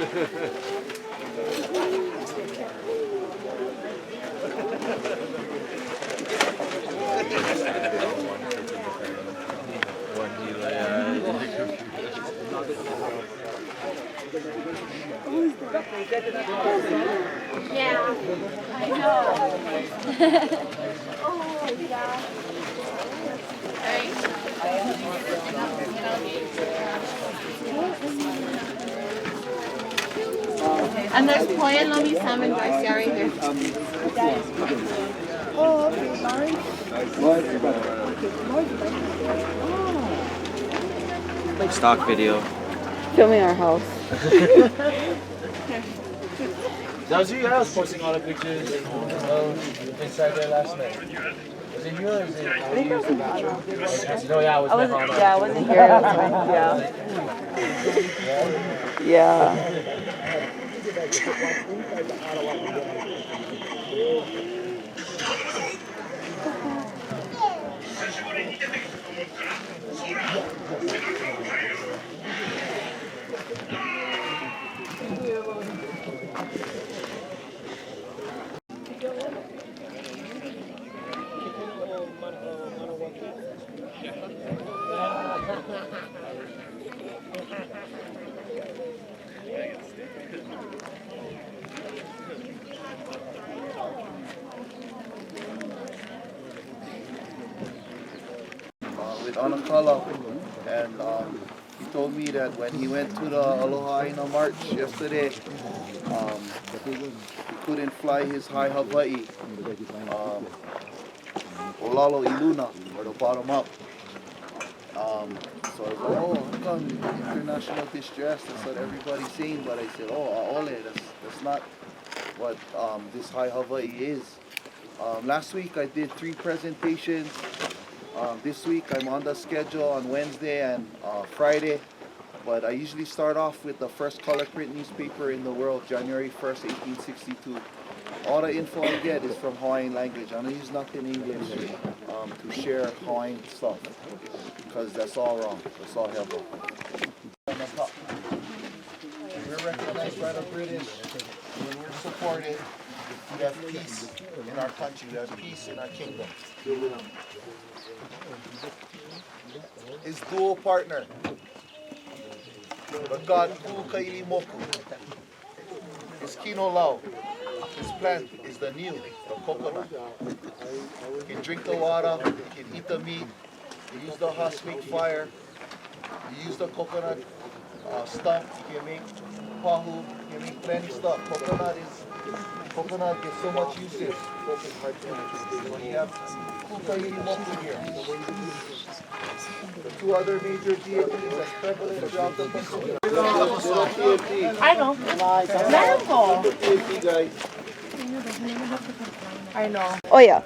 Yeah, I know. Oh, yeah. And there's poi and lomi salmon Garcia right here. Oh, okay, sorry. Stock video. Filming our house. That was you. I was posting all the pictures inside there last night. Was it you or was it? I think it was no, yeah, I wasn't here. Yeah. With Anakala, and he told me that when he went to the Aloha March yesterday, he couldn't fly his high Hawaii, Olalo Iluna, or the bottom up. So I was like, oh, how come international distress? That's what everybody's saying. But I said, oh, Aole, that's not what this high Hawaii is. Last week I did 3 presentations. This week I'm on the schedule on Wednesday and Friday, but I usually start off with the first color print newspaper in the world, January 1st, 1862. All the info I get is from Hawaiian language. I don't use nothing English to share Hawaiian stuff, because that's all wrong. That's all hell wrong. We're recognized by the British, and we're supported. We have peace in our country. We have peace in our kingdom. His dual partner, the god Kaili Moku, is Kino Lau. His plant is the new, the coconut. You can drink the water, you can eat the meat, you use the hot make fire, you use the coconut stump, you can make pahu, you can make plenty stuff. Coconut gets so much usage. We have Kaili Moku here. The 2 other major deities that's prevalent throughout the Pacific. I know. Medical. I know. Oh yeah.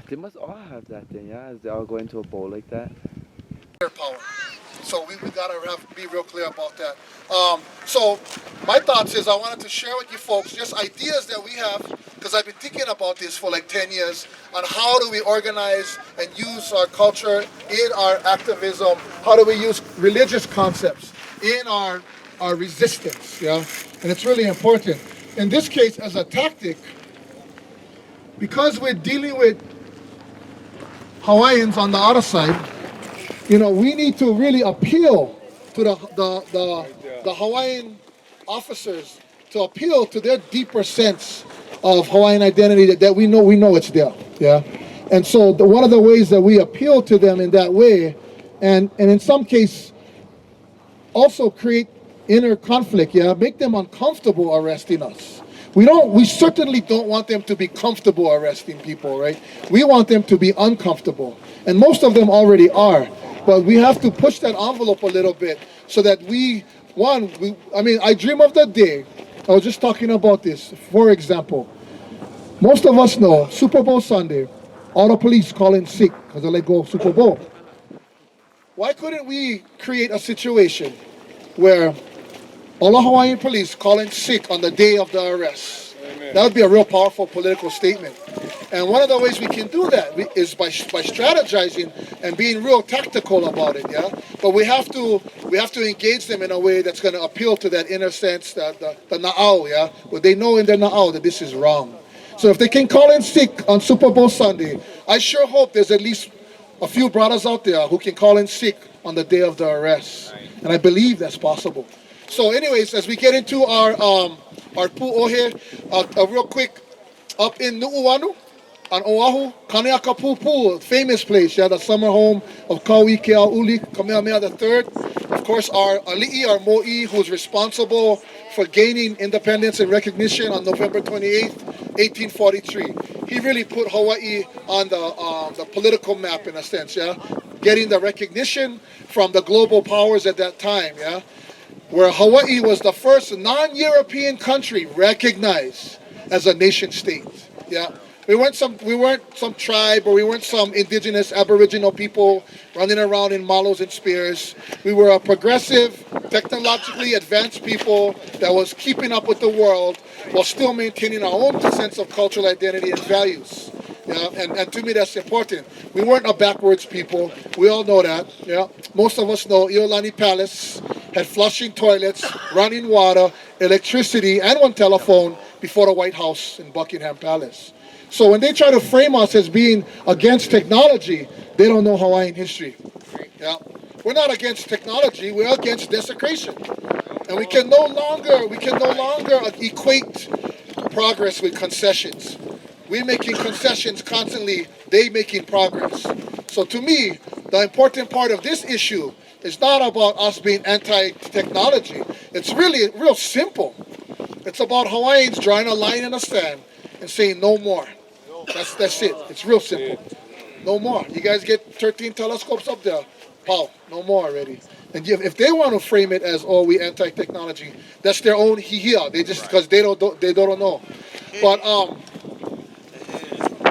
They must all have that then, yeah? As they all go into a bowl like that. Power. So we gotta be real clear about that. So my thoughts is I wanted to share with you folks just ideas that we have, because I've been thinking about this for like 10 years on how do we organize and use our culture in our activism, how do we use religious concepts in our resistance, yeah? And it's really important. In this case, as a tactic, because we're dealing with Hawaiians on the other side, you know, we need to really appeal to the Hawaiian officers, to appeal to their deeper sense of Hawaiian identity that we know it's there, yeah. And so one of the ways that we appeal to them in that way, and in some case also create inner conflict, yeah, make them uncomfortable arresting us. We certainly don't want them to be comfortable arresting people, right? We want them to be uncomfortable, and most of them already are. But we have to push that envelope a little bit so that I dream of that day. I was just talking about this. For example, most of us know Super Bowl Sunday, all the police call in sick because they let go of Super Bowl. Why couldn't we create a situation where all the Hawaiian police call in sick on the day of the arrest? Amen. That would be a real powerful political statement. And one of the ways we can do that is by strategizing and being real tactical about it, yeah? But we have to engage them in a way that's going to appeal to that inner sense, the na'au, yeah? Where they know in their na'au that this is wrong. So if they can call in sick on Super Bowl Sunday, I sure hope there's at least a few brothers out there who can call in sick on the day of the arrest. And I believe that's possible. So anyways, as we get into our pu'ohe, a real quick, up in Nu'uanu, on Oahu, Kaneaka Pupu, famous place, yeah, the summer home of Kauai Kea Uli, Kamehameha III. Of course, our ali'i, our mo'i, who's responsible for gaining independence and recognition on November 28th, 1843. He really put Hawaii on the political map in a sense, yeah, getting the recognition from the global powers at that time, yeah, where Hawaii was the first non-European country recognized as a nation state, yeah. We weren't some tribe, or we weren't some indigenous aboriginal people running around in malos and spears. We were a progressive, technologically advanced people that was keeping up with the world while still maintaining our own sense of cultural identity and values. Yeah, and to me that's important. We weren't a backwards people. We all know that. Yeah, most of us know Iolani Palace had flushing toilets, running water, electricity, and one telephone before the White House in Buckingham Palace. So when they try to frame us as being against technology, they don't know Hawaiian history. Yeah, we're not against technology. We're against desecration, and we can no longer equate progress with concessions. We're making concessions constantly. They making progress. So to me, the important part of this issue is not about us being anti-technology. It's really real simple. It's about Hawaiians drawing a line in the sand and saying no more. That's it. It's real simple. No more. You guys get 13 telescopes up there. Pow, no more already. And if they want to frame it as, oh, we anti-technology, that's their own hihia. They just, because they don't know. But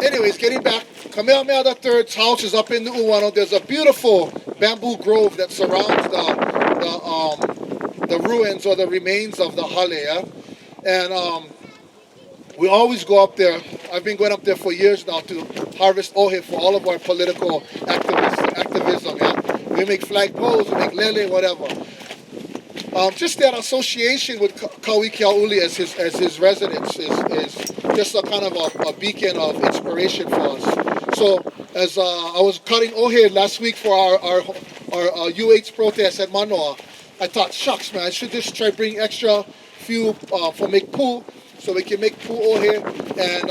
anyways, getting back, Kamehameha III's house is up in Nu'uanu. There's a beautiful bamboo grove that surrounds the ruins or the remains of the Hale, yeah? And we always go up there. I've been going up there for years now to harvest ohe for all of our political activism. Yeah? We make flag poles, we make lele, whatever. Just that association with Kauai Kea Uli as his residence is just a kind of a beacon of inspiration for us. So as I was cutting ohe last week for our UH protest at Manoa, I thought, shucks, man, I should just try to bring extra few for make poo, so we can make poo ohe, and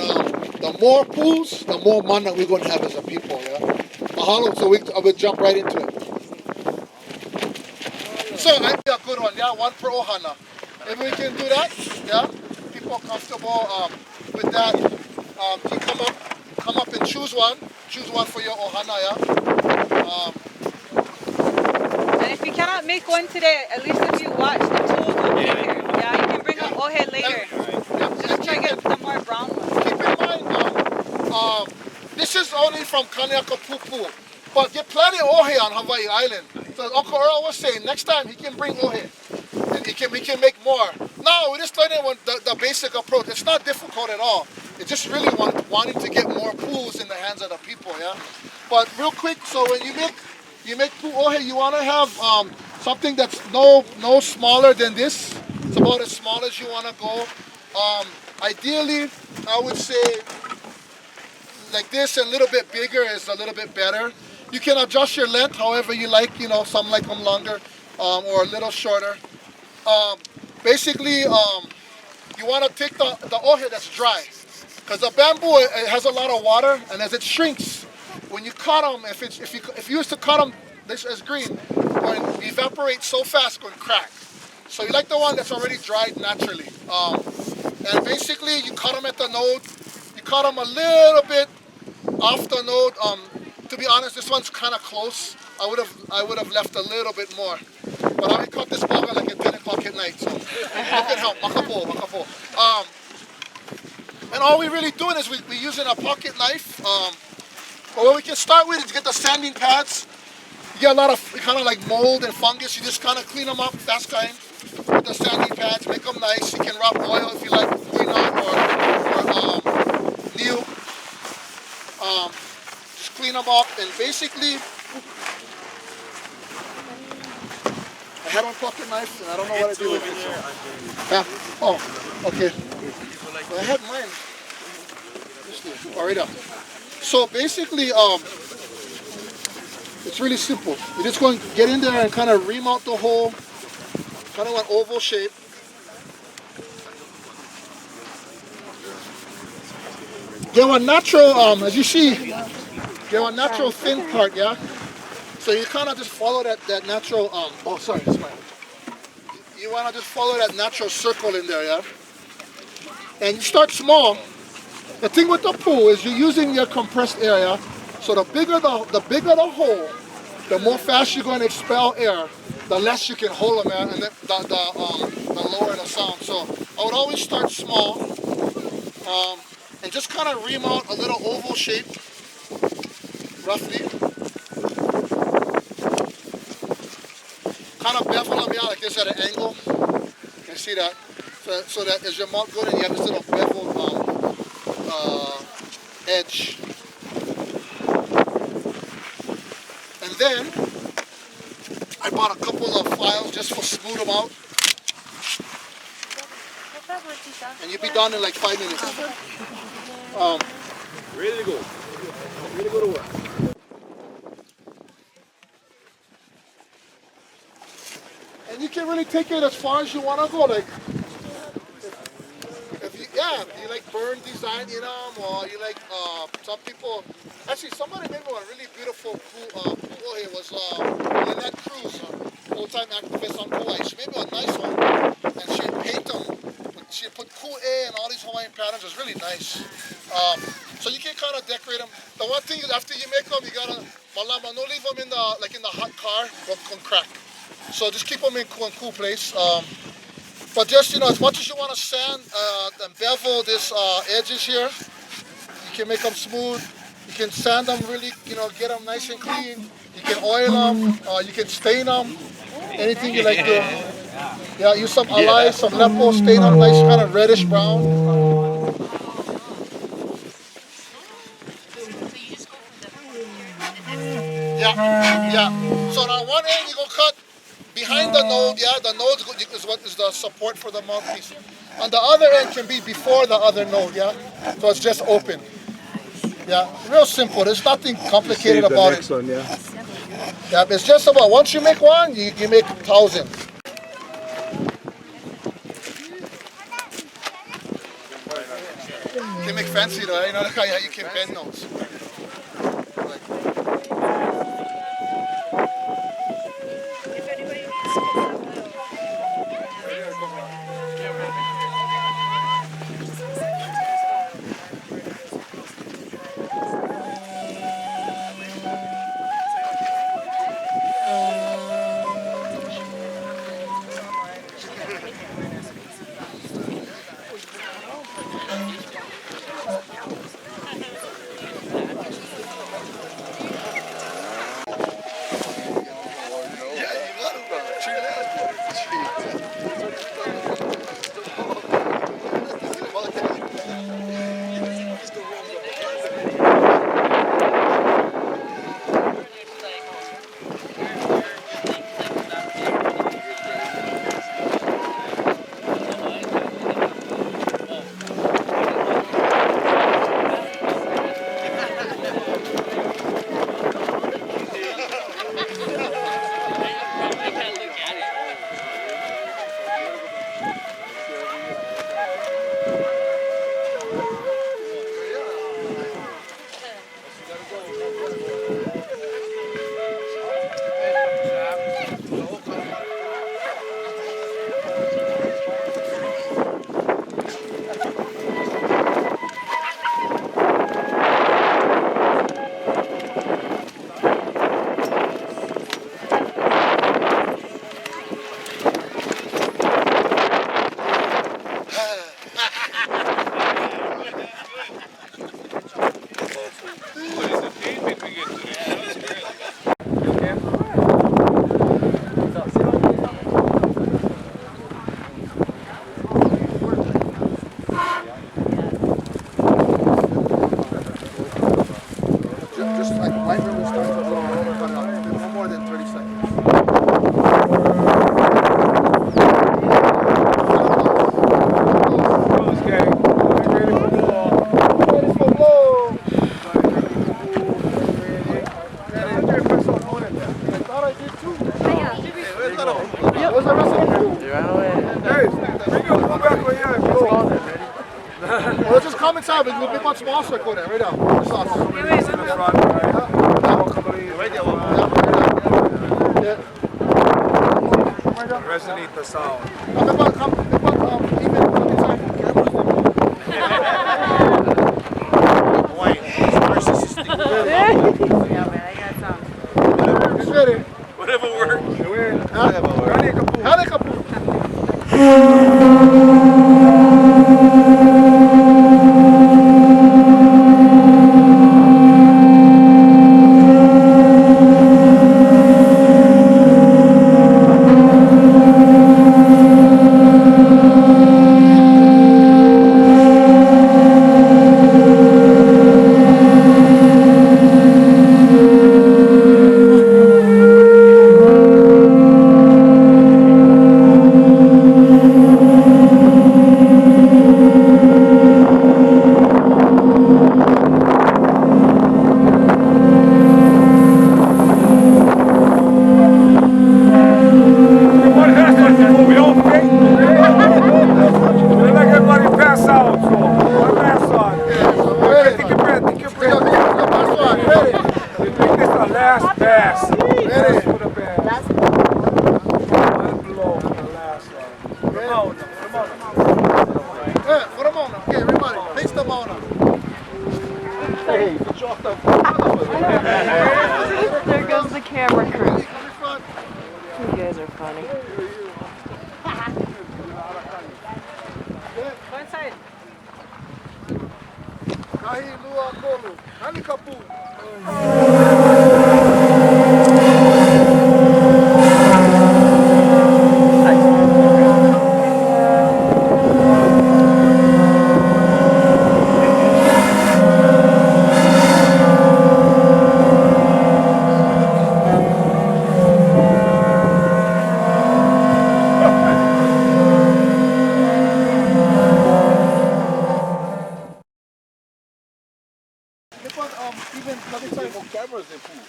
the more poos, the more mana we're going to have as a people, yeah? Mahalo, so I will jump right into it. So, I think a good one, yeah, one per ohana. If we can do that, yeah, people comfortable with that, you come up and choose one for your ohana, yeah? And if you cannot make one today, at least if you watch, the tools will be here. Yeah, you can bring up ohe later. Just try to get some more brown ones. Keep in mind, This is only from Kaneakapupu. But get plenty of ohe on Hawaii Island. So Uncle Earl was saying next time he can bring ohe. And we can make more. Now we're just learning the basic approach. It's not difficult at all. It's just really wanting to get more pools in the hands of the people, yeah? But real quick, so when you make pu ohe, you want to have something that's no smaller than this. It's about as small as you want to go. Ideally, I would say like this, and a little bit bigger is a little bit better. You can adjust your length however you like, you know, some like them longer or a little shorter. Basically, you want to take the ohe that's dry, because the bamboo, it has a lot of water, and as it shrinks, when you cut them, if you used to cut them this as green, going evaporate so fast, going crack. So you like the one that's already dried naturally. And basically, you cut them at the node. You cut them a little bit off the node. To be honest, this one's kind of close. I would have left a little bit more. But I cut this baga like at 10 o'clock at night, so it can help. Makapo. And all we're really doing is we're using a pocket knife. But what we can start with is get the sanding pads. You get a lot of kind of like mold and fungus. You just kind of clean them up, fast kind, with the sanding pads, make them nice. You can rub oil if you like, or new. Just clean them up, and basically, I had one pocket knife, and I don't know what I do with it. So. Yeah. Oh, okay. Well, I had mine. All right. So basically, it's really simple. You're just going to get in there and kind of ream out the hole, kind of an oval shape. Get one natural, as you see, get one natural thin part, yeah? So you kind of just follow that natural, oh sorry, that's mine. You want to just follow that natural circle in there, yeah? And you start small. The thing with the pool is you're using your compressed air, yeah? So the bigger the hole, the more fast you're going to expel air, the less you can hold them, man, and the lower the sound. So I would always start small, and just kind of ream out a little oval shape, roughly. Kind of bevel them out like this at an angle. You can see that. So that as your mount goes in, you have this little beveled edge. And then I bought a couple of files just for smooth them out. And you'll be done in like 5 minutes. Ready to go. Ready to go to work. And you can really take it as far as you want to go. Like, if you like burn design in them, or you like some people. Actually, somebody made me one really beautiful pool here. Was Lynette Cruz, old-time activist on Kauai. She made me a nice one, and she'd paint them. She'd put ku'e and all these Hawaiian patterns. It was really nice. So you can kind of decorate them. The one thing is, after you make them, you gotta malama. No leave them in the hot car. Don't crack. So just keep them in cool place. But just, you know, as much as you want to sand and bevel this edges here, you can make them smooth. You can sand them really, you know, get them nice and clean. You can oil them. You can stain them. Anything you like to. Yeah, use some alai, some lepo, stain them nice, kind of reddish brown. Yeah. So on one end you go cut behind the node, yeah, the node is what is the support for the mouthpiece. On the other end can be before the other node, yeah? So it's just open. Yeah, real simple. There's nothing complicated about it. One, yeah. Yeah, it's just about, once you make one, you make 1,000. You can make fancy though, you know, like how you can bend those. Light river starts to blow. No more than 30 seconds. Where's the rest of the crew? They ran away. Well, just come inside. We'll pick one small circle there, right now. This sauce. Resonate the sound. Come inside. It's ready. Whatever works. Hale Kapu. For the Mauna. Okay, everybody, face the Mauna. Hey, put you off the There goes the camera crew. You guys are funny. Go inside. Kahi lua kolu. Nani kapu. Even cameras in pool.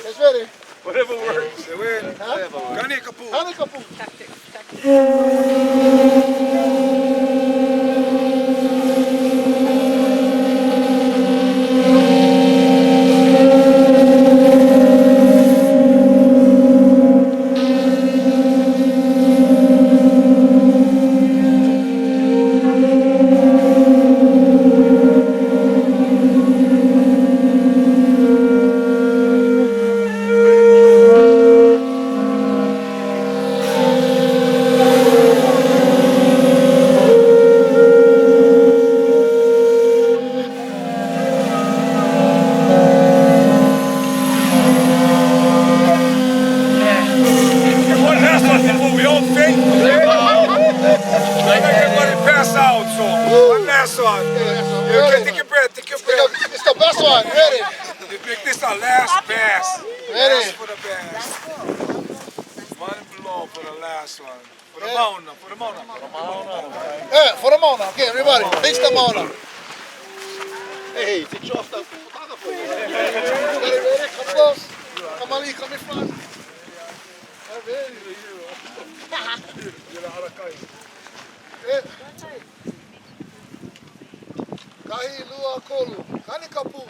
It's ready. Whatever works. Kani kapu. Hale Kapu. It's the best one. Ready? This is our last pass. Ready? Last for the pass. One blow for the last one. For the Mauna. For the Mauna. Yeah, for the Mauna. Okay, everybody, face the Mauna. Hey, take you off the Ready? Come close. Come Ali, come in front. Kahi lua kolu. Kani kapu.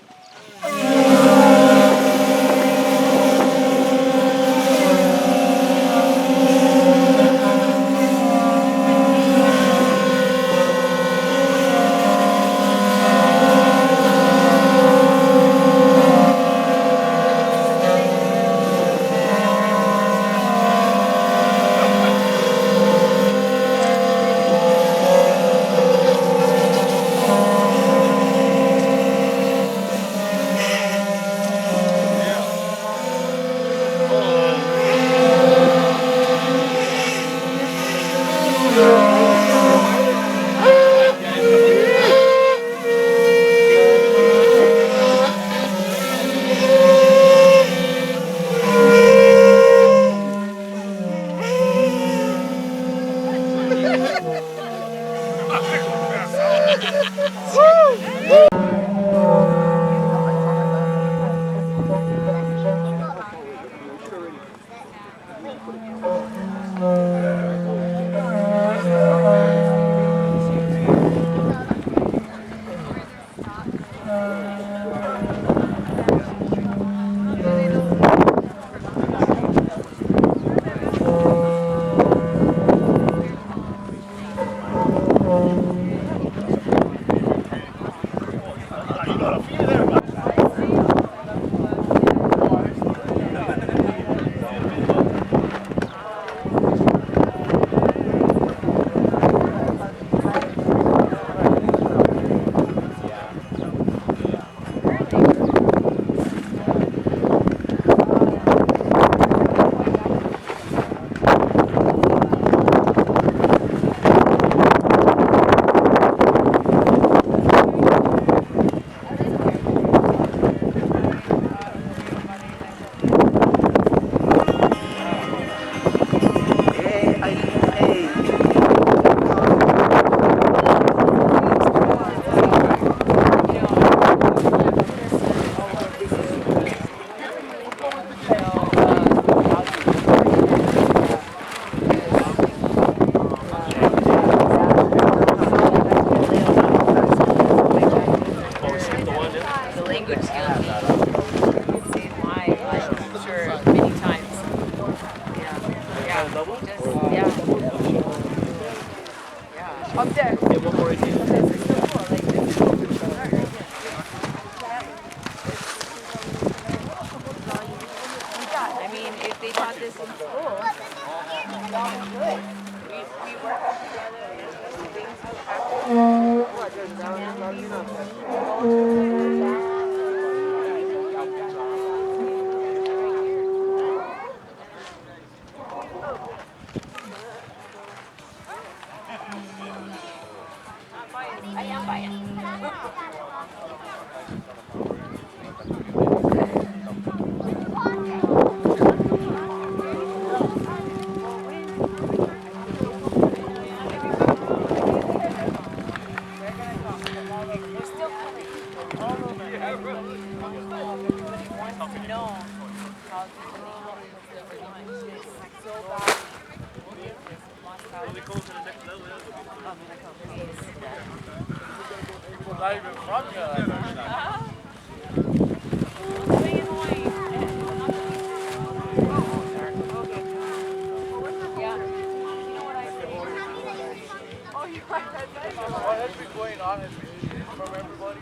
The language skills. Same why, I'm sure many times. Yeah. Yeah. Just, yeah. Up there. One more right I mean, if they taught this in school, we work together and things Not even from here. What has been going on from everybody?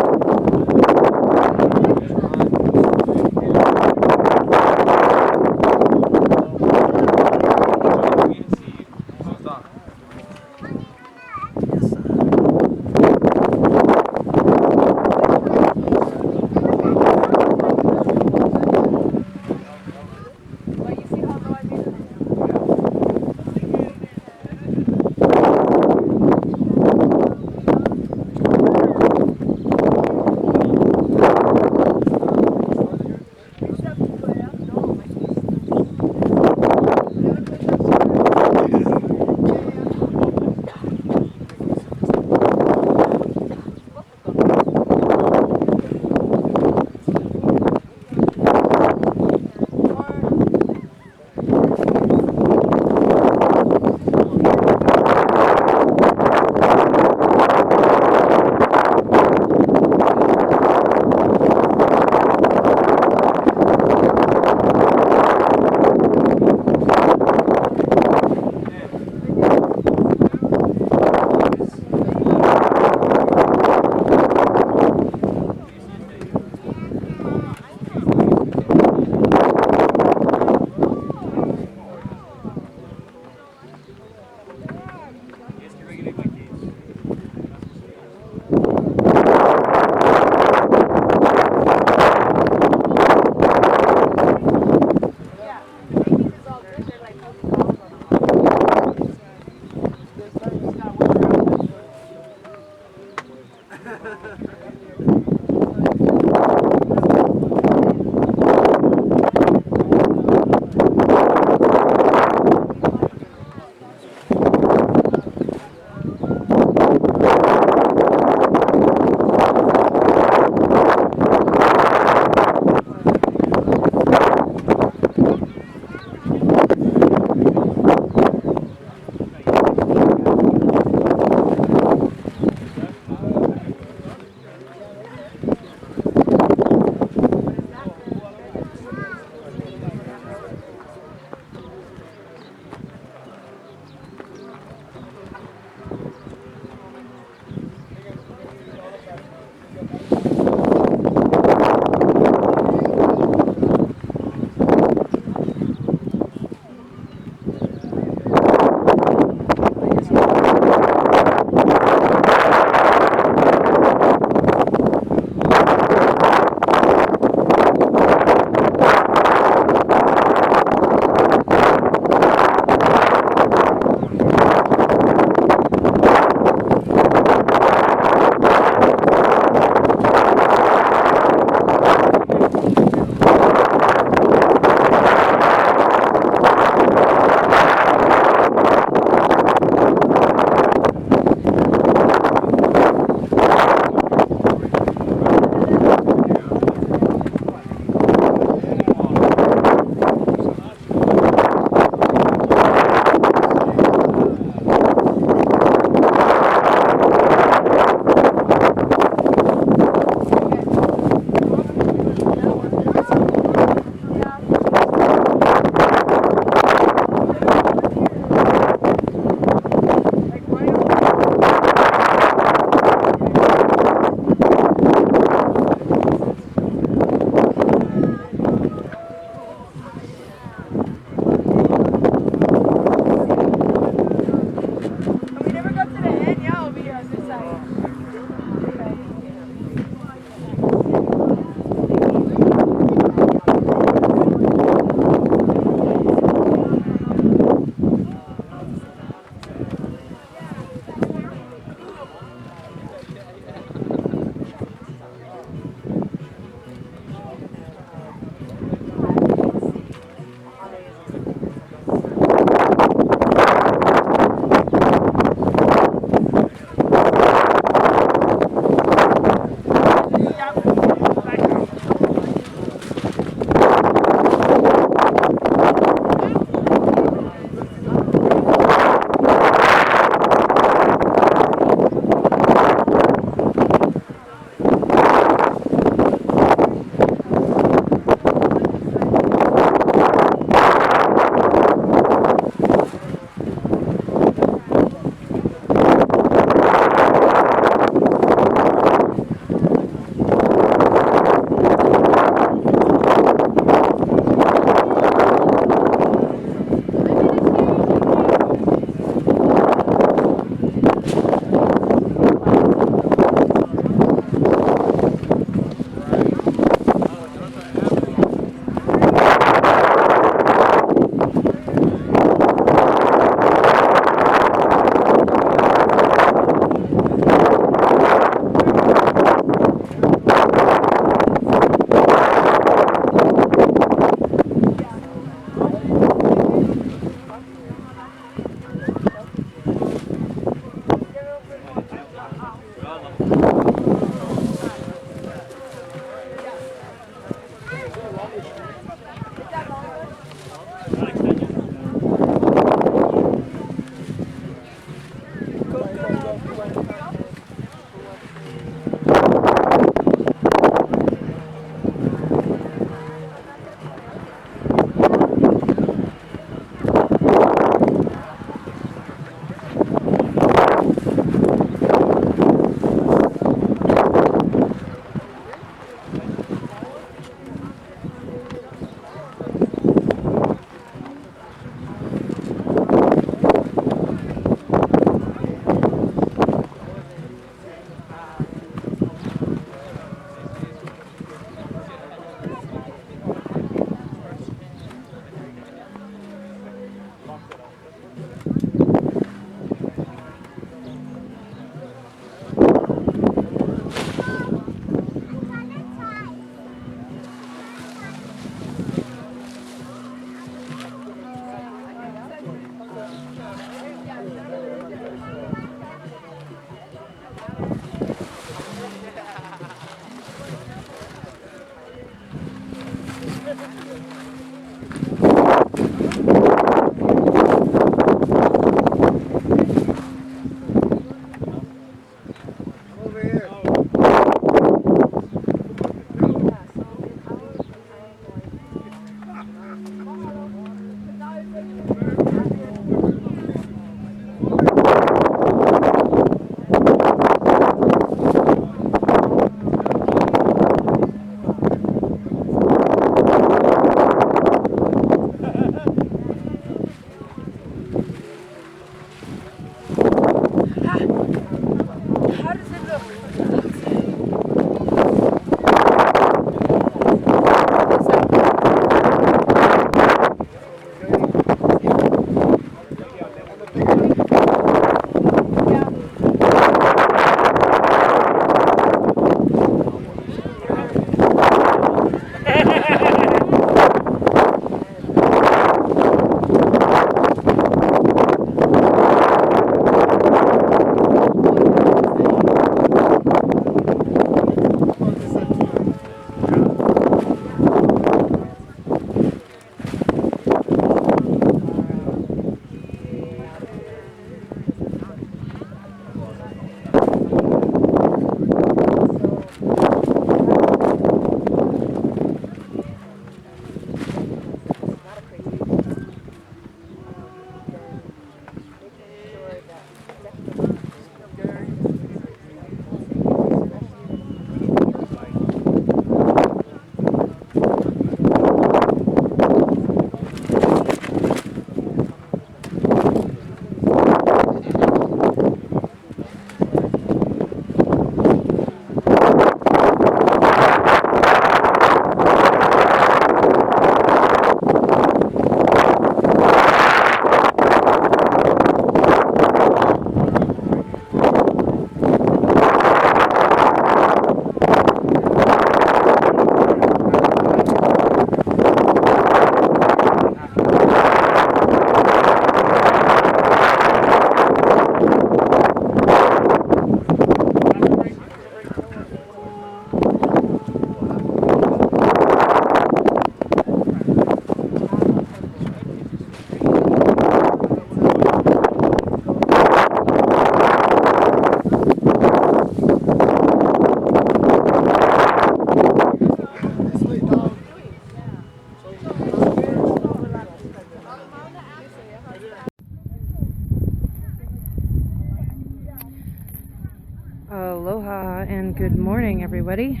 Aloha and good morning, everybody.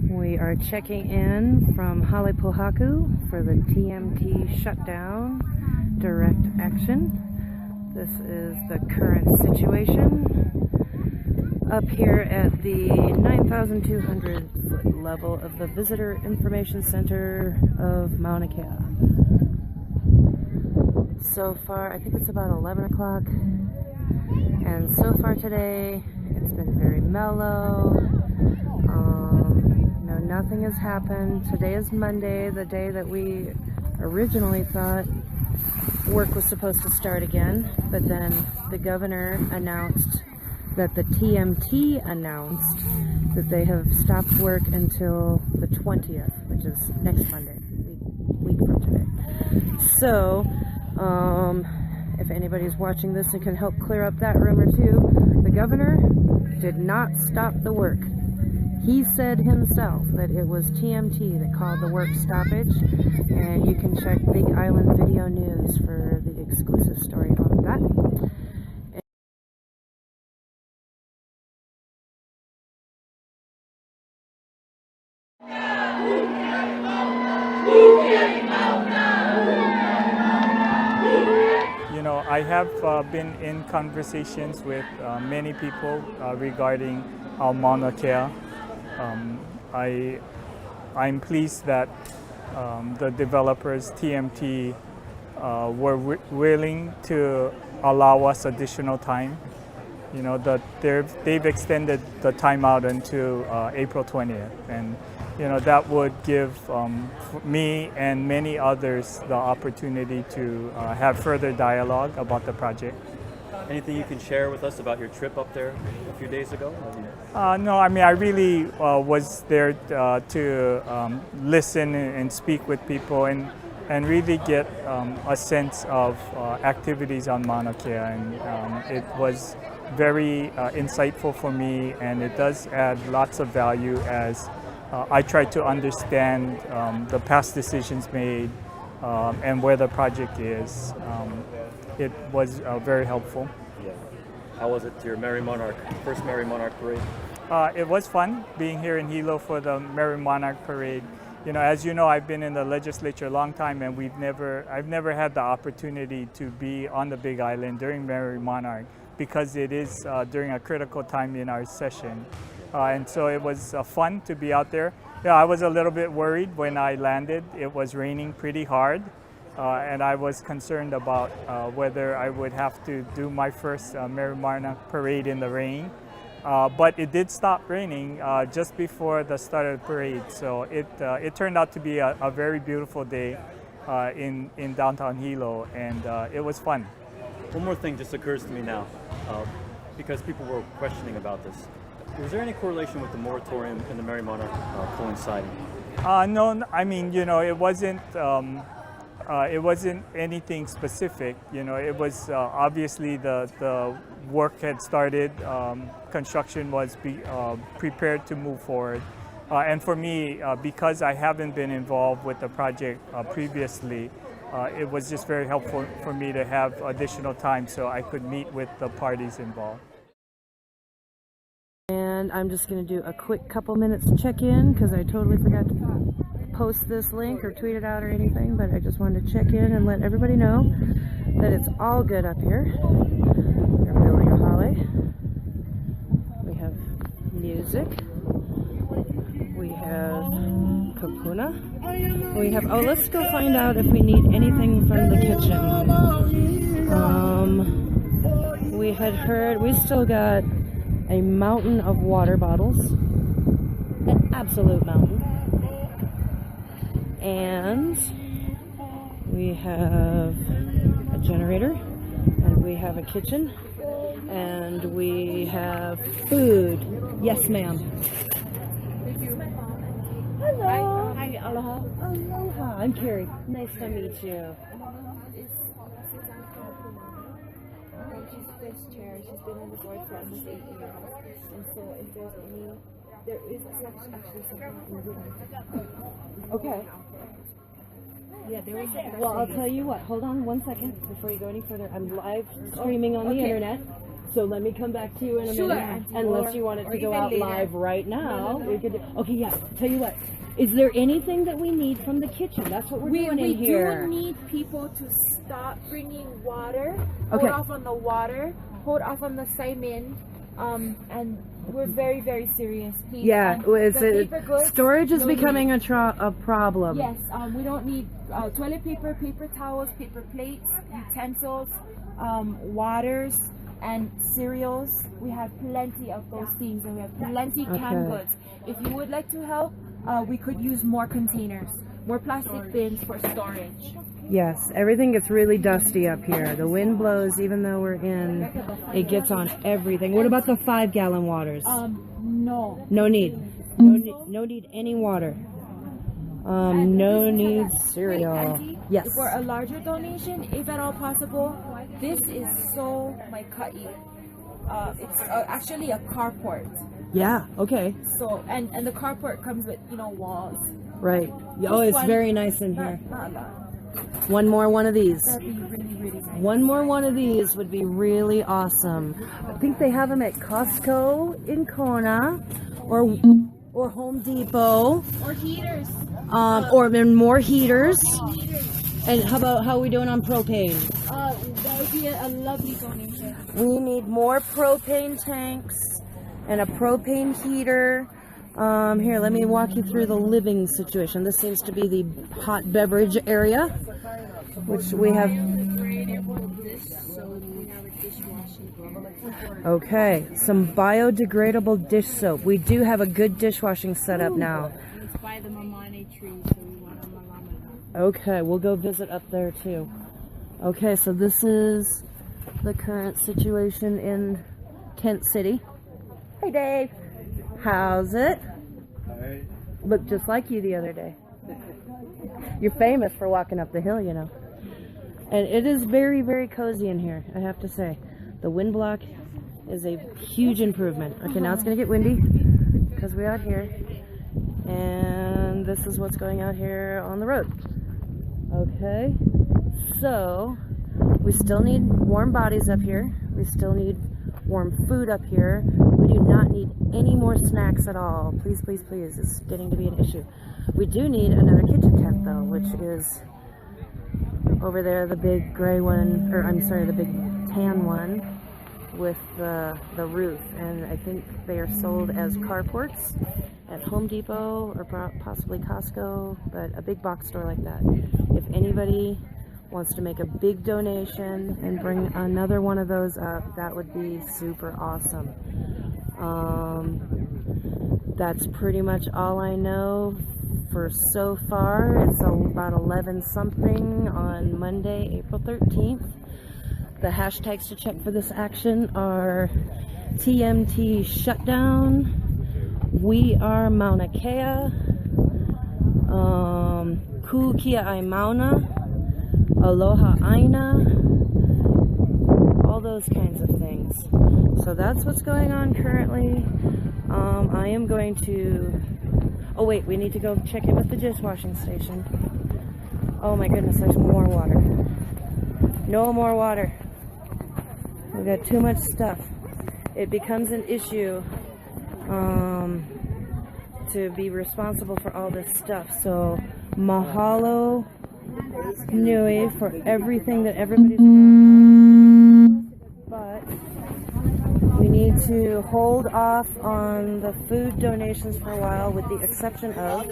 We are checking in from Hale Pohaku for the TMT shutdown direct action. This is the current situation up here at the 9,200 foot level of the Visitor Information Center of Mauna Kea. So far, I think it's about 11 o'clock. And so far today, it's been very mellow. No, nothing has happened. Today is Monday, the day that we originally thought work was supposed to start again. But then the governor announced that the TMT announced that they have stopped work until the 20th, which is next Monday, week from today. So, if anybody's watching this and can help clear up that rumor too, the governor did not stop the work. He said himself that it was TMT that called the work stoppage, and you can check Big Island Video News for the exclusive story on that. You know, I have been in conversations with many people regarding Mauna Kea. I'm pleased that the developers, TMT, were willing to allow us additional time. You know, that they've extended the timeout until April 20th, and you know that would give me and many others the opportunity to have further dialogue about the project. Anything you can share with us about your trip up there a few days ago? No, I mean I really was there to listen and speak with people and really get a sense of activities on Mauna Kea, and it was very insightful for me, and it does add lots of value as I try to understand the past decisions made and where the project is. It was very helpful. Yeah. How was it your Merry Monarch, first Merry Monarch parade? It was fun being here in Hilo for the Merry Monarch parade. you know, as you know, I've been in the legislature a long time, and I've never had the opportunity to be on the Big Island during Merry Monarch, because it is during a critical time in our session. And so it was fun to be out there. Yeah, I was a little bit worried when I landed. It was raining pretty hard, and I was concerned about whether I would have to do my first Merry Monarch parade in the rain. But it did stop raining just before the start of the parade, so it turned out to be a very beautiful day in downtown Hilo, and it was fun. One more thing just occurs to me now, because people were questioning about this. Was there any correlation with the moratorium and the Merry Monarch coinciding? No, I mean, you know, it wasn't anything specific. You know, it was obviously the work had started, construction was prepared to move forward. And for me, because I haven't been involved with the project previously, it was just very helpful for me to have additional time so I could meet with the parties involved. And I'm just going to do a quick couple minutes to check in because I totally forgot to post this link or tweet it out or anything, but I just wanted to check in and let everybody know that it's all good up here. We're building a hale. We have music. We have kapuna. We have, oh, let's go find out if we need anything from the kitchen. We had heard, we still got a mountain of water bottles, an absolute mountain, and we have a generator, and we have a kitchen, and we have food. Yes, ma'am. Hello. Hi, Aloha. Aloha. I'm Carrie. Nice to meet you. She's vice chair. She's been on the board for almost 8 years. And so if there's there is actually something in the Okay. Yeah, there is. Well, I'll tell you what. Hold on one second before you go any further. I'm live streaming on the internet, so let me come back to you in a minute. Unless you want it to go out live right now, we could. Okay, yeah. Tell you what. Is there anything that we need from the kitchen? That's what we're doing in here. We do need people to stop bringing water. Okay. Hold off on the water. Hold off on the saimin. And we're very, very serious. Please. Yeah, storage is becoming a problem. Yes, we don't need toilet paper, paper towels, paper plates, utensils, waters, and cereals. We have plenty of those things, and we have plenty canned goods. If you would like to help, we could use more containers, more plastic bins for storage. Yes, everything gets really dusty up here. The wind blows, even though we're in, it gets on everything. What about the 5-gallon waters? No. No need. No need any water. No need cereal. Auntie, yes. For a larger donation, if at all possible, this is so my ka'i. It's actually a carport. Yeah, okay. So, and the carport comes with, walls. Right. Oh, it's very nice in here. One more one of these. That'd be really, really nice. One more one of these would be really awesome. I think they have them at Costco in Kona, or Home Depot. Or heaters. Or then more heaters. And how are we doing on propane? That would be a lovely donation. We need more propane tanks and a propane heater. Here, let me walk you through the living situation. This seems to be the hot beverage area, which we have. Okay, some biodegradable dish soap. We do have a good dishwashing setup now. It's by the mamane tree, so we want a malamana. Okay, we'll go visit up there too. Okay, so this is the current situation in Kent City. Hey, Dave. How's it? Hi. Looked just like you the other day. You're famous for walking up the hill, you know. And it is very, very cozy in here, I have to say. The wind block is a huge improvement. Okay, now it's going to get windy because we're out here. And this is what's going out here on the road. Okay, so we still need warm bodies up here. We still need warm food up here. We do not need any more snacks at all. Please, please, please. It's getting to be an issue. We do need another kitchen tent though, which is over there, the big gray one, or I'm sorry, the big tan one with the roof. And I think they are sold as carports at Home Depot or possibly Costco, but a big box store like that. If anybody wants to make a big donation and bring another one of those up, that would be super awesome. That's pretty much all I know for so far. It's about 11 something on Monday, April 13th. The hashtags to check for this action are TMT Shutdown, We Are Mauna Kea, Ku Kiai Mauna, Aloha Aina, all those kinds of things. So that's what's going on currently. I am going to, oh wait, we need to go check in with the dishwashing station. Oh my goodness, there's more water. No more water. We've got too much stuff. It becomes an issue to be responsible for all this stuff. So mahalo nui for everything that everybody's doing. But we need to hold off on the food donations for a while, with the exception of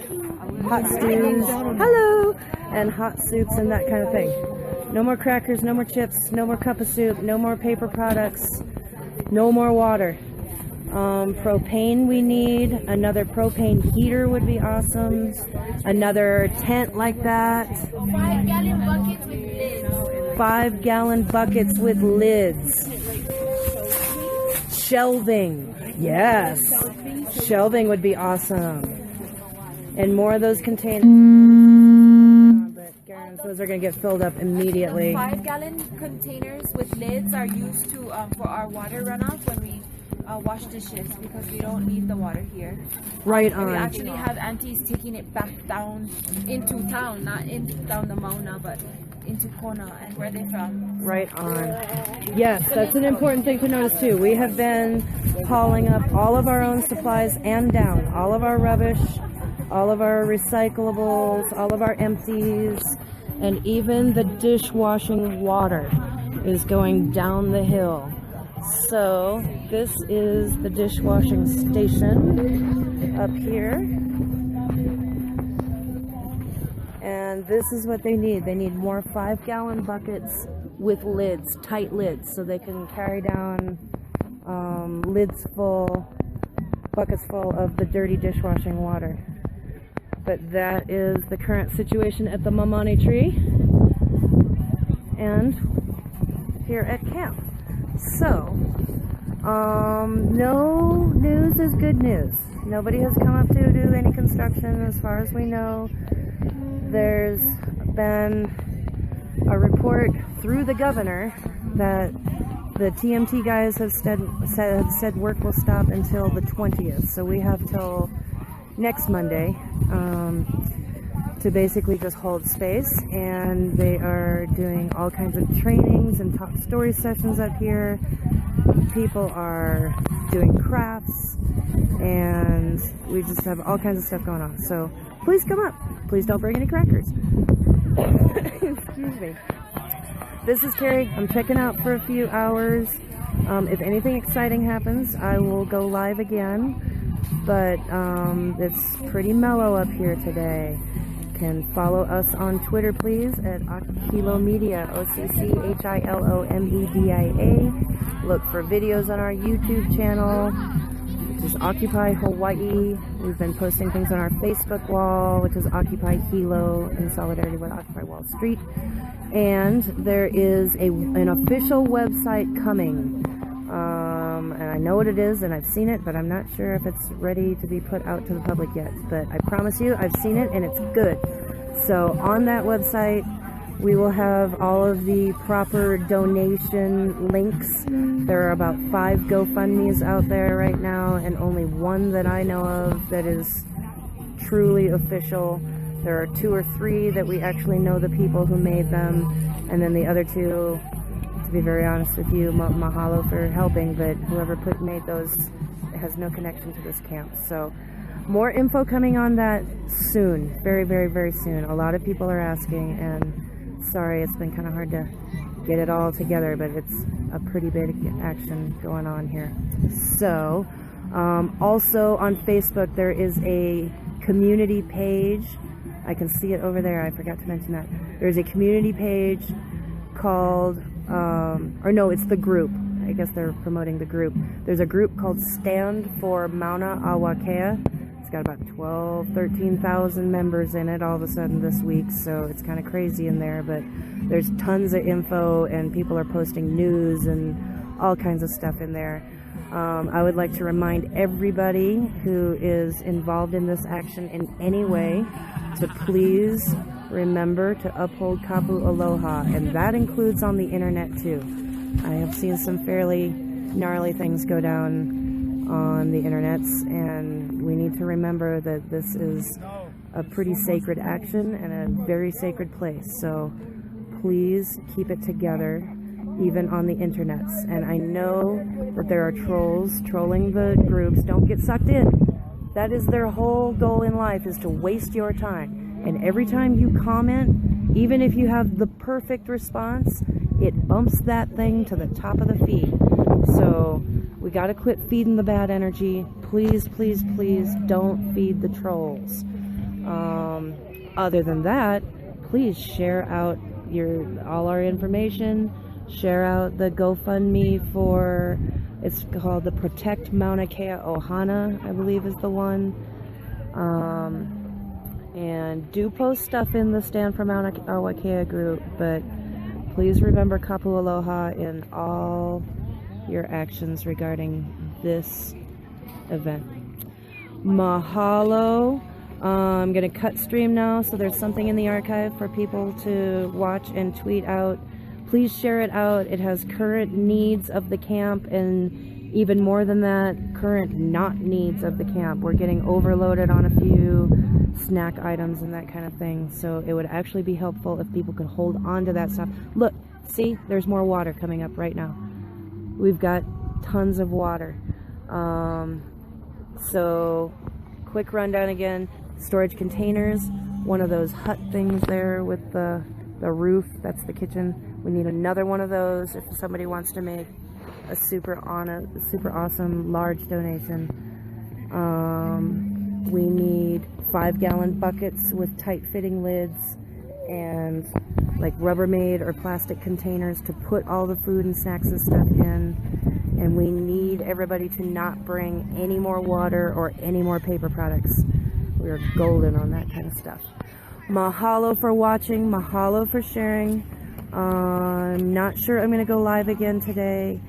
hot stews, hello, and hot soups and that kind of thing. No more crackers, no more chips, no more cup of soup, no more paper products, no more water. Propane we need. Another propane heater would be awesome. Another tent like that. 5-gallon buckets with lids. 5-gallon buckets with lids. Shelving. Yes. Shelving would be awesome. And more of those containers. But guarantee those are going to get filled up immediately. 5-gallon containers with lids are used to for our water runoff when we wash dishes, because we don't leave the water here. Right and on. We actually have aunties taking it back down into town, not down the Mauna, but into Kona. And where they from? Right on. Yes, that's an important thing to notice too. We have been hauling up all of our own supplies and down. All of our rubbish, all of our recyclables, all of our empties, and even the dishwashing water is going down the hill. So this is the dishwashing station up here, and this is what they need. They need more 5-gallon buckets with lids, tight lids, so they can carry down buckets full of the dirty dishwashing water. But that is the current situation at the Mamani Tree and here at camp. So, no news is good news. Nobody has come up to do any construction as far as we know. There's been a report through the governor that the TMT guys have said work will stop until the 20th. So we have till next Monday to basically just hold space, and they are doing all kinds of trainings and talk story sessions up here. People are doing crafts, and we just have all kinds of stuff going on. So please come up. Please don't bring any crackers. Excuse me. This is Carrie. I'm checking out for a few hours. If anything exciting happens, I will go live again. But it's pretty mellow up here today. Can follow us on Twitter, please, at Occilo Media, OCCHILOMEDIA. Look for videos on our YouTube channel, which is Occupy Hawaii. We've been posting things on our Facebook wall, which is Occupy Hilo, in solidarity with Occupy Wall Street. And there is an official website coming. And I know what it is, and I've seen it, but I'm not sure if it's ready to be put out to the public yet. But I promise you, I've seen it, and it's good. So on that website, we will have all of the proper donation links. There are about 5 GoFundMes out there right now, and only one that I know of that is truly official. There are 2 or 3 that we actually know the people who made them, and then the other 2, to be very honest with you, mahalo for helping, but whoever made those has no connection to this camp. So more info coming on that soon. Very, very, very soon. A lot of people are asking, and sorry, it's been kind of hard to get it all together, but it's a pretty big action going on here. So, also on Facebook, there is a community page. I can see it over there. I forgot to mention that. There's a community page called, or no, it's the group. I guess they're promoting the group. There's a group called Stand for Mauna Kea. It's got about 13,000 members in it all of a sudden this week, so it's kind of crazy in there, but there's tons of info and people are posting news and all kinds of stuff in there. I would like to remind everybody who is involved in this action in any way to please remember to uphold kapu aloha, and that includes on the internet too. I have seen some fairly gnarly things go down on the internets, and we need to remember that this is a pretty sacred action and a very sacred place, so please keep it together even on the internets. And I know that there are trolls trolling the groups. Don't get sucked in. That is their whole goal in life, is to waste your time. And every time you comment, even if you have the perfect response, it bumps that thing to the top of the feed. So we got to quit feeding the bad energy. Please, please, please don't feed the trolls. Other than that, please share out all our information. Share out the GoFundMe for, it's called the Protect Mauna Kea Ohana, I believe is the one. And do post stuff in the Stand for Mauna Kea group, but please remember kapu aloha in all your actions regarding this event. Mahalo. I'm going to cut stream now, so there's something in the archive for people to watch and tweet out. Please share it out. It has current needs of the camp, and even more than that, current not needs of the camp. We're getting overloaded on a few snack items and that kind of thing, so it would actually be helpful if people could hold on to that stuff. Look, see, there's more water coming up right now. We've got tons of water. So quick rundown again. Storage containers, one of those hut things there with the roof, that's the kitchen. We need another one of those if somebody wants to make a super awesome large donation. We need 5-gallon buckets with tight fitting lids and like Rubbermaid or plastic containers to put all the food and snacks and stuff in. And we need everybody to not bring any more water or any more paper products. We are golden on that kind of stuff. Mahalo for watching, mahalo for sharing. I'm not sure I'm going to go live again today.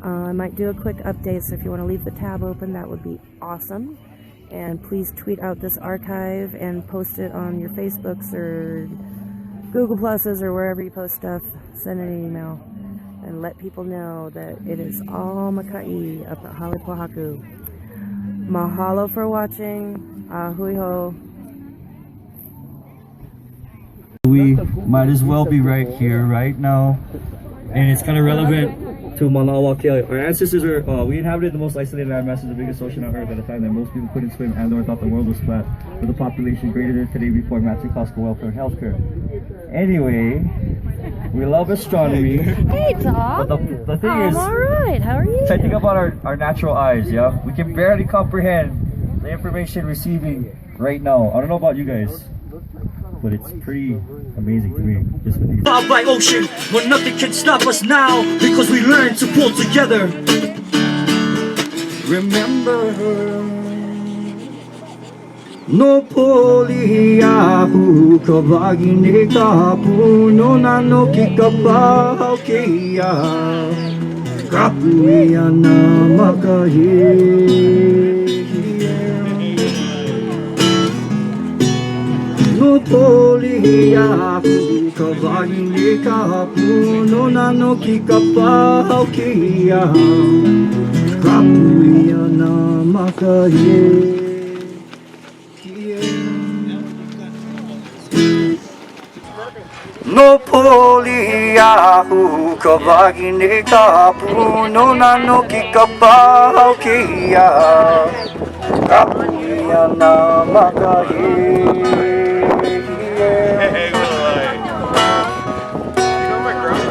I might do a quick update, so if you want to leave the tab open, that would be awesome. And please tweet out this archive and post it on your Facebooks or Google Pluses or wherever you post stuff. Send an email and let people know that it is all Makai up at Hale Pohaku. Mahalo for watching. Hui ho. We might as well be right here, right now, and it's kind of relevant to Mauna Kea. Our ancestors are, we inhabited the most isolated landmass of the biggest ocean on Earth at a time that most people couldn't swim and or thought the world was flat, with a population greater than today before massive cost of welfare and healthcare. Anyway, we love astronomy. Hey, Tom. But the thing is, all right. How are you? try to think about our natural eyes, yeah? We can barely comprehend the information receiving right now. I don't know about you guys, but it's pretty amazing to me, just with these. By ocean, but nothing can stop us now, because we learn to pull together. Remember no poliahu kawagi ne kapu no nano kikapa haukia kapu ia na makahi. No poliahu kawagi ne kapu no nano kikapa haukia kapu ia na makahi. No No poli ahu kawagine kapu no nano kikapau kia kapuya na makahi.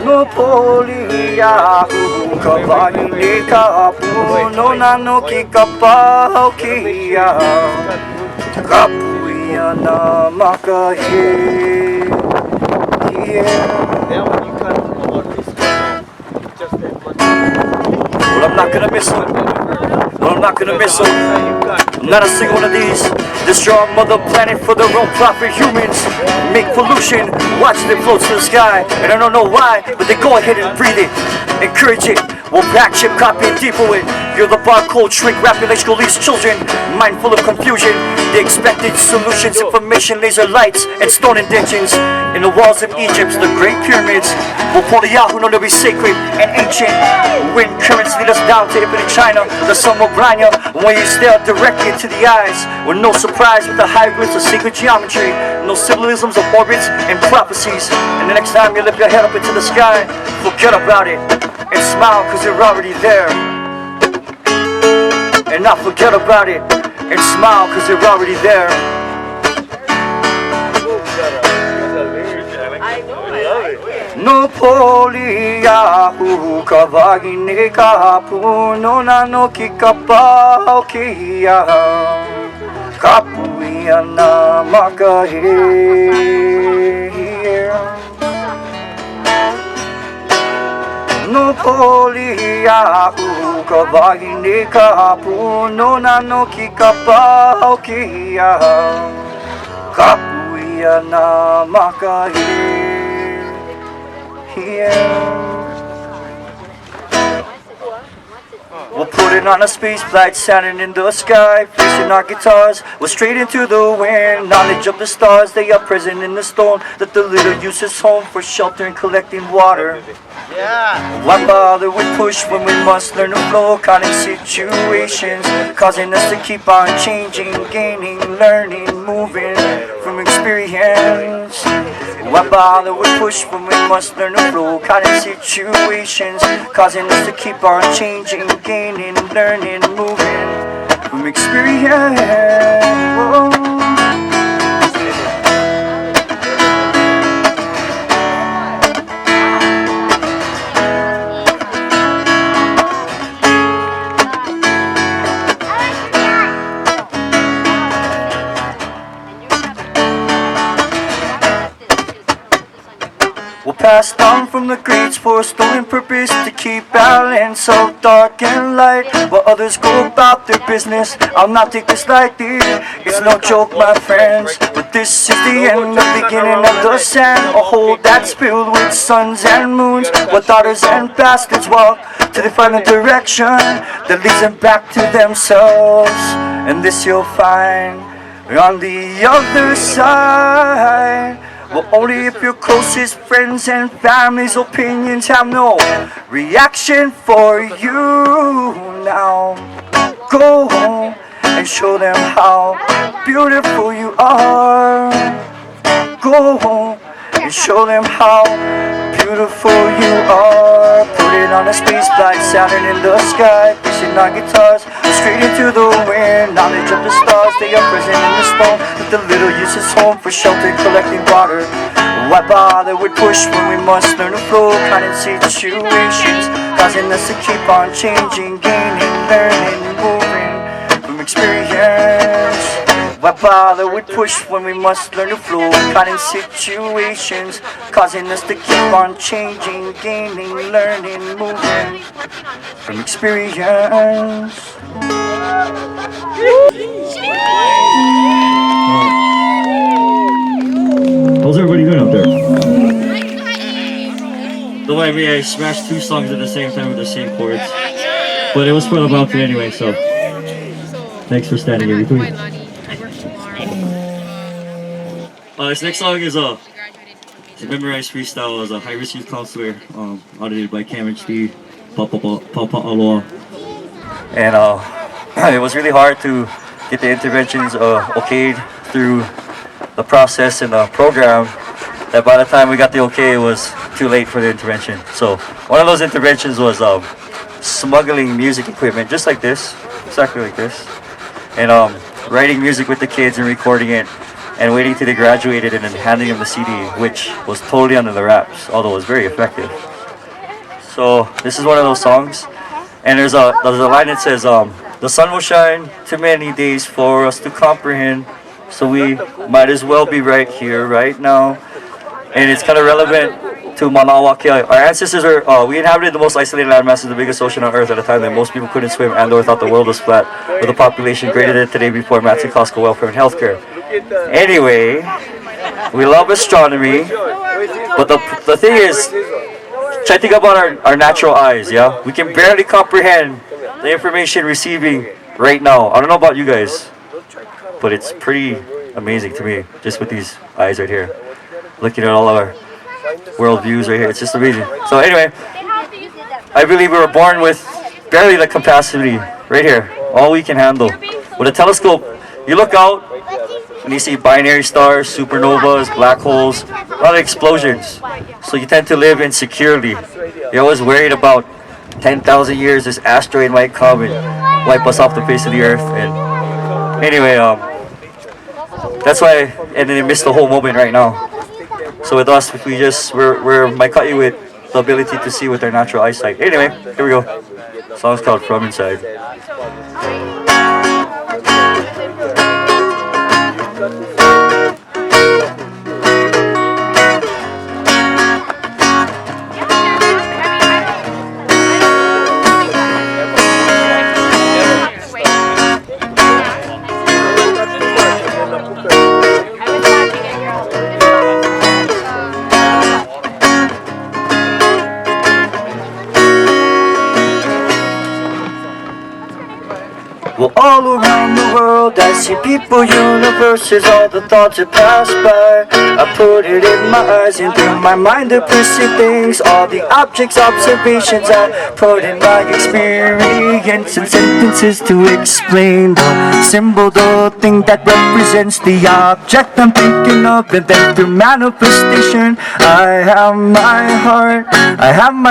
No poli ahu kawagine kapu no nano kikapau kia kapuya na makahi. Well, I'm not gonna miss him. No, I'm not gonna miss him. I'm not a single one of these. Destroy our mother planet for their own profit. Humans make pollution, watch it float to the sky. And I don't know why, but they go ahead and breathe it. Encourage it. We'll back chip, copy and depot it. You're the barcode, shrink wrap electrical lease children. Mind full of confusion. The expected solutions, information, laser lights, and stone indentions. In the walls of Egypt, the great pyramids. We'll pull the Yahoo, know to be sacred and ancient. Wind currents lead us down to infinite China. The sun will blind you when you stare directly into the eyes. With no surprise with the hieroglyphs of secret geometry. No symbolisms of orbits and prophecies. And the next time you lift your head up into the sky, forget about it. And smile cause you're already there. And not forget about it. And smile cause you're already there. No poli ahu kawagine kapu no nano kikapau kia kapuya na makahi. No poli ahu kawagine kapu no nano kikapau kia kapuya na makahi. We'll put it on a space flight, sounding in the sky, facing our guitars, we're straight into the wind. Knowledge of the stars, they are present in the storm, that the little uses home for shelter and collecting water. Why bother with push when we must learn to flow? Caught in situations, causing us to keep on changing, gaining, learning, moving from experience. Why bother with push when we must learn to flow? Caught in situations, causing us to keep on changing, gaining, learning, moving from experience. Whoa. We'll pass down from the greats for a stolen purpose to keep balance of dark and light, while others go about their business. I'll not take this lightly, it's no joke my friends, but this is the end, the beginning of the sand, a hole that's filled with suns and moons, where daughters and bastards walk to define the direction that leads them back to themselves. And this you'll find on the other side. Well, only if your closest friends and family's opinions have no reaction for you now. Go home and show them how beautiful you are. Go home and show them how beautiful you are. Put it on a space flight, sounding in the sky, fishing our guitars, straight into the wind. Knowledge of the stars, they are present in the storm, that the little uses home for shelter, collecting water. Why bother with push when we must learn to flow? Caught in situations, causing us to keep on changing, gaining, learning, moving from experience. Why bother with push when we must learn to flow? Caught in situations, causing us to keep on changing, gaining, learning, moving from experience. How's everybody doing out there? Don't mind me, I smashed two songs at the same time with the same chords. But it was for the mountain anyway, so thanks for standing in between. This next song is a memorized freestyle as a high-risk youth counselor, audited by Cameron Steve, Papa Aloha. And it was really hard to get the interventions okayed through the process and the program. that by the time we got the okay, it was too late for the intervention. So one of those interventions was smuggling music equipment, just like this, exactly like this, and writing music with the kids and recording it, and waiting till they graduated and then handing them the CD, which was totally under the wraps, although it was very effective. So this is one of those songs, and there's a line that says, "The sun will shine too many days for us to comprehend, so we might as well be right here, right now." And it's kind of relevant to Mauna Kea. Our ancestors we inhabited the most isolated landmasses, the biggest ocean on Earth at a time that most people couldn't swim and/or thought the world was flat, with a population greater than today before massive Costco welfare and healthcare. Anyway, we love astronomy, but the thing is, try to think about our natural eyes, yeah? We can barely comprehend the information receiving right now. I don't know about you guys, but it's pretty amazing to me, just with these eyes right here. Looking at all our world views right here, it's just amazing. So anyway, I believe we were born with barely the capacity right here, all we can handle. With a telescope, you look out and you see binary stars, supernovas, black holes, a lot of explosions. So you tend to live insecurely. You're always worried about 10,000 years this asteroid might come and wipe us off the face of the earth. And anyway, that's why, and then they miss the whole moment right now. So with us, if we're might cut you with the ability to see with our natural eyesight. Anyway, here we go. The song's called From Inside. Well, all around the world I see people, universes, all the thoughts that pass by. I put it in my eyes and through my mind to perceive things. All the objects, observations I put in my experience, and sentences to explain the symbol, the thing that represents the object I'm thinking of. And then through manifestation I have my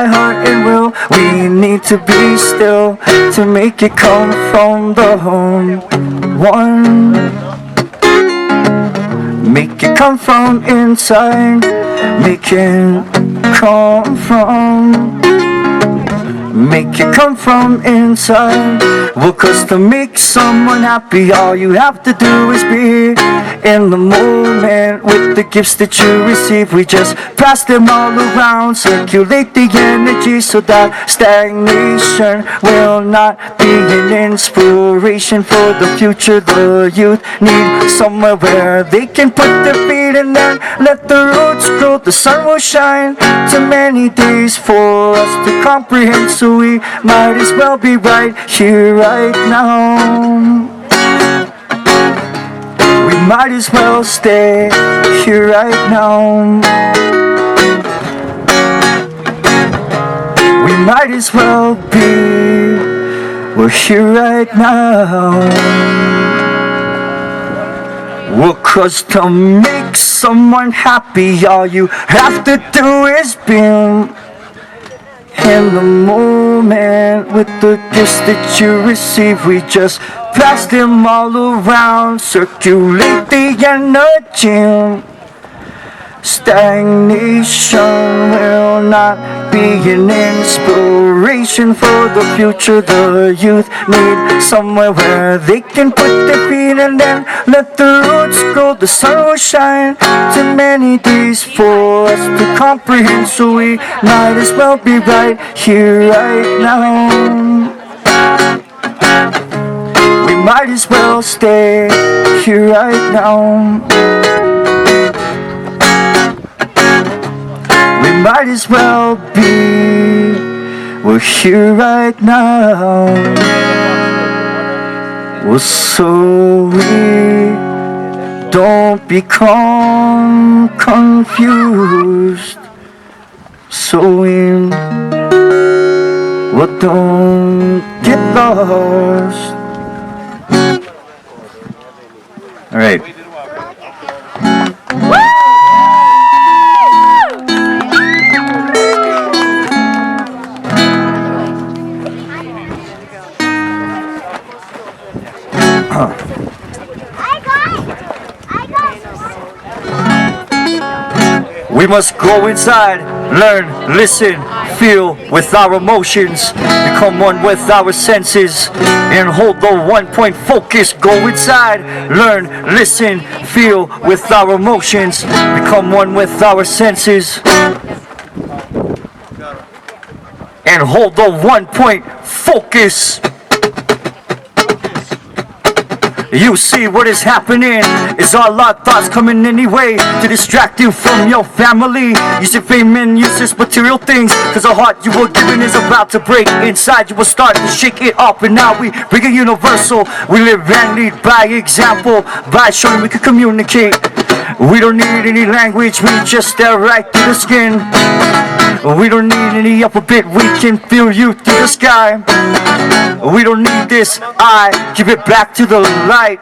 heart and will. We need to be still to make it come from the home one. Make it come from inside. Make it come from. Make it come from inside. Well, 'cause to make someone happy, all you have to do is be in the moment with the gifts that you receive. We just pass them all around, circulate the energy so that stagnation will not be an inspiration for the future. The youth need somewhere where they can put their feet and then let the roots grow. The sun will shine too many days for us to comprehend, so we might as well be right here, right now. We might as well stay here right now. We might as well be, we're here right now. Well, 'cause to make someone happy, all you have to do is be in the moment with the gifts that you receive. We just pass them all around, circulate the energy. Stagnation will not be an inspiration for the future. The youth need somewhere where they can put their feet and then let the roots grow. The sun will shine too many days for us to comprehend, so we might as well be right here, right now. We might as well stay here right now. We might as well be, we're here right now. Well, so we don't become confused, so we don't get lost. All right. We must go inside, learn, listen, feel with our emotions, become one with our senses, and hold the 1 point focus. Go inside, learn, listen, feel with our emotions, become one with our senses, and hold the 1 point focus. You see what is happening is all our thoughts coming anyway to distract you from your family. Using fame and useless material things, cause the heart you were given is about to break. Inside you will start to shake it up, and now we bring a universal. We live and lead by example, by showing we can communicate. We don't need any language, we just stare right through the skin. We don't need any alphabet, we can feel you through the sky. We don't need this, I give it back to the light.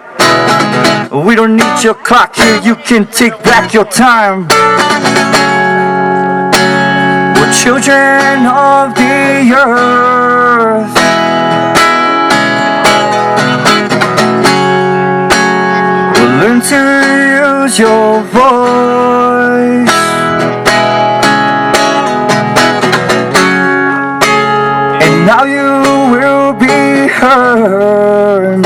We don't need your clock here, you can take back your time. We're children of the earth. We'll learn to use your voice. And now you will be heard.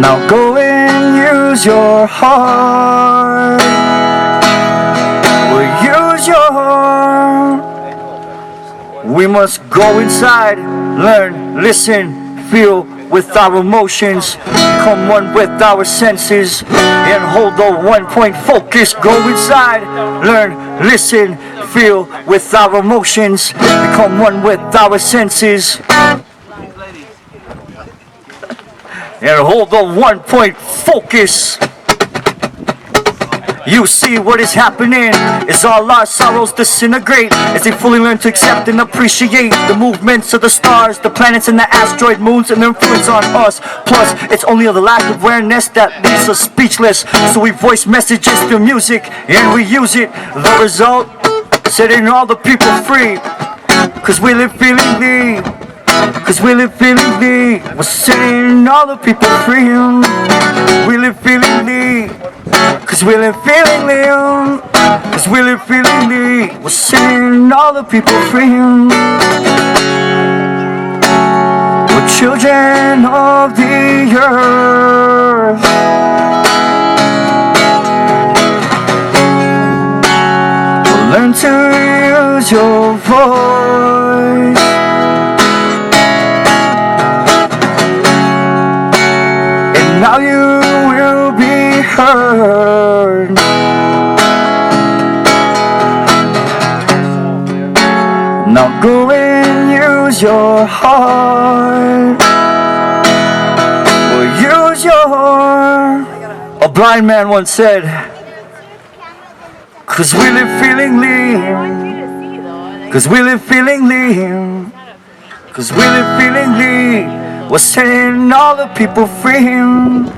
Now go and use your heart. Well, use your heart. We must go inside, learn, listen, feel with our emotions, become one with our senses, and hold the 1 point focus. Go inside, learn, listen, feel with our emotions, become one with our senses, and hold the 1 point focus. You see what is happening is all our sorrows disintegrate as they fully learn to accept and appreciate the movements of the stars, the planets and the asteroid moons and their influence on us. Plus, it's only the lack of awareness that leaves us speechless. So we voice messages through music and we use it. The result, setting all the people free. Cause we live feeling thee. Cause we live feeling thee. We're setting all the people free. We live feeling thee. Cause we live feeling thee. Cause we live feeling thee. We're setting all the people free. We're children of the earth. We'll learn to use your voice. Now you will be heard. Now go and use your heart. Well, use your heart. A blind man once said, cause we live feeling lean. Cause we live feeling lean. Cause we live feeling lean. We're setting all the people free.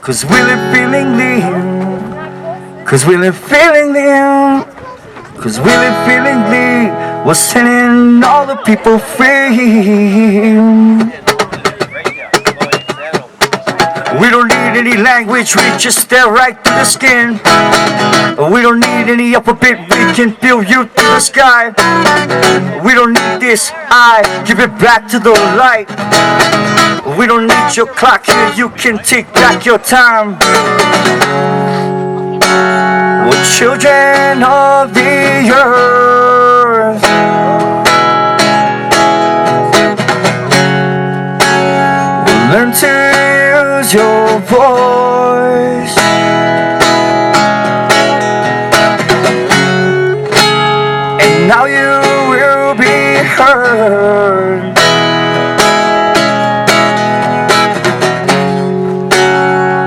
Cause we live feeling lean. Cause we live feeling lean. Cause we live feeling lean. We're setting all the people free. We don't need any language, we just stare right through the skin. We don't need any alphabet, we can feel you through the sky. We don't need this, I give it back to the light. We don't need your clock here, you can take back your time. We're children of the earth. We'll learn to use your voice. And now you will be heard.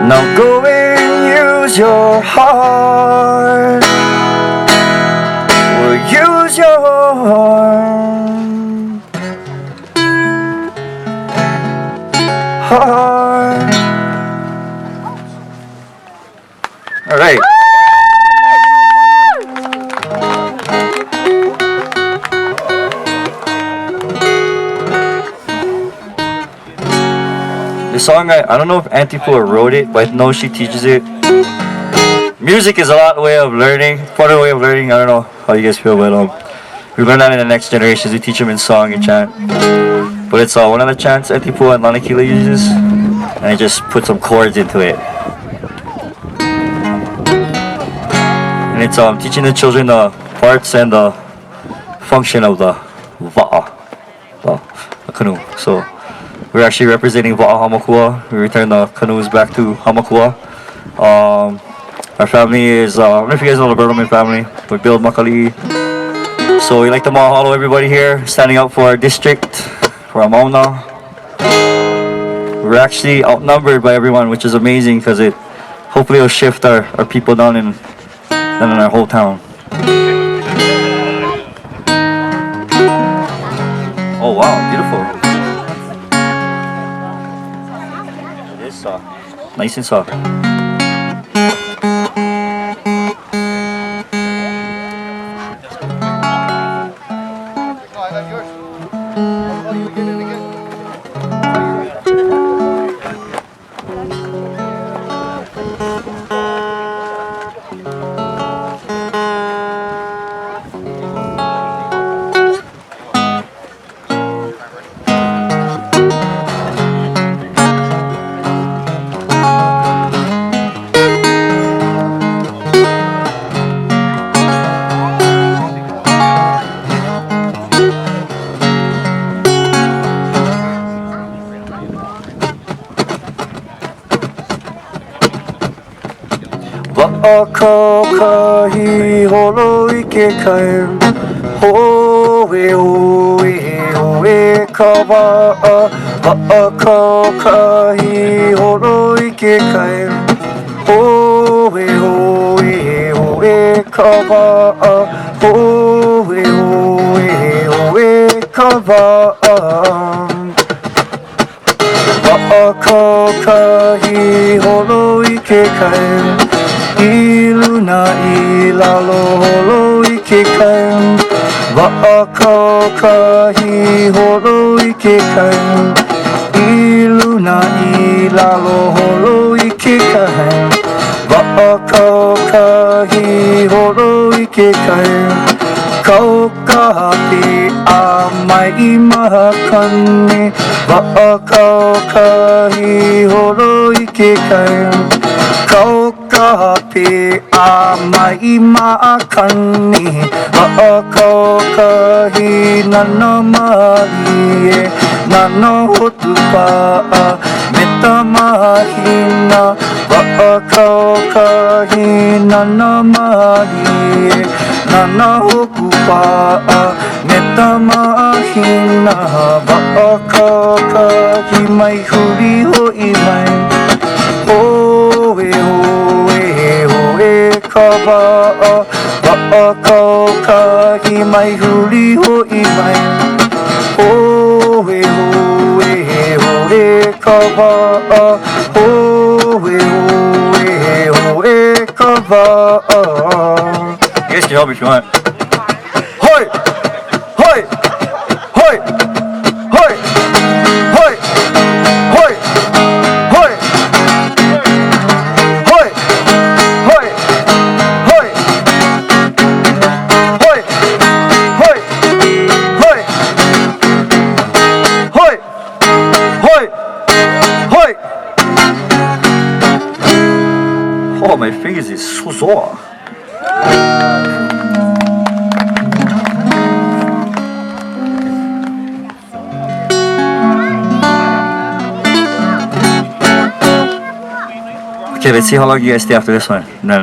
Now go and use your heart. Well, use your heart. All right. song, I don't know if Auntie Pua wrote it, but I know she teaches it. Music is a lot way of learning, fun way of learning. I don't know how you guys feel, but we learn that in the next generations. We teach them in song and chant. But it's one of the chants Auntie Pua and Mauna Kea uses, and I just put some chords into it. And it's teaching the children the parts and the function of the va'a, the canoe. So we're actually representing Va'a Hamakua. We return the canoes back to Hamakua. Our family is, I don't know if you guys know the Bertleman family. We build makali'i. So we like to mahalo everybody here, standing up for our district, for our Mauna. We're actually outnumbered by everyone, which is amazing because it hopefully will shift our people down in our whole town. Oh wow, beautiful. It is soft. Nice and soft. Va'akau kahi holo I ke kai Hoe hoe hoe ka wa'a Va'akau kahi holo I ke kai Hoe hoe hoe ka wa'a Hoe hoe hoe ka wa'a Va'akau kahi holo I ke kai Iluna I lalo holo I ke kai Va'akau kahi holo I ke kai Iluna I lalo holo I ke kai Va'akau kahi holo I ke kai Kau kahapi a mai I mahakane Va'akau kahi holo I ke kai Kau kahapi a mai I maakani Va'akau kahi nana mahi e Nana hotu pa'a me tamahina Va'akau kahi nana mahi e Nana hoku pa'a me tamahina Va'akau kahi mai huri ho'i mai Hoe hoe hoe ka wa'a Va'akau kahi mai huri ho'i mai Hoe hoe hoe ka wa'a Hoe hoe hoe ka wa'a You guys can help me if you want. Hoi! Hoi! Hoi! Hoi! Hoi! Hoi! Hoi! Hoi! Hoi! Hoi! Hoi! Hoi! Hoi! Hoi! Hoi! Hoi! Oh, my fingers is so sore. Okay, let's see how long you guys stay after this one. No.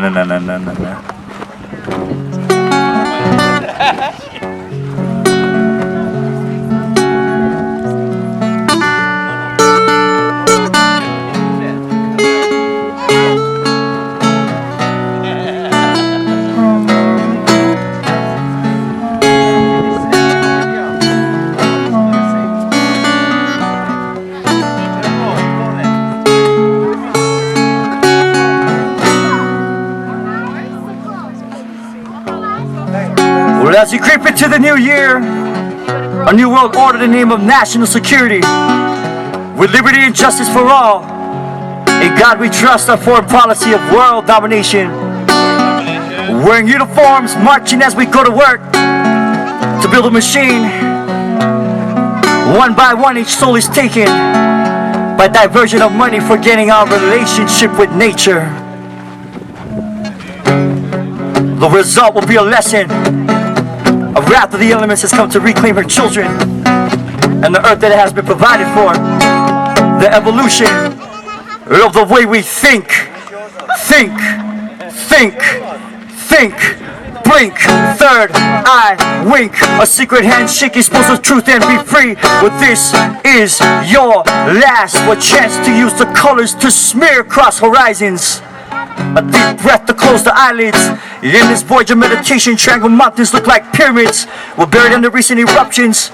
Well, as we creep into the new year, a new world order in the name of national security, with liberty and justice for all. In God we trust, our foreign policy of world domination. Wearing uniforms, marching as we go to work to build a machine. One by one, each soul is taken by diversion of money, forgetting our relationship with nature. The result will be a lesson. A wrath of the elements has come to reclaim her children and the earth that it has been provided for. The evolution of the way we think. Blink, third eye wink. A secret handshake expose the truth and be free. But this is your last chance to use the colors to smear across horizons. A deep breath to close the eyelids. In this voyage of meditation, triangle mountains look like pyramids. We're buried under recent eruptions.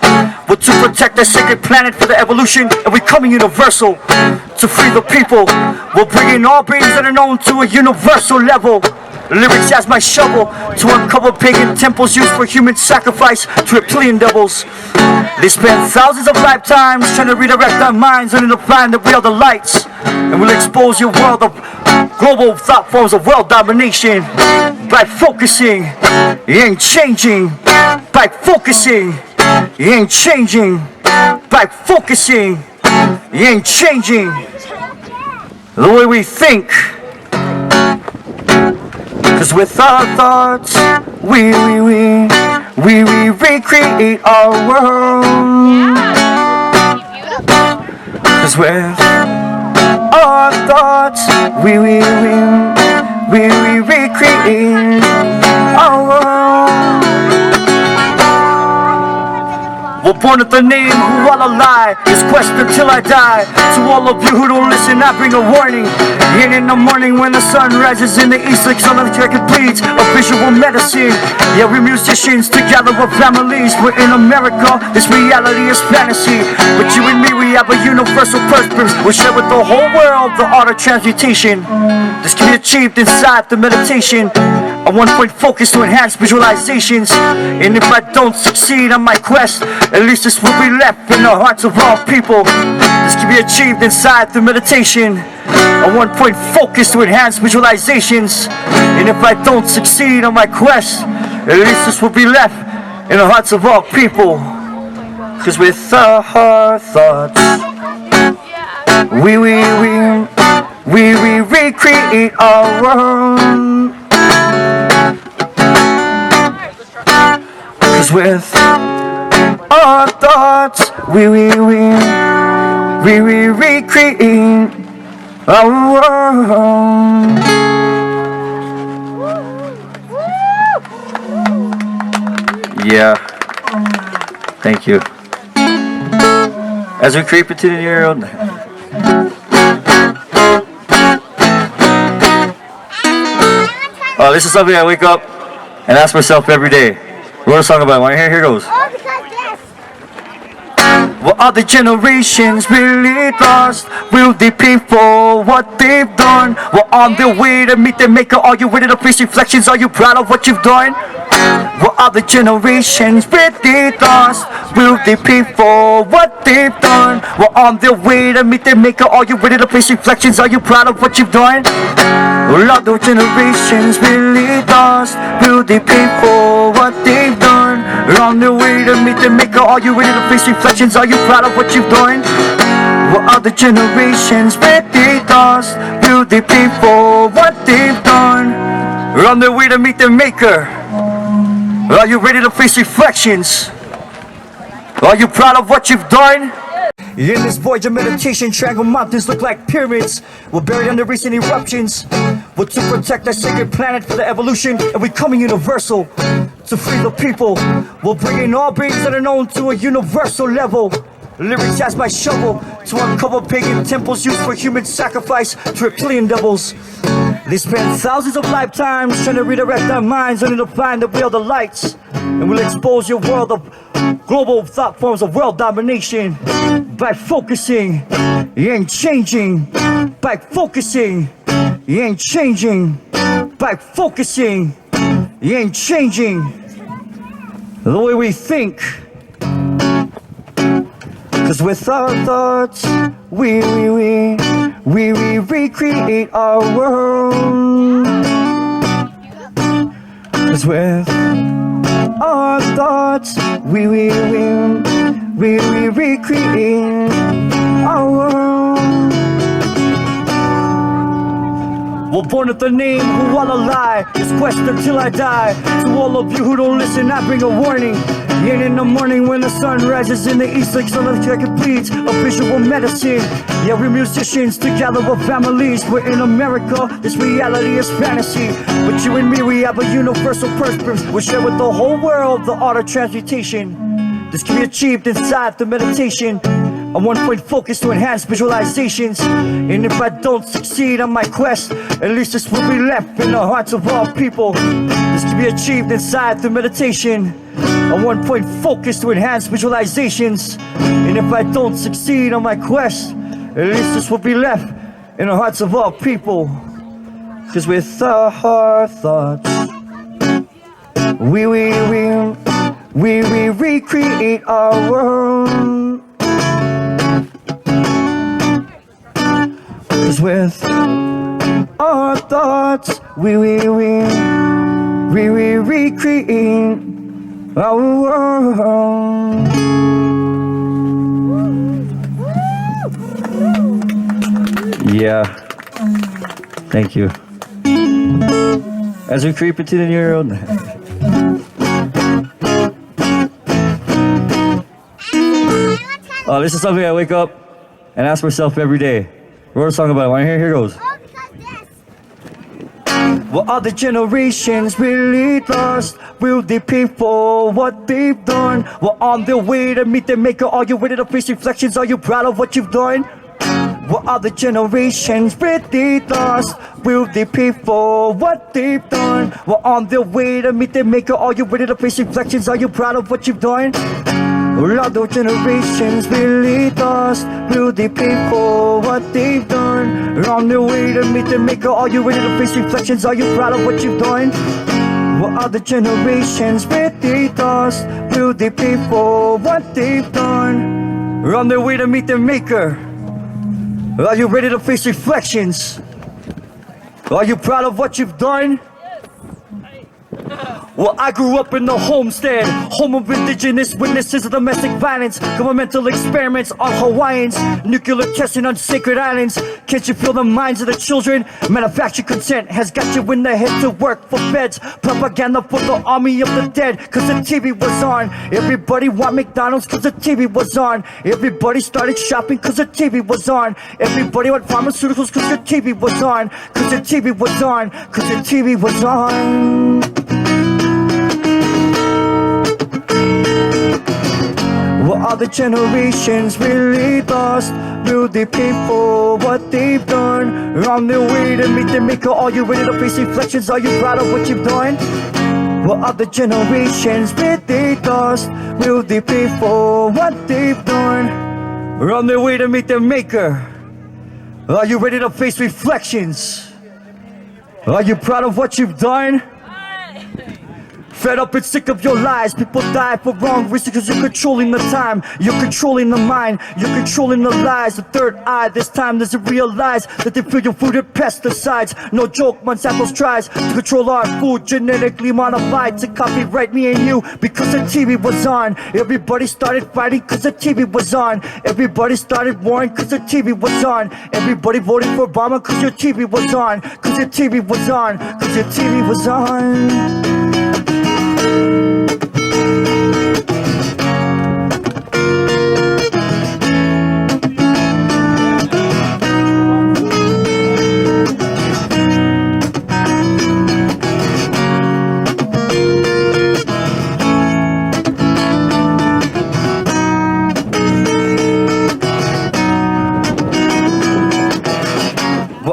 We're to protect our sacred planet for the evolution, and we're coming universal to free the people. We're bringing all beings that are known to a universal level. Lyrics as my shovel to uncover pagan temples used for human sacrifice to reptilian devils. They spend thousands of lifetimes trying to redirect our minds under the plan that we are the lights, and we'll expose your world of global thought forms of world domination by focusing. You ain't changing by focusing. You ain't changing by focusing. You ain't changing the way we think. Cause with our thoughts, we recreate our world. Cause with our thoughts, we recreate our world. We're born with the name who all a lie. This quest until I die. To all of you who don't listen, I bring a warning. And in the morning when the sun rises in the east, like sun of the it bleeds, a visual medicine. Yeah, we musicians together with families. We're in America, this reality is fantasy. But you and me, we have a universal purpose. We share with the whole world the art of transmutation. This can be achieved inside the meditation. A one-point focus to enhance visualizations. And if I don't succeed on my quest, at least this will be left in the hearts of all people. This can be achieved inside the meditation. A one-point focus to enhance visualizations. And if I don't succeed on my quest, at least this will be left in the hearts of all people. Cause with our thoughts, we recreate our world. Cause with our thoughts, we recreate our world. Yeah. Thank you. As we creep into the new world. This is something I wake up and ask myself every day. Wrote a song about it. Want to hear? Here goes. What are the generations really lost? Will they pay for what they've done? We're on their way to meet their maker. Are you ready to face reflections? Are you proud of what you've done? What are the generations really lost? Will they pay for what they've done? We're on their way to meet their maker. Are you ready to face reflections? Are you proud of what you've done? All of the generations really lost. Will they pay for what they've done? We're on their way to meet their maker. Are you ready to face reflections? Are you proud of what you've done? What are the generations really lost? Will they pay for what they've done? We're on their way to meet their maker. Are you ready to face reflections? Are you proud of what you've done? In this voyage of meditation, triangle mountains look like pyramids. We're buried under recent eruptions. We're to protect our sacred planet for the evolution, and we're coming universal to free the people. We're bringing all beings that are known to a universal level. Lyrics as my shovel to uncover pagan temples used for human sacrifice to reptilian devils. They spend thousands of lifetimes trying to redirect our minds under the plan that we are the lights, and we'll expose your world of global thought forms of world domination by focusing. You ain't changing by focusing. You ain't changing by focusing. You ain't changing the way we think. Cause with our thoughts, we recreate our world. Cause with our thoughts, we recreate our world. We're born with the name, who wanna lie? This quest until I die. To all of you who don't listen, I bring a warning. And in the morning when the sun rises in the east like sun like it bleeds, a visual medicine. Yeah, we're musicians together with families. We're in America, this reality is fantasy. But you and me, we have a universal purpose. We share with the whole world the art of transmutation. This can be achieved inside the meditation. A one-point focus to enhance visualizations. And if I don't succeed on my quest, at least this will be left in the hearts of all people. This can be achieved inside the meditation. A one-point focus to enhance visualizations. And if I don't succeed on my quest, at least this will be left in the hearts of all people. Cause with our thoughts, we recreate our world. Cause with our thoughts, we recreate our world. Yeah. Thank you. As we creep into the new world. This is something I wake up and ask myself every day. Wrote a song about it. Wanna hear? Here goes. Will other generations really lost? Will they pay for what they've done? Well, on their way to meet their maker, are you ready to face reflections? Are you proud of what you've done? Will other generations really lost? Will they pay for what they've done? Well, on their way to meet their maker, are you ready to face reflections? Are you proud of what you've done? Will other generations really lost? Will they pay for what they've done? On their way to meet their maker, are you ready to face reflections? Are you proud of what you've done? Will other generations really lost? Will they pay for what they've done? On their way to meet their maker, are you ready to face reflections? Are you proud of what you've done? Well, I grew up in the homestead, home of indigenous witnesses of domestic violence, governmental experiments on Hawaiians, nuclear testing on sacred islands. Can't you feel the minds of the children? Manufactured consent has got you in the head to work for feds. Propaganda for the army of the dead, cause the TV was on. Everybody want McDonald's cause the TV was on. Everybody started shopping cause the TV was on. Everybody want pharmaceuticals cause the TV was on. Cause the TV was on. Cause the TV was on. Will other generations really lost? Will they pay for what they've done? On their way to meet their maker, are you ready to face reflections? Are you proud of what you've done? Will other generations really lost? Will they pay for what they've done? On their way to meet their maker, are you ready to face reflections? Are you proud of what you've done? Fed up and sick of your lies. People die for wrong reasons because you're controlling the time. You're controlling the mind. You're controlling the lies. The third eye this time doesn't realize that they fill your food with pesticides. No joke, Monsanto's tries to control our food, genetically modified to copyright me and you because the TV was on. Everybody started fighting because the TV was on. Everybody started warring because the TV was on. Everybody voted for Obama because your TV was on. Because your TV was on. Because your TV was on.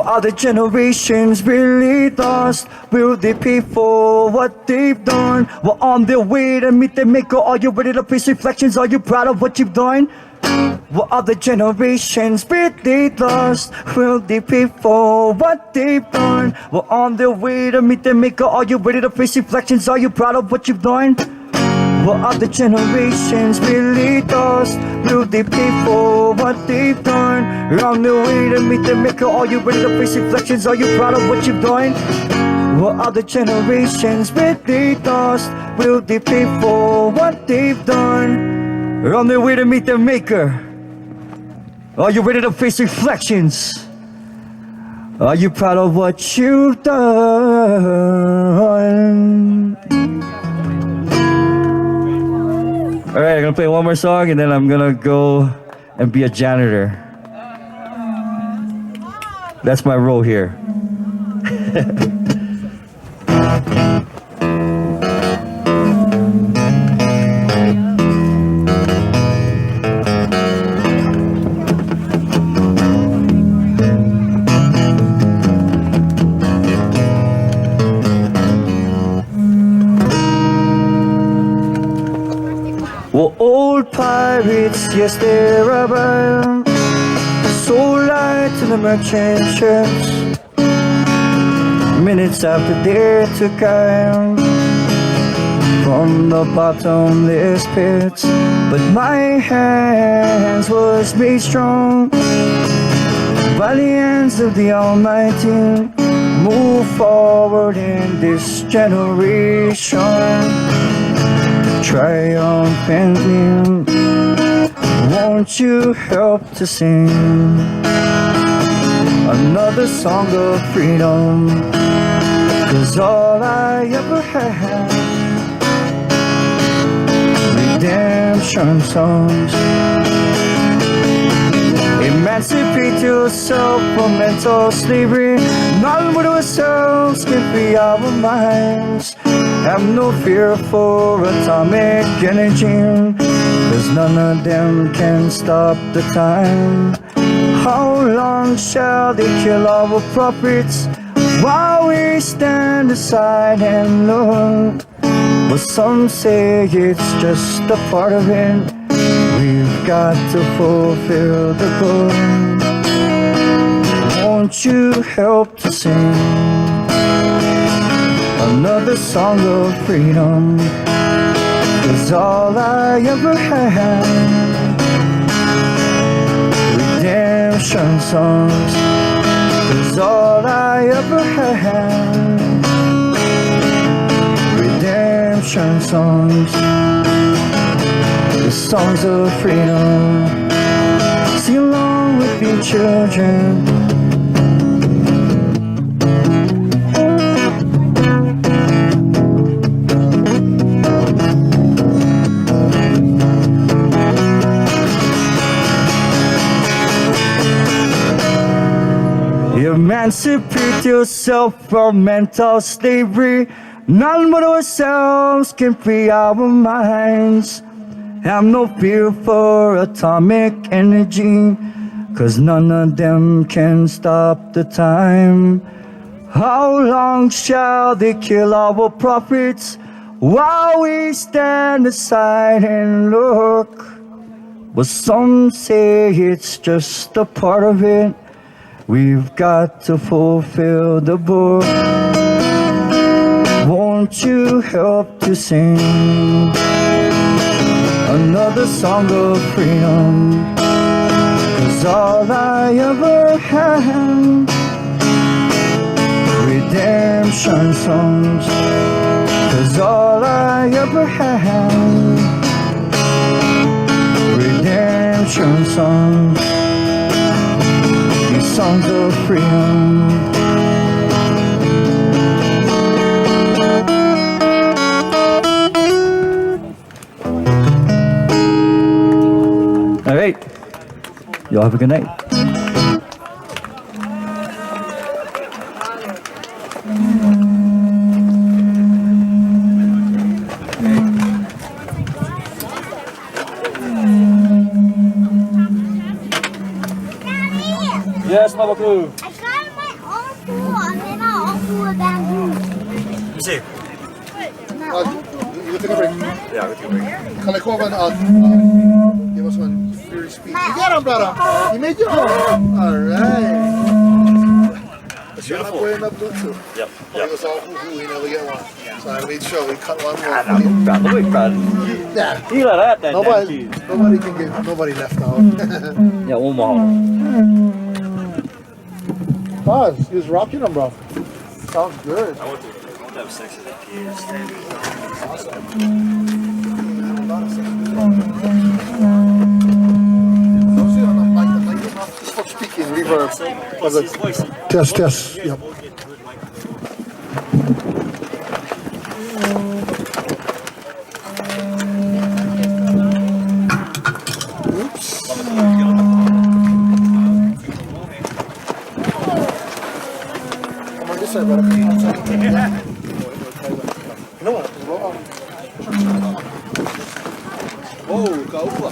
Are the generations really lost? Will they pay for what they've done? Well, on their way to meet their maker, are you ready to face reflections? Are you proud of what you've done? Well, are the generations really lost? Will they pay for what they've done? Well, on their way to meet their maker, are you ready to face reflections? Are you proud of what you've done? What other generations really lost? Will they pay for what they've done? On their way to meet the maker, are you ready to face reflections? Are you proud of what you've done? What other generations really lost? Will they pay for what they've done? On their way to meet their maker, are you ready to face reflections? Are you proud of what you've done? Alright, I'm gonna play one more song and then I'm gonna go and be a janitor. That's my role here. Well, old pirates, yes, they're about sold light to the merchant ships. Minutes after they took out from the bottomless pits, but my hands was made strong by the hands of the Almighty. Move forward in this generation, triumphantly. Won't you help to sing another song of freedom? 'Cause all I ever had, redemption songs. Emancipate yourself from mental slavery. None but ourselves can free our minds. Have no fear for atomic energy, 'cause none of them can stop the time. How long shall they kill our prophets while we stand aside and look? But some say it's just a part of it. We've got to fulfill the goal. Won't you help to sing another song of freedom? 'Cause all I ever had, redemption songs. 'Cause all I ever had, redemption songs. The songs of freedom. Sing along with me, children. Emancipate yourself from mental slavery. None but ourselves can free our minds. Have no fear for atomic energy, 'cause none of them can stop the time. How long shall they kill our prophets while we stand aside and look? But some say it's just a part of it. We've got to fulfill the book. Won't you help to sing another song of freedom? 'Cause all I ever had, redemption songs. 'Cause all I ever had, redemption songs. These songs of freedom. All right, y'all have a good night. Yes, Pohaku. I got my own pool and then I also a bamboo. See. You take a break. Yeah, we take a break. Kaleikoa, give us one free speech. You got him, brother. You made your own. All right. It's beautiful. Yep. Yep. It was all hoo-hoo, we never get one. So I made sure we cut one more. Nobody proud. Yeah. You let that Nobody can get, nobody left out. Yeah, one more. Pause. He was rocking them, bro. Sounds good. I want to have sex with the kids. Speaking reverb. Test. Yep. Oops. Come on this side, brother. No. Oh, Kaua.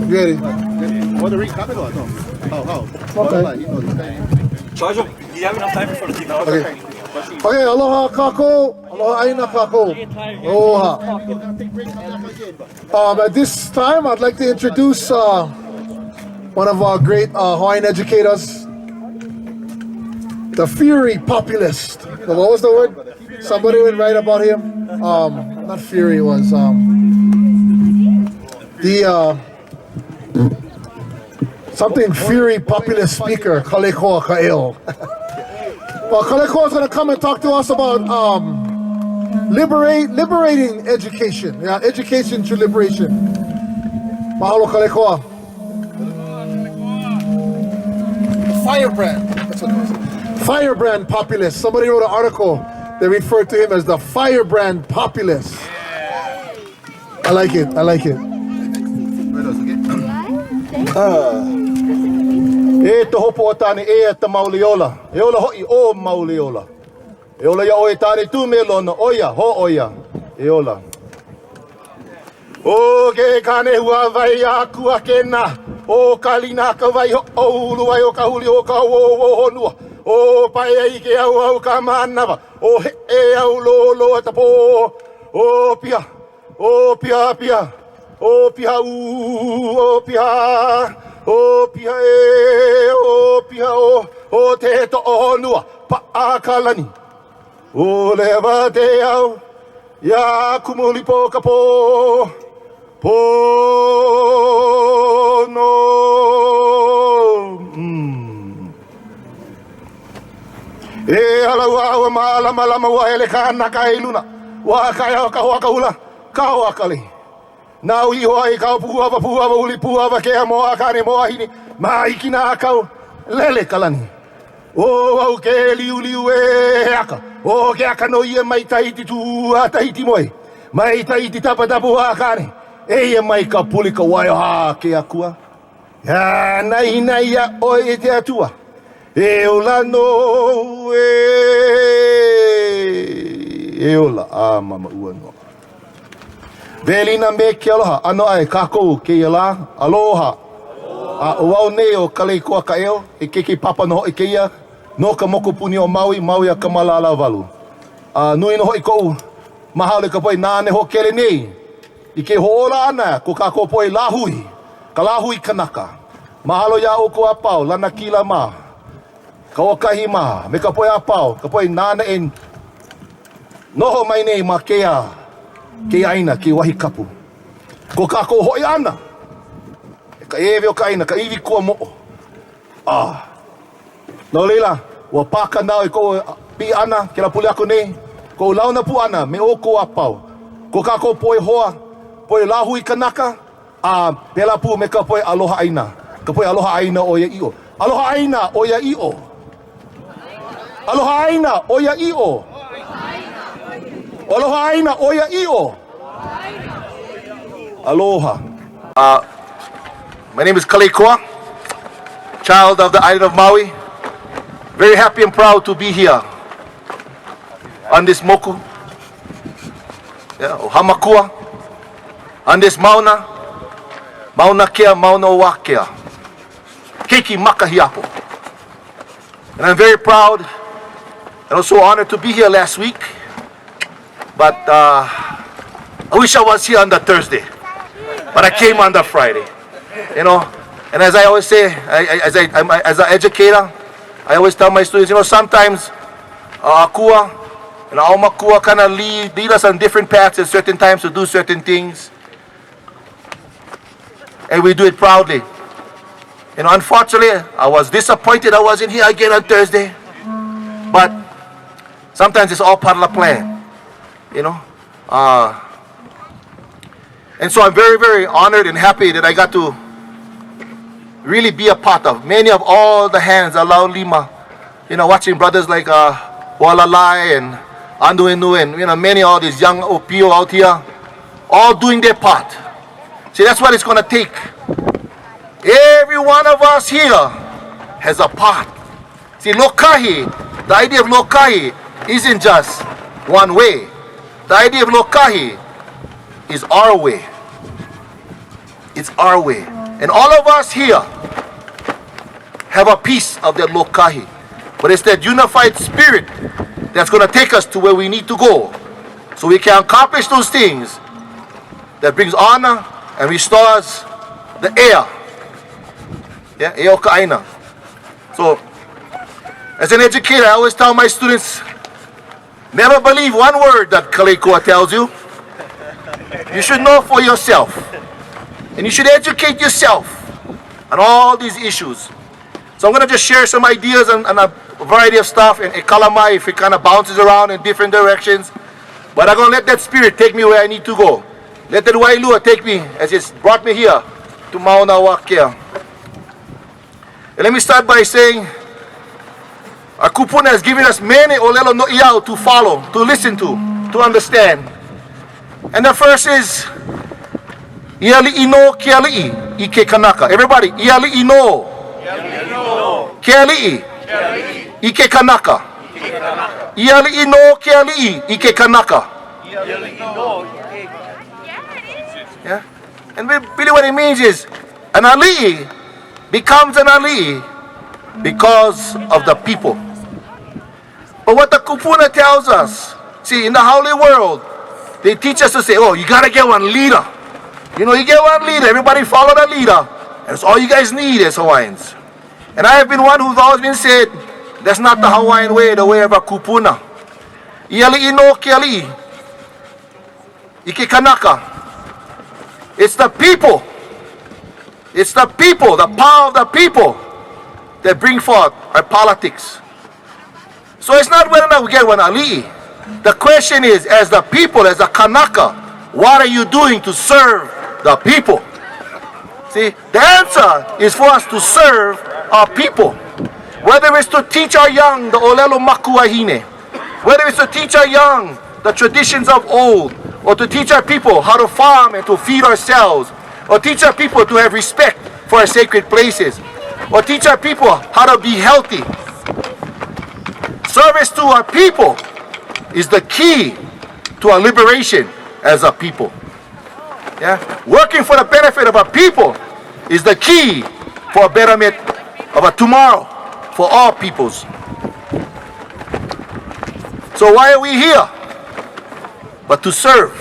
You ready? Want to recap it or no? How? Okay. Charge him. You have enough time for the $15. Okay. Okay, aloha kako, aloha aina kako. Aloha. At this time, I'd like to introduce one of our great Hawaiian educators, the Fury Populist. What was the word? Somebody would write about him. Not Fury, it was something Fury Populist speaker, Kaleikoa Ka'eo. Well, Kaleikoa is going to come and talk to us about liberating education. Yeah, education through liberation. Mahalo, Kaleikoa. Firebrand. That's what it was. Firebrand populist. Somebody wrote an article. They referred to him as the Firebrand populist. I like it. E te hopo o tane e te mauliola. E ola hoi o mauliola. E ola ia oe tane tu me lona oia, ho oia. E ola. O ke kane hua vai a kua kena. O kalina ka vai ho o ulu vai o ka huli o ka o honua. O pai ai ke au ka manava. O he e au lolo ata po. O pia. O pia. O pia o pia. O pia o te to honua pa akalani. O lewa te au ya kumuli po ka po no. E alau awa malama wa ele kana kai luna wa kai ka hoa ka hula ka hoa kali. Nau I hoa I kau puava uli puava kea moa kane moa hini maiki na kau lele kalani. O au ke liu e aka. O ke aka no ia mai taiti tu a taiti moe. Mai taiti tapa tapu a kane. E ia mai ka puli ka waio ha ke akua. Ya nai ya oi te atua. E ola no e ola a mama ua no. Velina me ke aloha, ano ai kākou ke ia la, aloha. A wau nei o Kaleikoa Ka'eo, e keke papa no hoi ke ia, no ka moko puni o Maui a ka malala walu. Nui no hoi kou, mahale ka poi nāne ho kele nei. I ke hoora ana, ko kākou poi lahui, ka lahui kanaka. Mahalo ia o ko apau, lana kila ma. Ka o kahi ma, me ka poi apau, ka poi nāne en noho mai nei ma kea. Ke aina, ke wahi kapu. Ko kākou hoi ana. E ka ewe o ka aina, ka iwi kua mo'o. No leila, ua pāka nao I kou pi ana, ke la puli ako nei. Kou launa pu ana, me o kou apau. Ko kākou poe hoa, poe lahu I kanaka. Pela pu me ka poe aloha aina. Ka poe aloha aina o ia i'o. Aloha aina o ia i'o. Aloha aina o ia i'o. Aloha aina o ia i'o. Aloha. My name is Kaleikoa, child of the island of Maui. Very happy and proud to be here on this moku, o Hamakua, on this Mauna Kea, Mauna Kea, Keiki Makahiapo. And I'm very proud and also honored to be here last week. But I wish I was here on the Thursday, but I came on the Friday, you know. And as I always say, as an educator, I always tell my students, sometimes Akua and Aumakua kind of lead us on different paths at certain times to do certain things. And we do it proudly. Unfortunately, I was disappointed I wasn't here again on Thursday. But sometimes it's all part of the plan, and so I'm very, very honored and happy that I got to really be a part of many of all the hands, Alau Lima, watching brothers like Walalai and Anduinu and, many of all these young Opio out here, all doing their part. See, that's what it's going to take. Every one of us here has a part. See, Lokahi, the idea of Lokahi isn't just one way. The idea of Lokahi is our way. It's our way. And all of us here have a piece of that Lokahi. But it's that unified spirit that's going to take us to where we need to go, so we can accomplish those things that brings honor and restores the air. Yeah, Eo Ka'aina. So, as an educator, I always tell my students, never believe one word that Kaleikoa tells you. You should know for yourself. And you should educate yourself on all these issues. So I'm going to just share some ideas on a variety of stuff, and Kalamai, if it kind of bounces around in different directions. But I'm going to let that spirit take me where I need to go. Let that Wailua take me, as it's brought me here, to Mauna Kea. And let me start by saying, our kupuna has given us many olelo no iau to follow, to listen to understand. And the first is, Iali ino kiali'i ike kanaka. Everybody, Iali ino kiali'i ike kanaka. Iali ino kiali'i ike kanaka. Yeah? And really what it means is, an ali'i becomes an ali'i because of the people. But what the kupuna tells us, see, in the holy world, they teach us to say, oh, you gotta get one leader. You get one leader, everybody follow the leader. And that's all you guys need as Hawaiians. And I have been one who's always been said, that's not the Hawaiian way, the way of a kupuna. Iali ino kiali, ike kanaka. It's the people. It's the people, the power of the people that bring forth our politics. So it's not whether or not we get one ali'i. The question is, as the people, as a kanaka, what are you doing to serve the people? See, the answer is for us to serve our people. Whether it's to teach our young the olelo makuahine, whether it's to teach our young the traditions of old, or to teach our people how to farm and to feed ourselves, or teach our people to have respect for our sacred places, or teach our people how to be healthy. Service to our people is the key to our liberation as a people. Yeah? Working for the benefit of our people is the key for a betterment of a tomorrow for all peoples. So why are we here? But to serve.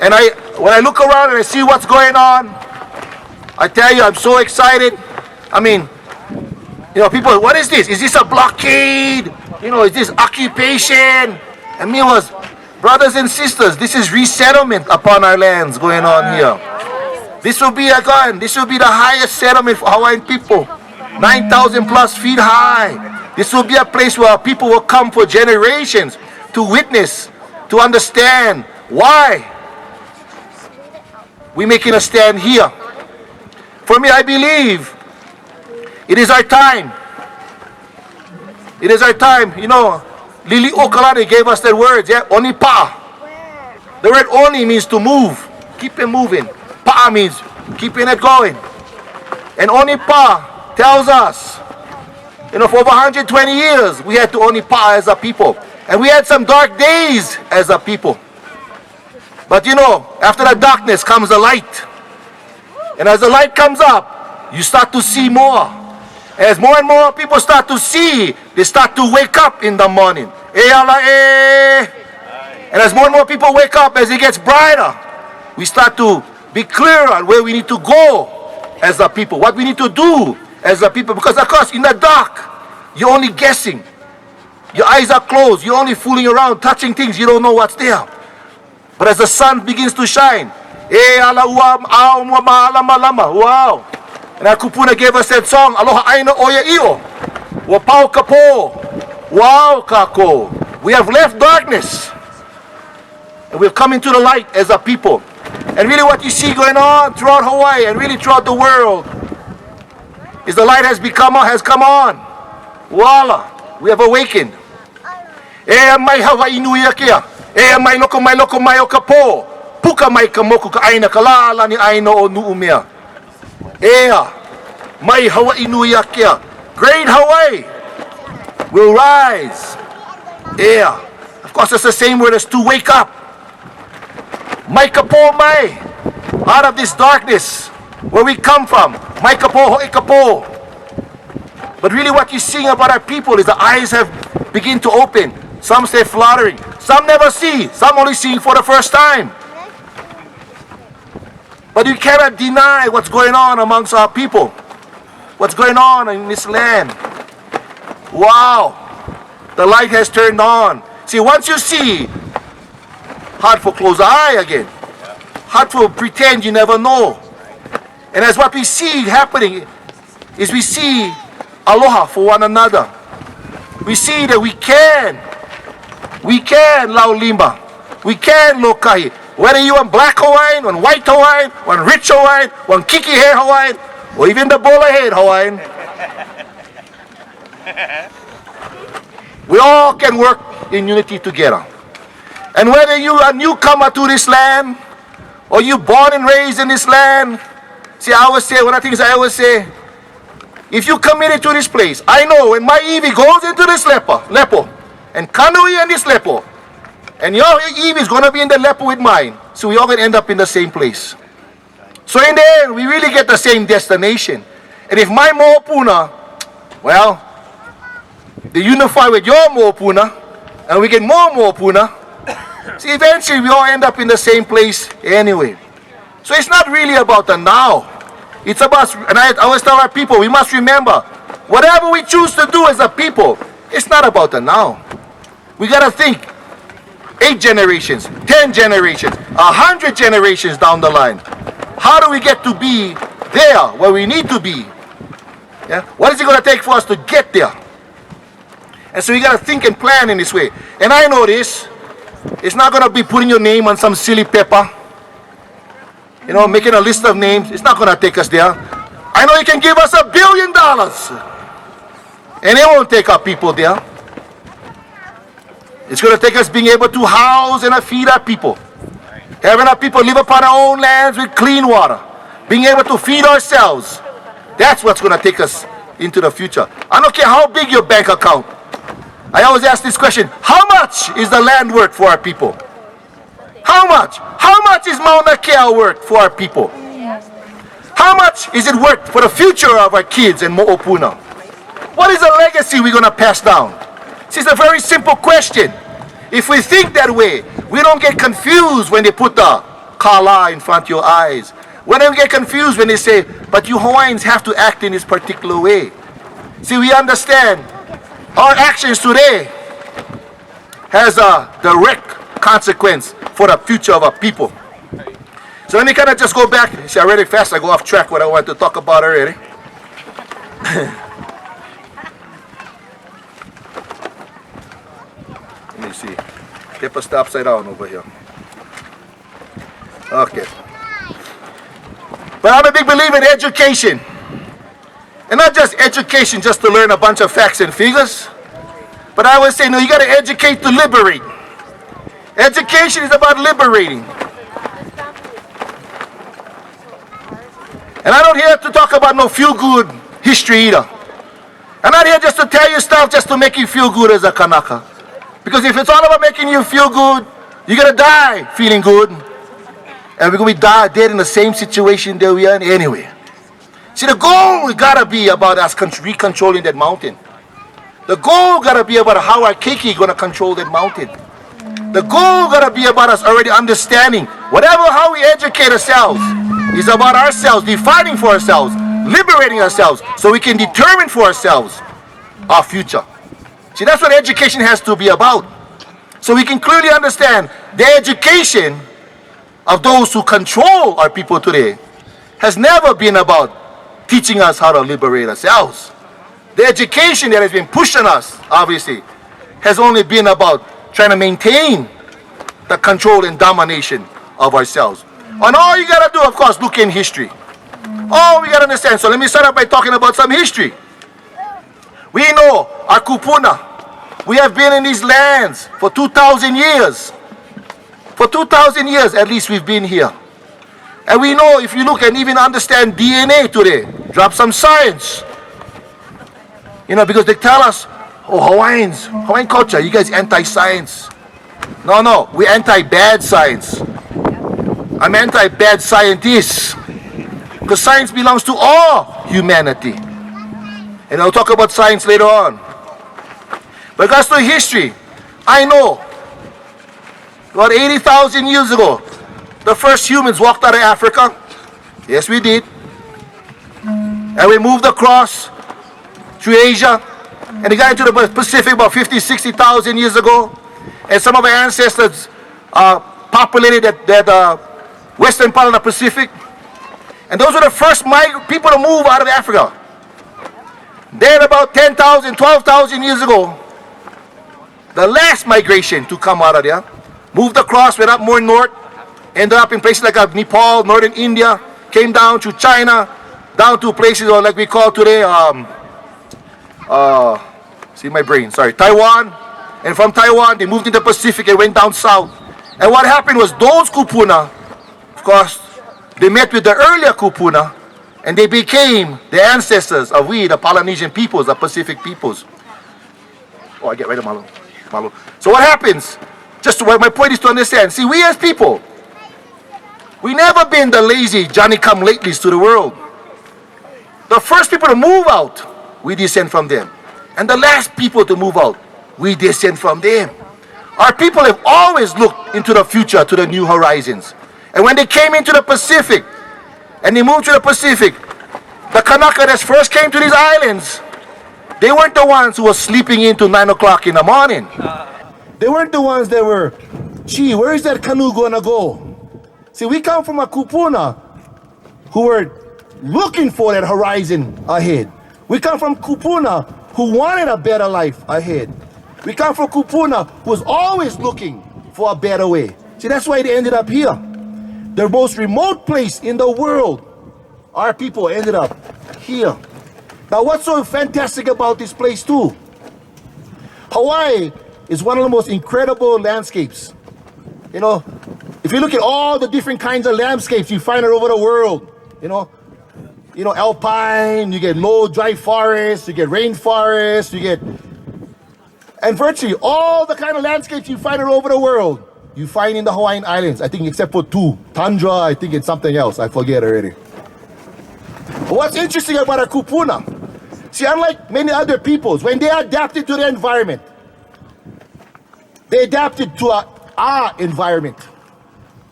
And when I look around and I see what's going on, I tell you, I'm so excited. I mean, people, what is this? Is this a blockade? Is this occupation? And me was, brothers and sisters, this is resettlement upon our lands going on here. This will be this will be the highest settlement for Hawaiian people. 9,000 plus feet high. This will be a place where our people will come for generations to witness, to understand why we're making a stand here. For me, I believe it is our time. It is our time. Lili Okalani gave us that word, yeah? Oni pa. The word oni means to move. Keep it moving. Pa means keeping it going. And oni pa tells us, for over 120 years, we had to oni pa as a people. And we had some dark days as a people. But after the darkness comes the light. And as the light comes up, you start to see more. As more and more people start to see, they start to wake up in the morning. And as more and more people wake up, as it gets brighter, we start to be clear on where we need to go as a people, what we need to do as a people. Because of course, in the dark, you're only guessing. Your eyes are closed. You're only fooling around, touching things. You don't know what's there. But as the sun begins to shine, wow. And our kupuna gave us that song, Aloha aina oya iyo. Wapau kapo. Wow, kako. We have left darkness. And we've come into the light as a people. And really what you see going on throughout Hawaii and really throughout the world is the light has come on. Voila. We have awakened. E mai Hawaii nuia kia. E mai loko mai o kapo. Puka mai kamoku ka aina kalala ni aina o nuumea. Ea mai Hawaii nuia kia. Great Hawaii will rise. Ea. Of course it's the same word as to wake up. Mai kapo mai. Out of this darkness where we come from. Mai kapo hoi kapo. But really what you're seeing about our people is the eyes have begin to open. Some say fluttering. Some never see. Some only seeing for the first time. But you cannot deny what's going on amongst our people. What's going on in this land. Wow. The light has turned on. See, once you see, hard for close the eye again. Hard for pretend you never know. And as what we see happening is we see aloha for one another. We see that we can lau limba. We can lokai. Whether you want black Hawaiian, one white Hawaiian, one rich Hawaiian, one kiki hair Hawaiian, or even the bola head Hawaiian. We all can work in unity together. And whether you are a newcomer to this land, or you born and raised in this land, see, I always say, one of the things I always say, if you committed to this place, I know when my Evie goes into this lepo, and Kanui in this lepo, and your Evie is going to be in the lepo with mine, so we all going to end up in the same place. So in the end, we really get the same destination. And if my mo'opuna, well, they unify with your mo'opuna, and we get more mo'opuna, see, eventually we all end up in the same place anyway. So it's not really about the now. It's about, and I always tell our people, we must remember, whatever we choose to do as a people, it's not about the now. We got to think 8 generations, 10 generations, 100 generations down the line. How do we get to be there where we need to be? Yeah? What is it going to take for us to get there? And so we got to think and plan in this way. And I know this. It's not going to be putting your name on some silly paper. You know, making a list of names. It's not going to take us there. I know you can give us $1 billion. And it won't take our people there. It's going to take us being able to house and feed our people. Having our people live upon our own lands with clean water. Being able to feed ourselves. That's what's going to take us into the future. I don't care how big your bank account. I always ask this question, how much is the land worth for our people? How much? How much is Mauna Kea worth for our people? How much is it worth for the future of our kids and mo'opuna? What is the legacy we're going to pass down? See, it's a very simple question. If we think that way, we don't get confused when they put the kala in front of your eyes. We don't get confused when they say, but you Hawaiians have to act in this particular way. See, we understand our actions today has a direct consequence for the future of our people. So let me kind of just go back. See, I read it fast. I go off track what I wanted to talk about already. Let me see. Paper stop upside down over here. Okay. But I'm a big believer in education. And not just education just to learn a bunch of facts and figures. But I always say, no, you got to educate to liberate. Education is about liberating. And I don't here to talk about no feel-good history either. I'm not here just to tell you stuff just to make you feel good as a Kanaka. Because if it's all about making you feel good, you're going to die feeling good. And we're going to be dead in the same situation that we are in anyway. See, the goal has got to be about us recontrolling that mountain. The goal got to be about how our keiki going to control that mountain. The goal got to be about us already understanding how we educate ourselves is about ourselves, defining for ourselves liberating ourselves so we can determine for ourselves our future. See, that's what education has to be about. So we can clearly understand the education of those who control our people today has never been about teaching us how to liberate ourselves. The education that has been pushed on us, obviously, has only been about trying to maintain the control and domination of ourselves. And all you gotta do, of course, look in history. All we gotta understand. So let me start off by talking about some history. We know our kupuna. We have been in these lands for 2,000 years. For 2,000 years, at least, we've been here. And we know, if you look and even understand DNA today, drop some science. You know, because they tell us, oh, Hawaiian culture, you guys anti-science. No, we anti-bad science. I'm anti-bad scientists. Because science belongs to all humanity. And I'll talk about science later on. But regards to history, I know about 80,000 years ago, the first humans walked out of Africa. Yes, we did. And we moved across through Asia. And they got into the Pacific about 50, 60,000 years ago. And some of our ancestors populated that western part of the Pacific. And those were the first people to move out of Africa. Then about 10,000, 12,000 years ago, the last migration to come out of there, moved across, went up more north, ended up in places like Nepal, northern India, came down to China, down to places like we call today, Taiwan. And from Taiwan, they moved into the Pacific and went down south. And what happened was those kupuna, of course, they met with the earlier kupuna, and they became the ancestors of we, the Polynesian peoples, the Pacific peoples. Oh, I get right of Malo. So what happens? My point is to understand. See, we as people, we never been the lazy Johnny-come-latelys to the world. The first people to move out, we descend from them. And the last people to move out, we descend from them. Our people have always looked into the future, to the new horizons. And when they came into the Pacific, and they moved to the Pacific, the Kanaka that first came to these islands, they weren't the ones who were sleeping in till 9 o'clock in the morning. They weren't the ones that were, gee, where is that canoe gonna go? See, we come from a kupuna who were looking for that horizon ahead. We come from kupuna who wanted a better life ahead. We come from kupuna who was always looking for a better way. See, that's why they ended up here. The most remote place in the world, our people ended up here. Now, what's so fantastic about this place too? Hawaii is one of the most incredible landscapes. You know, if you look at all the different kinds of landscapes you find all over the world, you know, alpine, you get low dry forests, you get rainforests, and virtually all the kind of landscapes you find all over the world, you find in the Hawaiian Islands, I think except for two. Tundra, I think it's something else, I forget already. But what's interesting about our kupuna, see, unlike many other peoples, when they adapted to the environment, they adapted to our environment.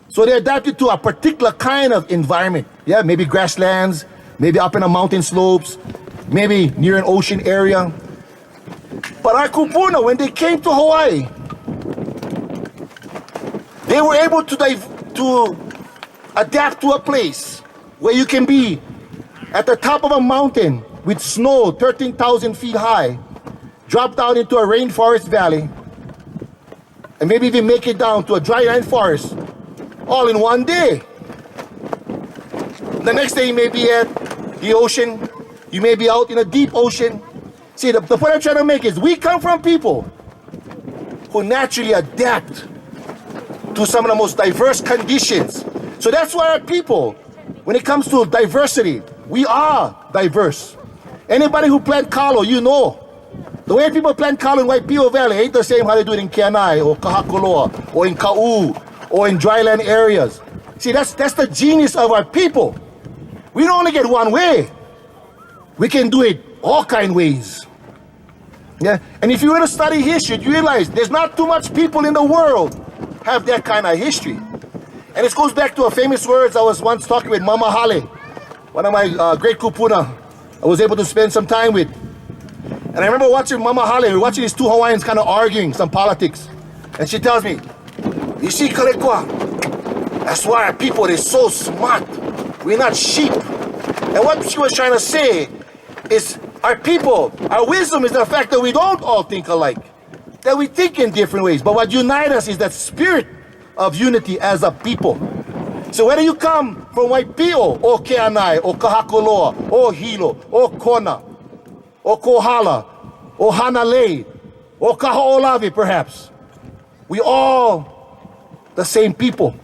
So they adapted to a particular kind of environment. Yeah, maybe grasslands, maybe up in the mountain slopes, maybe near an ocean area. But our kupuna, when they came to Hawaii, they were able to adapt to a place where you can be at the top of a mountain with snow 13,000 feet high, drop down into a rainforest valley, and maybe even make it down to a dry land forest all in one day. The next day you may be at the ocean, you may be out in a deep ocean. See, the point I'm trying to make is we come from people who naturally adapt to some of the most diverse conditions. So that's why our people, when it comes to diversity, we are diverse. Anybody who plant kalo, you know. The way people plant kalo in Waipio Valley ain't the same how they do it in Kiai or Kahakoloa or in Kau or in dryland areas. See, that's the genius of our people. We don't only get one way. We can do it all kind of ways. Yeah, and if you were to study history, you realize there's not too much people in the world have that kind of history. And it goes back to a famous words I was once talking with Mama Hale. one of my great kupuna I was able to spend some time with. And I remember watching Mama Hale, we were watching these two Hawaiians kind of arguing some politics. And she tells me, you see, Kaleikoa, that's why our people, they're so smart. We're not sheep. And what she was trying to say is our people, our wisdom is the fact that we don't all think alike, that we think in different ways. But what unites us is that spirit of unity as a people. So whether you come from Waipio, or Keanai, or Kahakoloa, or Hilo, or Kona, or Kohala, or Hanalei, or Kaho'olawe perhaps, we all the same people.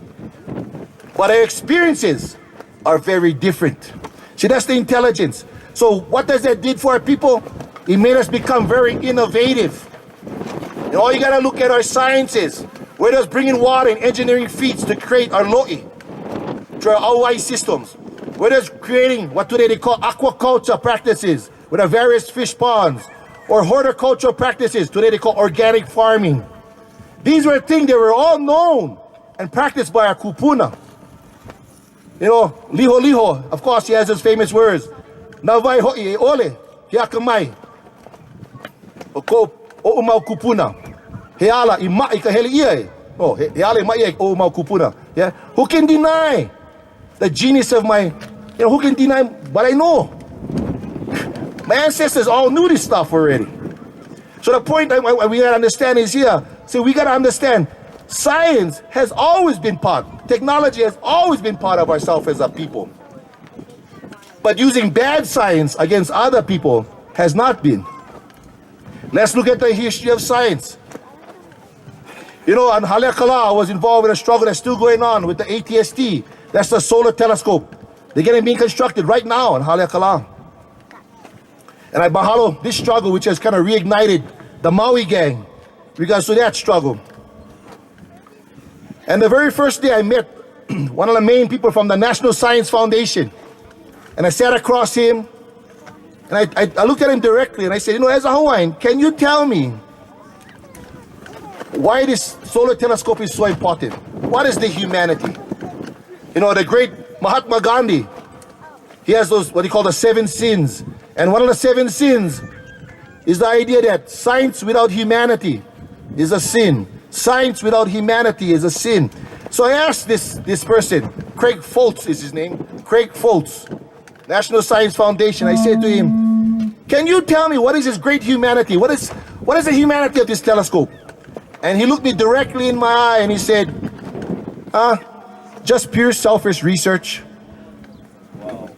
But our experiences are very different. See, that's the intelligence. So what does that do for our people? It made us become very innovative. And all you gotta look at our sciences. Where does bringing water and engineering feats to create our lo'i, through our Hawaii systems. Where does creating what today they call aquaculture practices with our various fish ponds, or horticultural practices, today they call organic farming. These were things that were all known and practiced by our kupuna. You know, liho liho, of course he has his famous words. Navai ho'i e ole, hiakamai. O ko o umau kupuna. Heala I ma'i ka hele ia e. Oh, heala I ma'i e o umau kupuna. Yeah? Who can deny the genius of my, who can deny what I know? My ancestors all knew this stuff already. So the point that we gotta understand is here. So we gotta understand science has always been part, technology has always been part of ourselves as a people. But using bad science against other people has not been. Let's look at the history of science. You know, on Hale Pohaku, I was involved in a struggle that's still going on with the ATST. That's the solar telescope. They're getting being constructed right now on Hale Pohaku. And I mahalo this struggle, which has kind of reignited the Maui gang regards to that struggle. And the very first day I met one of the main people from the National Science Foundation. And I sat across him, and I looked at him directly, and I said, you know, as a Hawaiian, can you tell me why this solar telescope is so important? What is the humanity? You know, the great Mahatma Gandhi, he has those, what he call the 7 sins. And one of the 7 sins is the idea that science without humanity is a sin. Science without humanity is a sin. So I asked this person, Craig Foltz is his name, Craig Foltz, National Science Foundation. I said to him, can you tell me what is this great humanity? What is the humanity of this telescope? And he looked me directly in my eye and he said, just pure selfish research. Wow.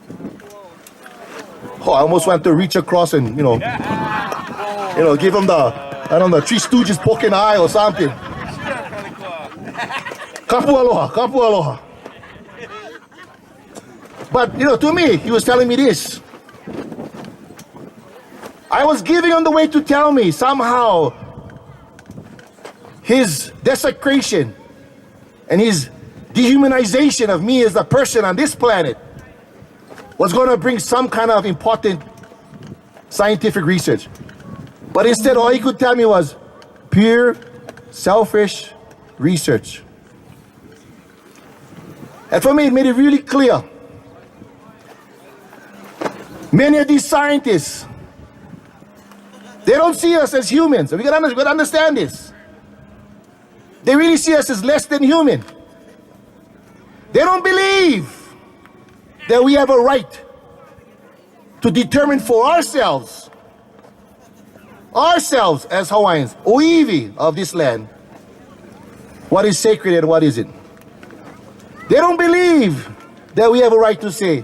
Oh, I almost want to reach across and, give him the Three Stooges poking eye or something. Kapu aloha, kapu aloha. But, to me, he was telling me this. I was giving him the way to tell me somehow his desecration and his dehumanization of me as a person on this planet was going to bring some kind of important scientific research. But instead, all he could tell me was pure, selfish research. And for me, it made it really clear. Many of these scientists, they don't see us as humans. We gotta understand this. They really see us as less than human. They don't believe that we have a right to determine for ourselves as Hawaiians, oiwi of this land, what is sacred and what isn't. They don't believe that we have a right to say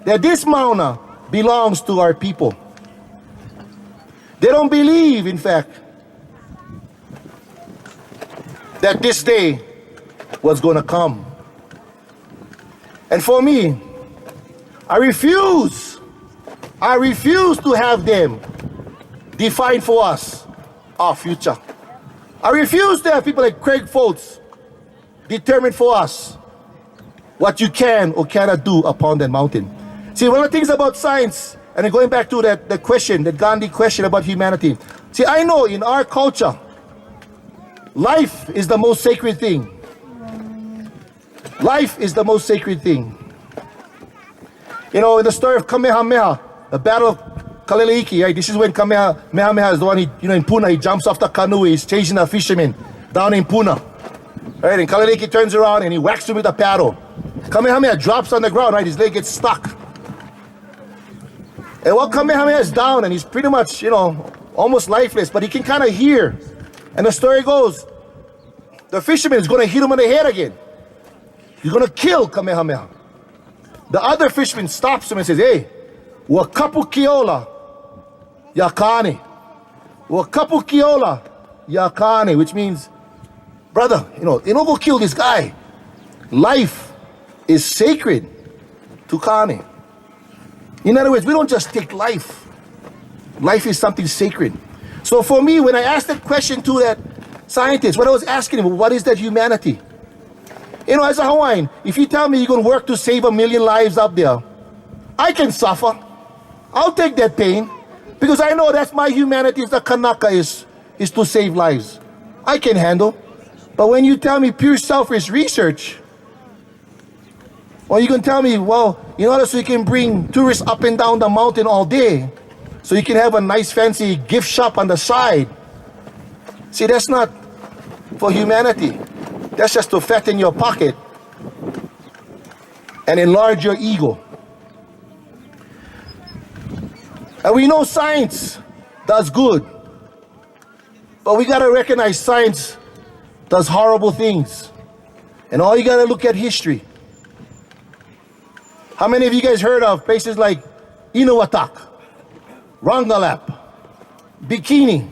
that this Mauna belongs to our people. They don't believe, in fact, that this day was going to come. And for me, I refuse to have them define for us our future. I refuse to have people like Craig Foltz determine for us what you can or cannot do upon that mountain. See, one of the things about science, and then going back to that question, that Gandhi question about humanity. See, I know in our culture, life is the most sacred thing. Life is the most sacred thing. You know, in the story of Kamehameha, the Battle of Kaleikoa, right? This is when Kamehameha is the one, in Puna, he jumps off the canoe, he's chasing a fisherman down in Puna. Right? And Kaleikoa turns around and he whacks him with a paddle. Kamehameha drops on the ground, right? His leg gets stuck. And while Kamehameha is down and he's pretty much, almost lifeless, but he can kind of hear. And the story goes, the fisherman is going to hit him on the head again. He's going to kill Kamehameha. The other fisherman stops him and says, hey, wakapu kiola yakane. Wakapu kiola yakane, which means, brother, you don't go kill this guy. Life is sacred to Kane. In other words, we don't just take life. Life is something sacred. So for me, when I asked that question to that scientist, what I was asking him, what is that humanity? As a Hawaiian, if you tell me you're going to work to save 1 million lives up there, I can suffer. I'll take that pain because I know that's my humanity, as the Kanaka is to save lives. I can handle. But when you tell me pure selfish research, or you can tell me, well, in order so you can bring tourists up and down the mountain all day, so you can have a nice fancy gift shop on the side. See, that's not for humanity. That's just to fatten your pocket and enlarge your ego. And we know science does good, but we gotta recognize science does horrible things. And all you gotta look at history. How many of you guys heard of places like Inuwatak, Rongelap, Bikini?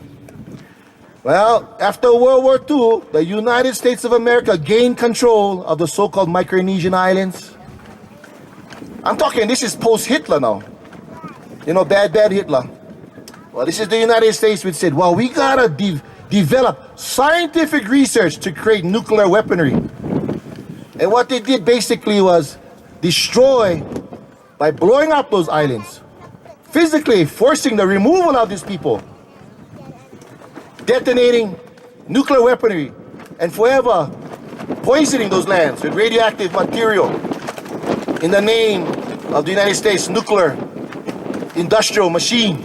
Well, after World War II, the United States of America gained control of the so-called Micronesian islands. I'm talking, this is post-Hitler now. Bad Hitler. Well, this is the United States which said, well, we gotta develop scientific research to create nuclear weaponry. And what they did basically was destroy, by blowing up those islands, physically forcing the removal of these people, detonating nuclear weaponry, and forever poisoning those lands with radioactive material in the name of the United States nuclear industrial machine.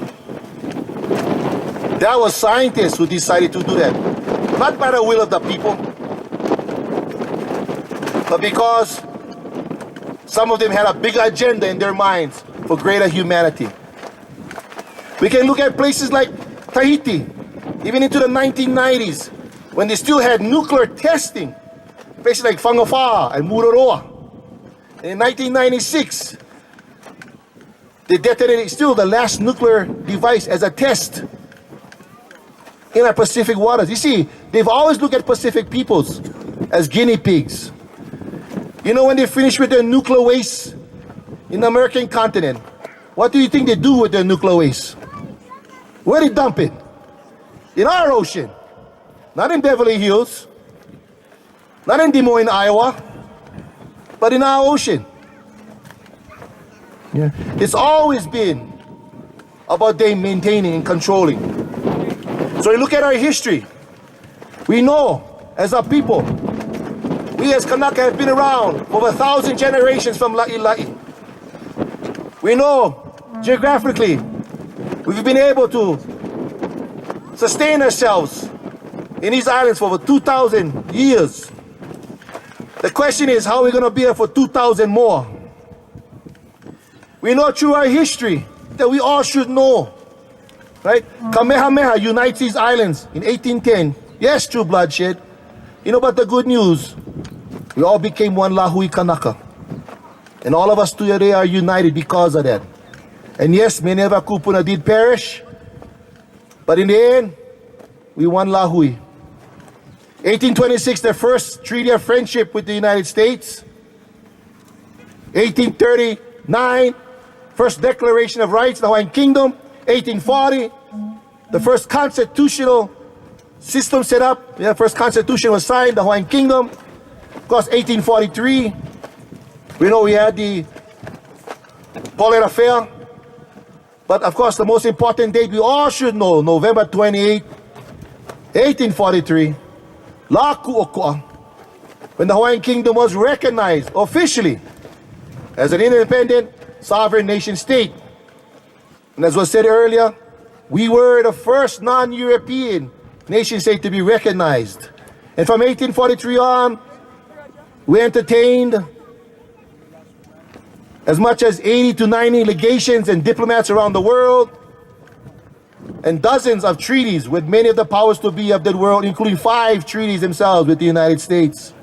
That was scientists who decided to do that. Not by the will of the people, but because some of them had a bigger agenda in their minds for greater humanity. We can look at places like Tahiti, even into the 1990s, when they still had nuclear testing. Places like Whangafa'a and Mururoa. And in 1996, they detonated still the last nuclear device as a test in our Pacific waters. You see, they've always looked at Pacific peoples as guinea pigs. When they finish with their nuclear waste in the American continent, what do you think they do with their nuclear waste? Where they dump it? In our ocean. Not in Beverly Hills, not in Des Moines, Iowa, but in our ocean. Yeah. It's always been about them maintaining and controlling. So you look at our history, we know as a people, we as Kanaka have been around for over 1,000 generations from La'i. We know geographically, we've been able to sustain ourselves in these islands for over 2,000 years. The question is, how are we going to be here for 2,000 more? We know through our history that we all should know, right? Kamehameha unites these islands in 1810. Yes, through bloodshed. But the good news, we all became one Lahui Kanaka. And all of us today are united because of that. And yes, many of our kupuna did perish, but in the end, we won Lahui. 1826, the first treaty of friendship with the United States. 1839, first Declaration of Rights, the Hawaiian Kingdom. 1840, the first constitutional system set up. The first constitution was signed, the Hawaiian Kingdom. Of course, 1843, we know we had the Paulette Affair. But of course, the most important date we all should know, November 28, 1843, La Ku'oko'a, when the Hawaiian Kingdom was recognized officially as an independent, sovereign nation state. And as was said earlier, we were the first non-European nation state to be recognized. And from 1843 on, we entertained as much as 80 to 90 legations and diplomats around the world, and dozens of treaties with many of the powers to be of the world, including 5 treaties themselves with the United States.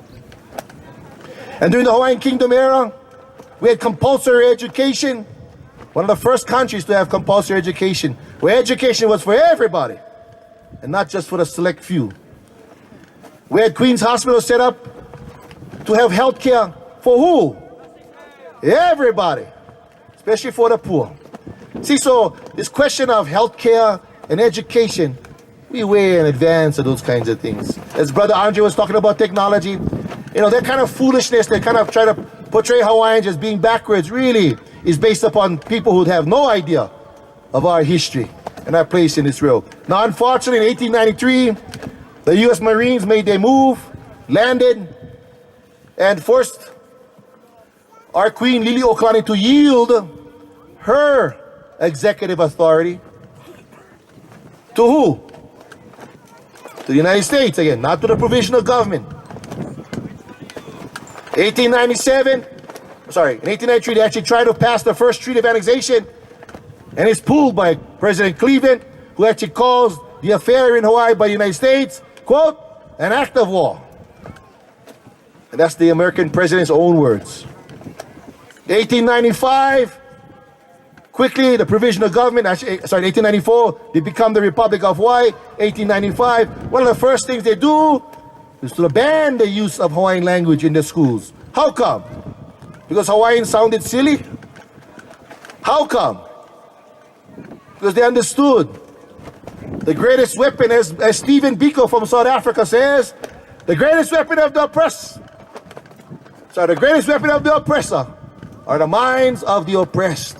And during the Hawaiian Kingdom era, we had compulsory education, one of the first countries to have compulsory education, where education was for everybody and not just for the select few. We had Queen's Hospital set up to have health care for who? Everybody, especially for the poor. See, so this question of health care and education, we way in advance of those kinds of things. As Brother Andre was talking about technology, you know, that kind of foolishness, they kind of try to portray Hawaiians as being backwards, really is based upon people who have no idea of our history and our place in this world. Now, unfortunately, in 1893, the U.S. Marines made their move, landed, and forced our Queen Liliuokalani to yield her executive authority to who? To the United States, again, not to the provisional government. 1897, sorry, in 1893, they actually tried to pass the first treaty of annexation, and it's pulled by President Cleveland, who actually calls the affair in Hawaii by the United States, quote, an act of war. And that's the American president's own words. 1895, quickly the provisional government, actually, sorry, 1894, they become the Republic of Hawaii. 1895, one of the first things they do is to ban the use of Hawaiian language in the schools. How come? Because Hawaiian sounded silly? How come? Because they understood the greatest weapon, as Stephen Biko from South Africa says, the greatest weapon of the oppressed, the greatest weapon of the oppressor are the minds of the oppressed.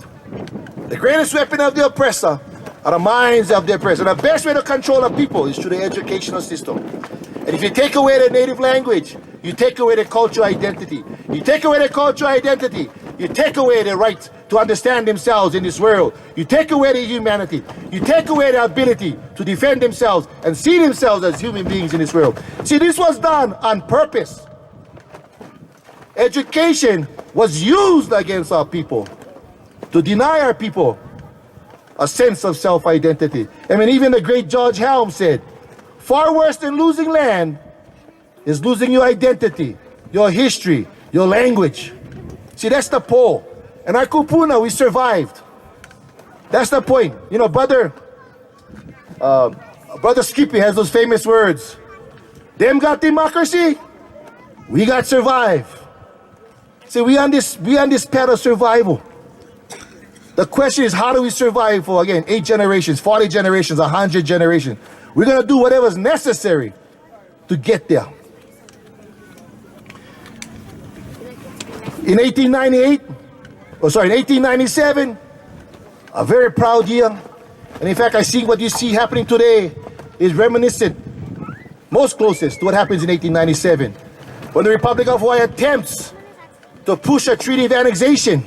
The greatest weapon of the oppressor are the minds of the oppressed. And the best way to control a people is through the educational system. And if you take away their native language, you take away their cultural identity. You take away their cultural identity, you take away their right to understand themselves in this world. You take away their humanity. You take away their ability to defend themselves and see themselves as human beings in this world. See, this was done on purpose. Education was used against our people to deny our people a sense of self-identity. I mean, even the great George Helm said, far worse than losing land is losing your identity, your history, your language. See, that's the pole. And our kupuna, we survived. That's the point. You know, Brother Skippy has those famous words. Them got democracy, we got survive. See, we on this path of survival. The question is, how do we survive for, again, 8 generations, 40 generations, 100 generations? We're going to do whatever's necessary to get there. In 1897, a very proud year. And in fact, I see what you see happening today is reminiscent, most closest to what happens in 1897, when the Republic of Hawaii attempts to push a treaty of annexation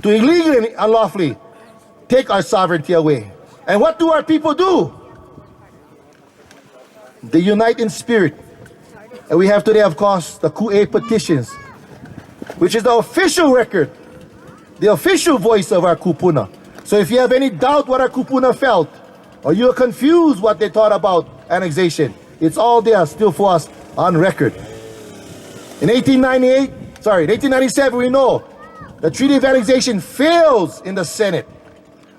to illegally and unlawfully take our sovereignty away. And what do our people do? They unite in spirit. And we have today, of course, the Ku'e petitions, which is the official record, the official voice of our kupuna. So if you have any doubt what our kupuna felt, or you're confused what they thought about annexation, it's all there still for us on record. In 1897, we know the Treaty of Annexation fails in the Senate.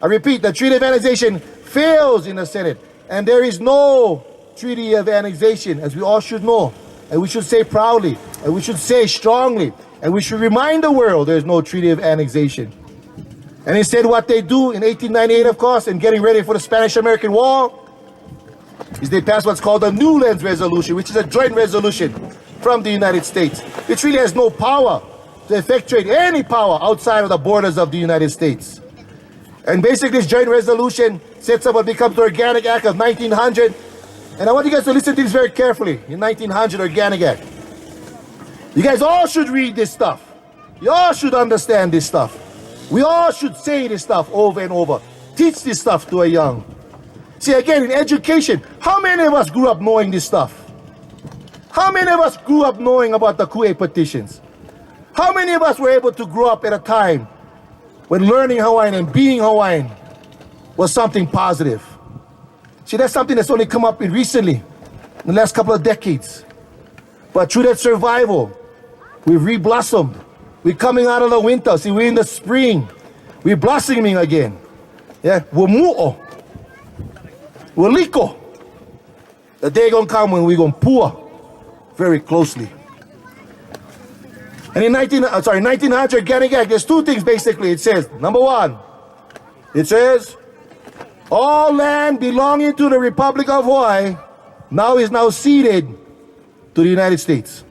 I repeat, the Treaty of Annexation fails in the Senate. And there is no Treaty of Annexation, as we all should know. And we should say proudly, and we should say strongly, and we should remind the world there is no Treaty of Annexation. And instead what they do in 1898, of course, in getting ready for the Spanish-American War, is they pass what's called the Newlands Resolution, which is a joint resolution from the United States, which really has no power to effectuate any power outside of the borders of the United States. And basically this joint resolution sets up what becomes the Organic Act of 1900. And I want you guys to listen to this very carefully. In 1900 Organic Act. You guys all should read this stuff. You all should understand this stuff. We all should say this stuff over and over. Teach this stuff to a young. See, again, in education, how many of us grew up knowing this stuff? How many of us grew up knowing about the Kiai petitions? How many of us were able to grow up at a time when learning Hawaiian and being Hawaiian was something positive? See, that's something that's only come up in recently, in the last couple of decades. But through that survival, we've re-blossomed. We're coming out of the winter. See, we're in the spring. We're blossoming again. Yeah, we're mu'o. We're liko. The day gonna come when we're gonna pour very closely. And in 1900 Ganigak, there's two things basically. It says, number one, it says, all land belonging to the Republic of Hawaii is now ceded to the United States.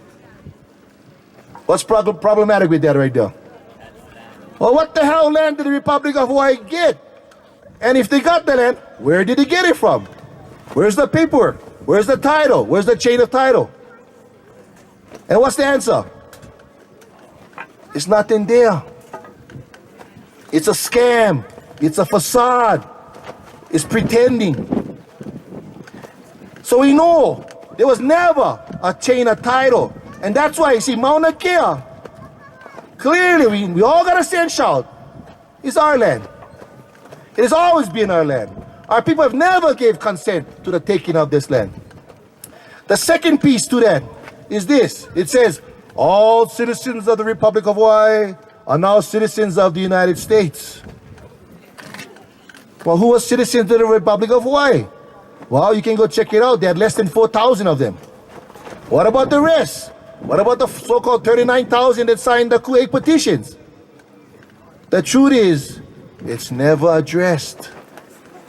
What's problematic with that right there? Well, what the hell land did the Republic of Hawaii get? And if they got the land, where did they get it from? Where's the paperwork? Where's the title? Where's the chain of title? And what's the answer? It's nothing there. It's a scam. It's a facade. It's pretending. So we know there was never a chain of title. And that's why, you see, Mauna Kea, clearly we all got to stand shout. It's our land. It has always been our land. Our people have never gave consent to the taking of this land. The second piece to that is this. It says, all citizens of the Republic of Hawaii are now citizens of the United States. Well, who was citizens of the Republic of Hawaii? Well, you can go check it out. They had less than 4,000 of them. What about the rest? What about the so-called 39,000 that signed the Kiai petitions? The truth is, it's never addressed.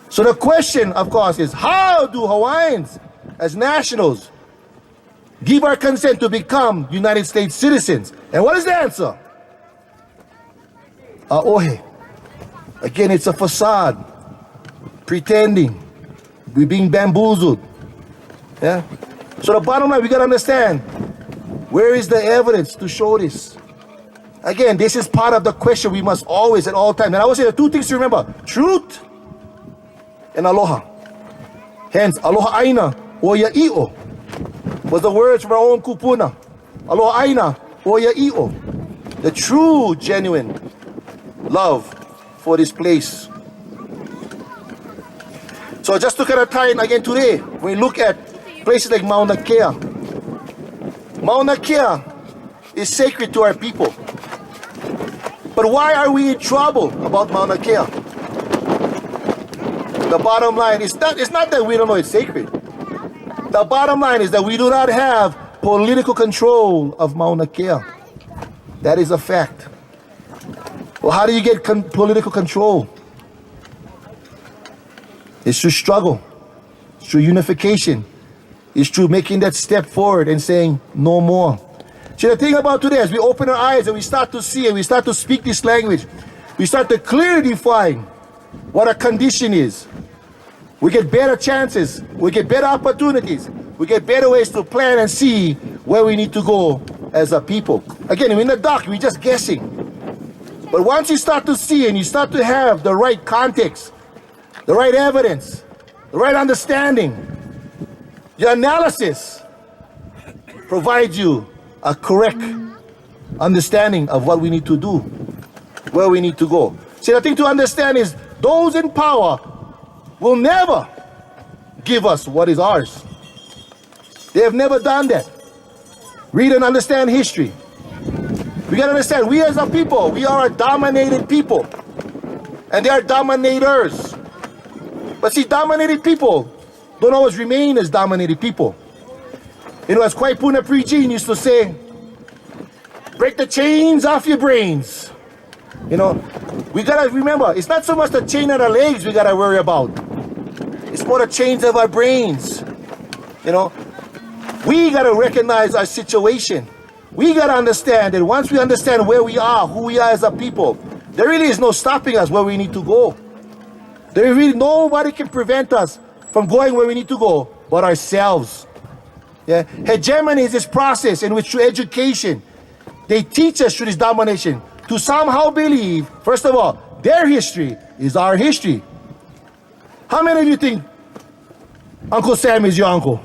So the question, of course, is how do Hawaiians, as nationals, give our consent to become United States citizens? And what is the answer? Ohe. Again, it's a facade. Pretending. We're being bamboozled. Yeah? So the bottom line, we got to understand, where is the evidence to show this? Again, this is part of the question we must always, at all times. And I would say there are two things to remember. Truth and aloha. Hence, aloha aina o ya i'o was the words from our own kupuna. Aloha aina o ya i'o. The true, genuine love for this place. So just to kind of tie in again today, when we look at places like Mauna Kea. Mauna Kea is sacred to our people. But why are we in trouble about Mauna Kea? The bottom line is it's not that we don't know it's sacred. The bottom line is that we do not have political control of Mauna Kea. That is a fact. Well, how do you get political control? It's through struggle. It's through unification. It's through making that step forward and saying no more. See, the thing about today, as we open our eyes and we start to see and we start to speak this language, we start to clearly define what a condition is. We get better chances. We get better opportunities. We get better ways to plan and see where we need to go as a people. Again, we're in the dark. We're just guessing. But once you start to see and you start to have the right context, the right evidence, the right understanding, your analysis provides you a correct understanding of what we need to do, where we need to go. See, the thing to understand is those in power will never give us what is ours. They have never done that. Read and understand history. We gotta understand, we as a people, we are a dominated people. And they are dominators. But see, dominated people don't always remain as dominated people. You know, as Kwai Puna Prejean used to say, break the chains off your brains. You know, we gotta remember, it's not so much the chain of our legs we gotta worry about. It's more the chains of our brains. You know, we gotta recognize our situation. We gotta understand that once we understand where we are, who we are as a people, there really is no stopping us where we need to go. There really nobody can prevent us from going where we need to go but ourselves. Yeah? Hegemony is this process in which through education, they teach us through this domination to somehow believe, first of all, their history is our history. How many of you think Uncle Sam is your uncle?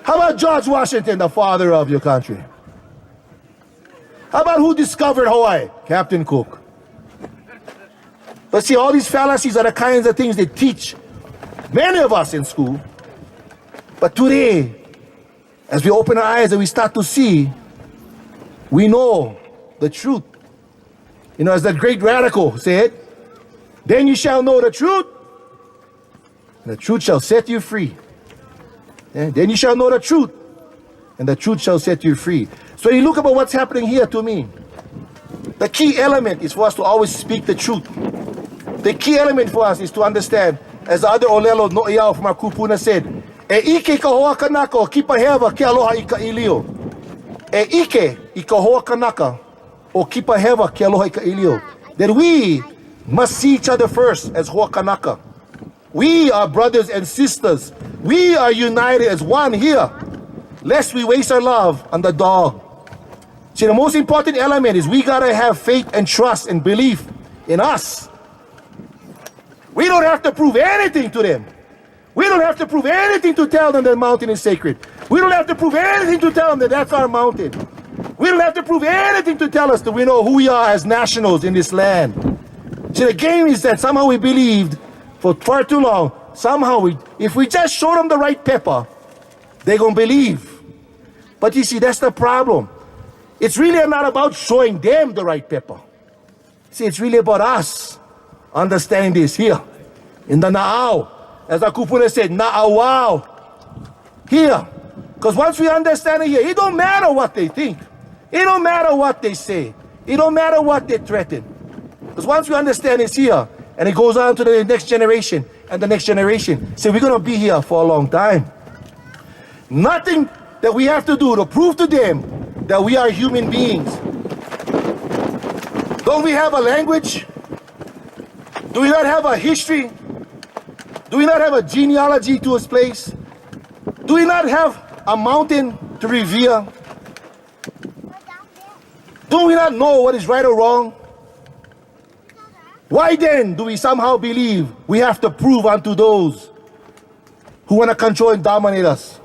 How about George Washington, the father of your country? How about who discovered Hawaii? Captain Cook. But see, all these fallacies are the kinds of things they teach many of us in school. But today, as we open our eyes and we start to see, we know the truth. You know, as that great radical said, then you shall know the truth, and the truth shall set you free. Yeah? Then you shall know the truth, and the truth shall set you free. So you look about what's happening here to me. The key element is for us to always speak the truth. The key element for us is to understand, as the other Olelo No'iao from our kupuna said, E ike ka hoa kanaka o kipa hewa ke aloha I ka ilio. E ike I ka hoa kanaka o kipa hewa ke aloha I ka ilio. That we must see each other first as hoa kanaka. We are brothers and sisters. We are united as one here, lest we waste our love on the dog. See, the most important element is we gotta have faith and trust and belief in us. We don't have to prove anything to them. We don't have to prove anything to tell them that the mountain is sacred. We don't have to prove anything to tell them that that's our mountain. We don't have to prove anything to tell us that we know who we are as nationals in this land. See, the game is that somehow we believed for far too long, somehow if we just show them the right pepper, they're gonna believe. But you see, that's the problem. It's really not about showing them the right pepper. See, it's really about us understanding this here in the Na'au. As our kupuna said, Na'awau. Here. Because once we understand it here, it don't matter what they think. It don't matter what they say. It don't matter what they threaten. Because once we understand it's here, and it goes on to the next generation and the next generation, so we're going to be here for a long time. Nothing that we have to do to prove to them that we are human beings. Don't we have a language? Do we not have a history? Do we not have a genealogy to this place? Do we not have a mountain to revere? Do we not know what is right or wrong? Why then do we somehow believe we have to prove unto those who want to control and dominate us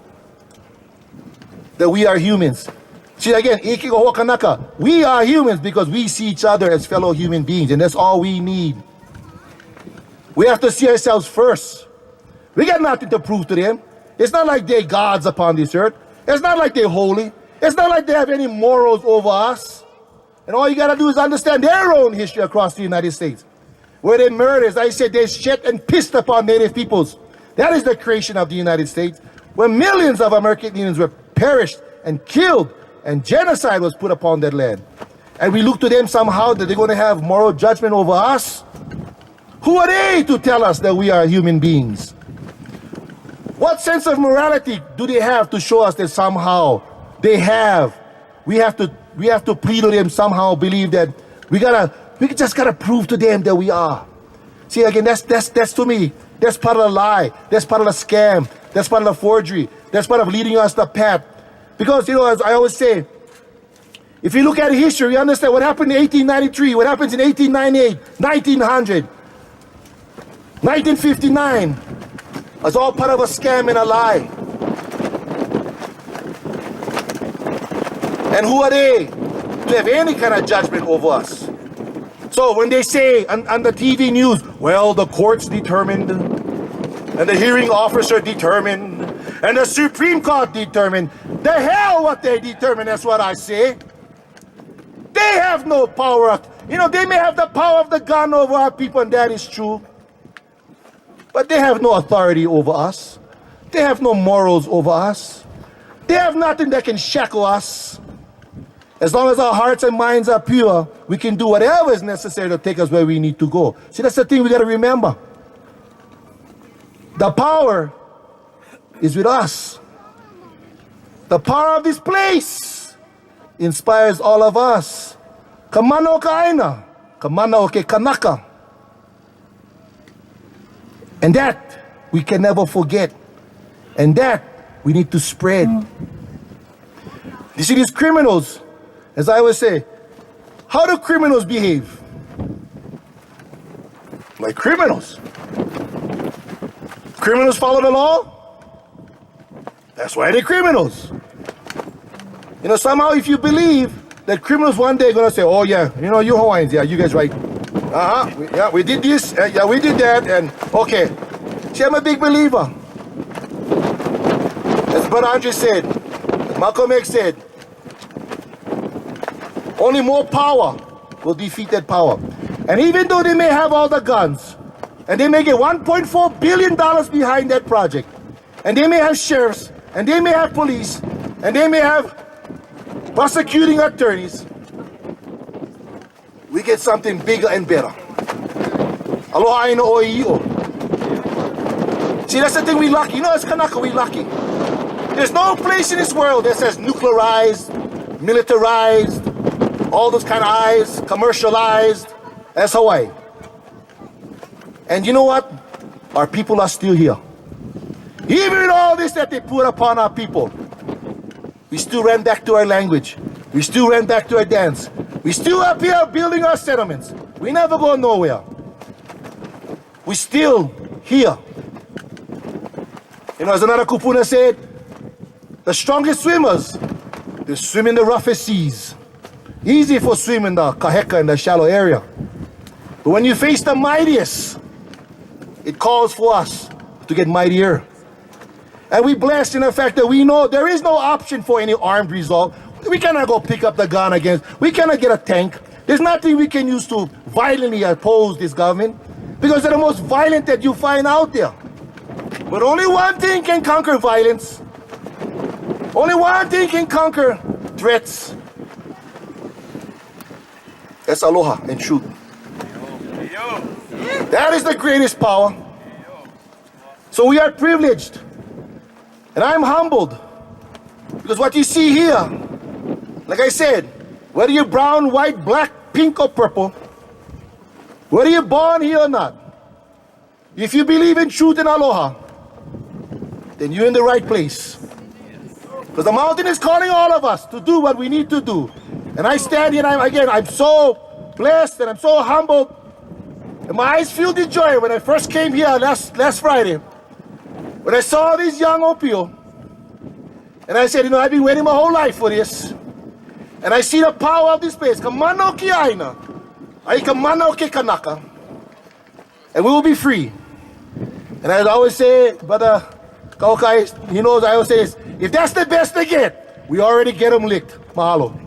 that we are humans? See, again, we are humans because we see each other as fellow human beings, and that's all we need. We have to see ourselves first. We got nothing to prove to them. It's not like they're gods upon this earth. It's not like they're holy. It's not like they have any morals over us. And all you got to do is understand their own history across the United States, where they murdered, as I said, they shit and pissed upon native peoples. That is the creation of the United States, where millions of American Indians were perished and killed, and genocide was put upon that land. And we look to them somehow that they're going to have moral judgment over us. Who are they to tell us that we are human beings? What sense of morality do they have to show us that somehow they have? We have to plead to them, somehow believe that we just gotta prove to them that we are. See, again, that's to me, that's part of the lie, that's part of the scam, that's part of the forgery, that's part of leading us the path. Because, you know, as I always say, if you look at history, you understand what happened in 1893, what happens in 1898, 1900, 1959. It's all part of a scam and a lie. And who are they to have any kind of judgment over us? So when they say on the TV news, well, the courts determined, and the hearing officer determined, and the Supreme Court determined, the hell what they determined, that's what I say. They have no power. You know, they may have the power of the gun over our people, and that is true. But they have no authority over us. They have no morals over us. They have nothing that can shackle us. As long as our hearts and minds are pure, we can do whatever is necessary to take us where we need to go. See, that's the thing we got to remember. The power is with us. The power of this place inspires all of us. Kamano kaina, kamano ke kanaka. And that we can never forget. And that we need to spread. You see, these criminals, as I always say, how do criminals behave? Like criminals. Criminals follow the law? That's why they're criminals. You know, somehow if you believe that criminals one day are going to say, oh yeah, you know, you Hawaiians, yeah, you guys right. We did this, yeah, we did that, and okay. See, I'm a big believer. As Brother Andre said, as Malcolm X said, only more power will defeat that power. And even though they may have all the guns, and they may get $1.4 billion behind that project, and they may have sheriffs, and they may have police, and they may have prosecuting attorneys, we get something bigger and better. Aloha ino oi'o. See, that's the thing, we lucky. You know, as Kanaka, we lucky. There's no place in this world that says nuclearized, militarized, all those kind of eyes, commercialized. That's Hawaii. And you know what? Our people are still here. Even with all this that they put upon our people, we still ran back to our language. We still ran back to our dance. We still up here building our settlements. We never go nowhere. We still here. You know, as another kupuna said, the strongest swimmers, they swim in the roughest seas. Easy for swimming the kaheka in the shallow area. But when you face the mightiest, it calls for us to get mightier. And we blessed in the fact that we know there is no option for any armed result. We cannot go pick up the gun against, we cannot get a tank. There's nothing we can use to violently oppose this government because they're the most violent that you find out there. But only one thing can conquer violence. Only one thing can conquer threats. That's aloha and truth. That is the greatest power. So we are privileged. And I'm humbled. Because what you see here, like I said, whether you're brown, white, black, pink, or purple, whether you're born here or not, if you believe in truth and aloha, then you're in the right place. Because the mountain is calling all of us to do what we need to do. And I stand here and I'm so blessed and I'm so humbled. And my eyes filled with joy when I first came here last Friday. When I saw these young Opio. And I said, you know, I've been waiting my whole life for this. And I see the power of this place. Kamano ki aina. Ai kamano ke kanaka. And we will be free. And I always say, Brother Kaukai, he knows I always say this, if that's the best they get, we already get them licked. Mahalo.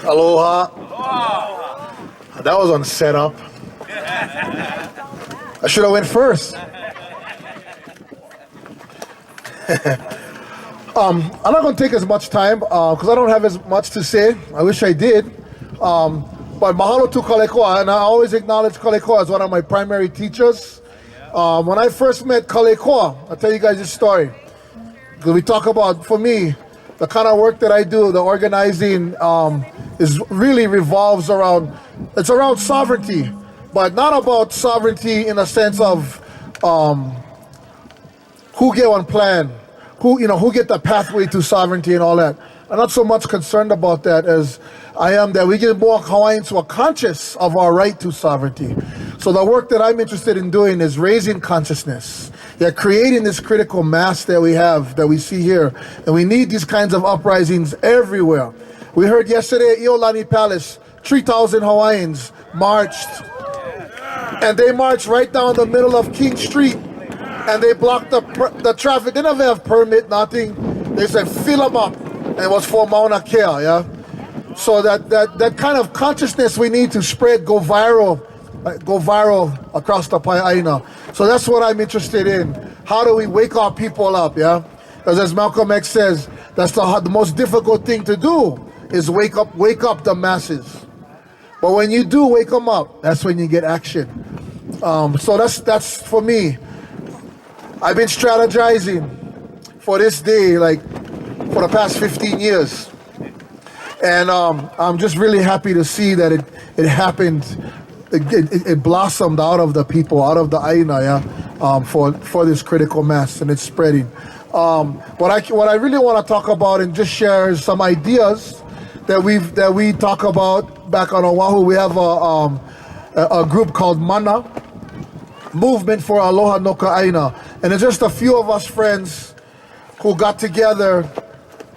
Aloha. That was on setup. I should have went first. I'm not going to take as much time because I don't have as much to say. I wish I did. But mahalo to Kaleikoa, and I always acknowledge Kaleikoa as one of my primary teachers. When I first met Kaleikoa, I'll tell you guys this story. Because we talk about, for me, the kind of work that I do, the organizing really revolves around, it's around sovereignty, but not about sovereignty in a sense of who get one plan, who get the pathway to sovereignty and all that. I'm not so much concerned about that as I am that we get more Hawaiians who are conscious of our right to sovereignty. So the work that I'm interested in doing is raising consciousness. They're creating this critical mass that we have, that we see here. And we need these kinds of uprisings everywhere. We heard yesterday at Iolani Palace, 3,000 Hawaiians marched. And they marched right down the middle of King Street. And they blocked the traffic. They never have permit, nothing. They said, fill them up. And it was for Mauna Kea, yeah? So that kind of consciousness we need to spread, go viral across the Pai'aina. So that's what I'm interested in. How do we wake our people up, yeah? Because as Malcolm X says, that's the most difficult thing to do, is wake up the masses. But when you do wake them up, that's when you get action. So that's for me. I've been strategizing for this day, like, for the past 15 years. And I'm just really happy to see that it happened. It blossomed out of the people, out of the Aina, yeah, for this critical mass, and it's spreading. What I really want to talk about and just share is some ideas that we talk about back on Oahu. We have a group called MANA, Movement for Aloha no Ka'aina, and it's just a few of us friends who got together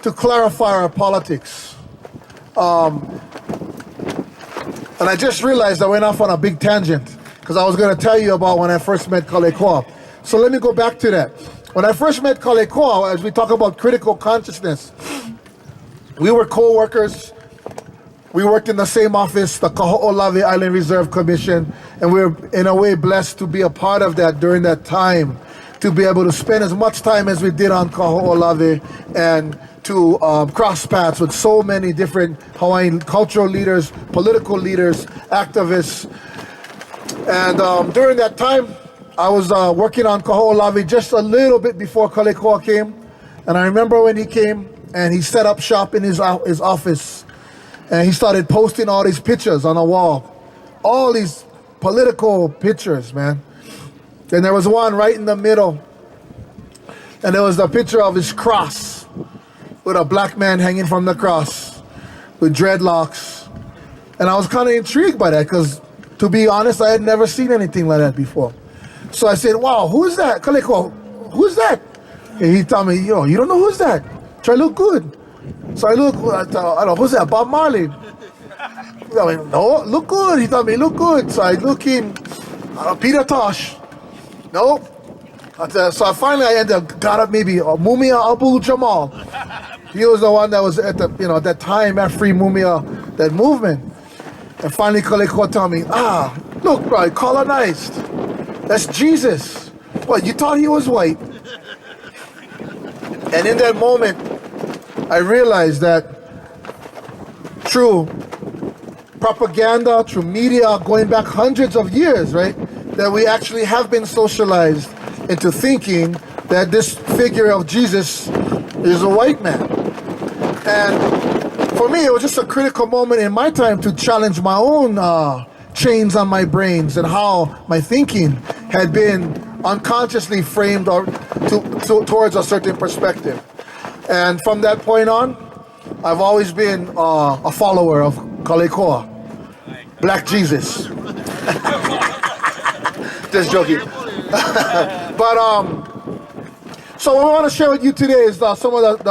to clarify our politics. And I just realized I went off on a big tangent because I was going to tell you about when I first met Kaleikoa. So let me go back to that. When I first met Kaleikoa, as we talk about critical consciousness, we were co-workers. We worked in the same office, the Kaho'olawe Island Reserve Commission, and we were in a way blessed to be a part of that during that time, to be able to spend as much time as we did on Kaho'olawe and to cross paths with so many different Hawaiian cultural leaders, political leaders, activists. And during that time, I was working on Kaho'olawe just a little bit before Kaleikoa came. And I remember when he came and he set up shop in his office, and he started posting all these pictures on the wall. All these political pictures, man. And there was one right in the middle. And there was the picture of his cross, with a black man hanging from the cross with dreadlocks. And I was kind of intrigued by that because, to be honest, I had never seen anything like that before. So I said, wow, who is that? Kaleikoa, who is that? And he told me, yo, you don't know who's that? Try to look good. So I look, I don't know, who's that? Bob Marley. I went, no, look good. He told me, look good. So I look in, Peter Tosh. No. So finally I got up maybe Mumia Abu Jamal. He was the one that was at at that time at Free Mumia, that movement. And finally Kaleikoa told me, look, bro, colonized. That's Jesus. What, you thought he was white? And in that moment, I realized that through propaganda, through media, going back hundreds of years, right, that we actually have been socialized into thinking that this figure of Jesus is a white man. And for me, it was just a critical moment in my time to challenge my own chains on my brains and how my thinking had been unconsciously framed towards a certain perspective. And from that point on, I've always been a follower of Kaleikoa, Black Jesus. Just joking. But so what I want to share with you today is some of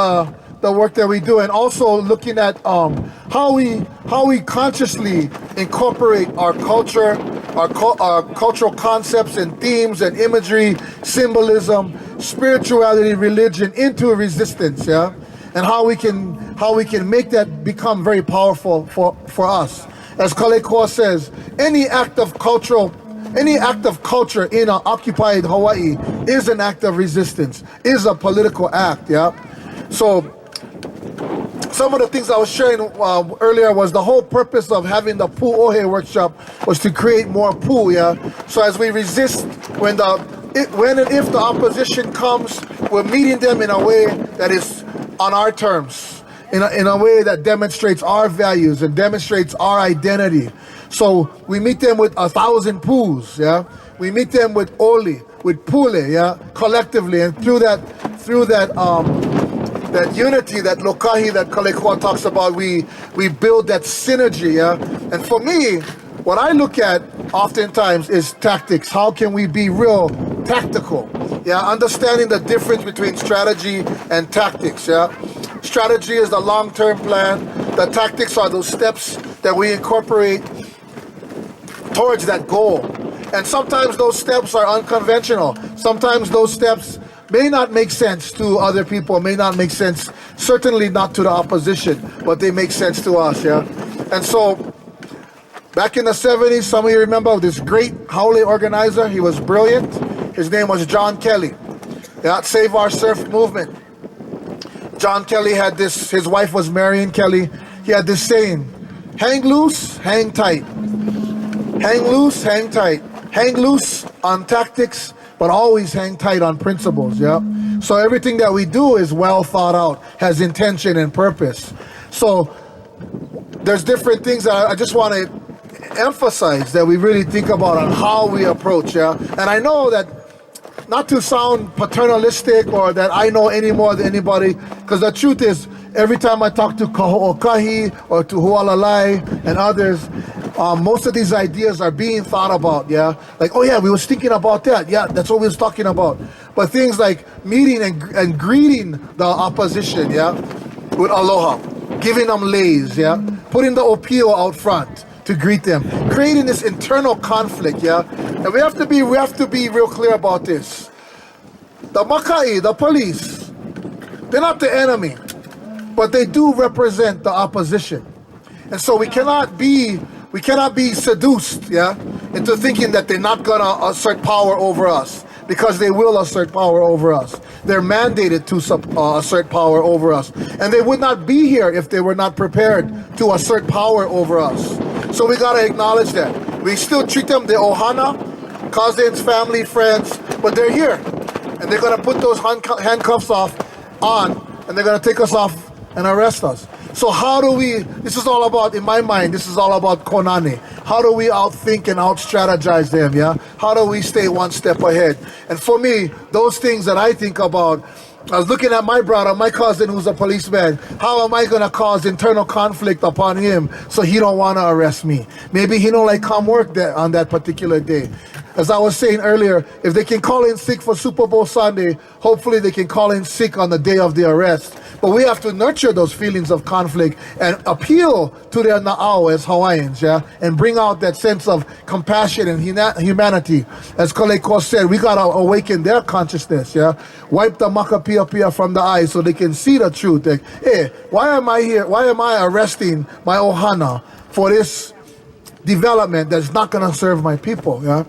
the work that we do, and also looking at how we consciously incorporate our culture, our cultural concepts and themes and imagery, symbolism, spirituality, religion into resistance, yeah, and how we can make that become very powerful for us. As Kaleikoa says, any act of culture in an occupied Hawaii is an act of resistance, is a political act, yeah. So some of the things I was sharing earlier was the whole purpose of having the Pu Ohe workshop was to create more Pu, yeah. So as we resist, when and if the opposition comes, we're meeting them in a way that is on our terms, in a way that demonstrates our values and demonstrates our identity. So we meet them with 1,000 Pus, yeah. We meet them with Oli, with Pule, yeah, collectively, and through that unity, that lokahi that Kaleikoa talks about, we build that synergy, yeah. And for me, what I look at oftentimes is tactics. How can we be real tactical? Yeah, understanding the difference between strategy and tactics, yeah. Strategy is the long-term plan. The tactics are those steps that we incorporate towards that goal. And sometimes those steps are unconventional. Sometimes those steps may not make sense to other people, may not make sense, certainly not to the opposition, but they make sense to us, yeah? And so, back in the 70s, some of you remember this great Hale organizer. He was brilliant. His name was John Kelly. Yeah, Save Our Surf movement. John Kelly had this, his wife was Marion Kelly. He had this saying, hang loose, hang tight. Hang loose, hang tight. Hang loose on tactics, but always hang tight on principles, yeah? So everything that we do is well thought out, has intention and purpose. So there's different things that I just want to emphasize that we really think about on how we approach, yeah? And I know that, not to sound paternalistic or that I know any more than anybody, because the truth is, every time I talk to Kaho'okahi or to Hualalai and others, most of these ideas are being thought about, yeah? Like, oh yeah, we was thinking about that. Yeah, that's what we was talking about. But things like meeting and greeting the opposition, yeah? With aloha. Giving them leis, yeah? Putting the opio out front to greet them. Creating this internal conflict, yeah? And we have to be real clear about this. The Makai, the police, they're not the enemy, but they do represent the opposition. And so we cannot be seduced, yeah, into thinking that they're not gonna assert power over us, because they will assert power over us. They're mandated to assert power over us. And they would not be here if they were not prepared to assert power over us. So we gotta acknowledge that. We still treat them the ohana, cousins, family, friends, but they're here. And they're gonna put those handcuffs on, and they're gonna take us off and arrest us. So how do we, this is all about, in my mind, this is all about konane. How do we outthink and out-strategize them, yeah? How do we stay one step ahead? And for me, those things that I think about, I was looking at my brother, my cousin who's a policeman. How am I gonna cause internal conflict upon him so he don't wanna arrest me? Maybe he don't like come work there on that particular day. As I was saying earlier, if they can call in sick for Super Bowl Sunday, hopefully they can call in sick on the day of the arrest. But we have to nurture those feelings of conflict and appeal to their na'au as Hawaiians, yeah? And bring out that sense of compassion and humanity. As Kaleikoa said, we gotta awaken their consciousness, yeah? Wipe the makapia from the eyes so they can see the truth. Like, hey, why am I here? Why am I arresting my ohana for this development that's not gonna serve my people, yeah?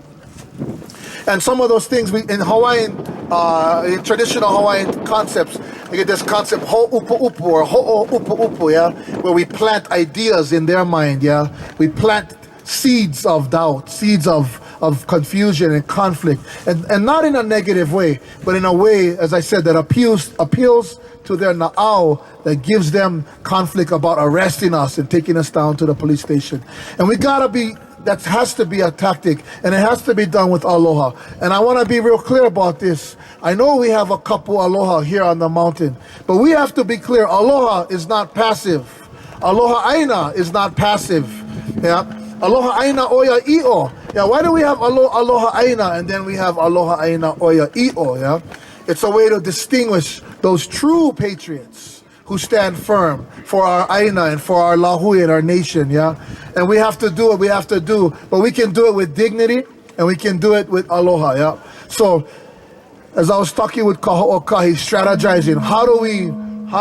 And some of those things in Hawaiian, in traditional Hawaiian concepts, we get this concept ho'upu'upu or ho'upu'upu, yeah, where we plant ideas in their mind, yeah. We plant seeds of doubt, seeds of confusion and conflict, and not in a negative way, but in a way, as I said, that appeals to their na'au, that gives them conflict about arresting us and taking us down to the police station. And we gotta be, that has to be a tactic, and it has to be done with aloha. And I want to be real clear about this. I know we have a couple aloha here on the mountain, but we have to be clear, aloha is not passive. Aloha aina is not passive. Yeah. Aloha aina oya i'o. Yeah, why do we have aloha aina and then we have aloha aina oya i'o, yeah? It's a way to distinguish those true patriots who stand firm for our aina and for our lahui and our nation, yeah? And we have to do what we have to do, but we can do it with dignity and we can do it with aloha, yeah? So, as I was talking with Kaho'okahi, strategizing, how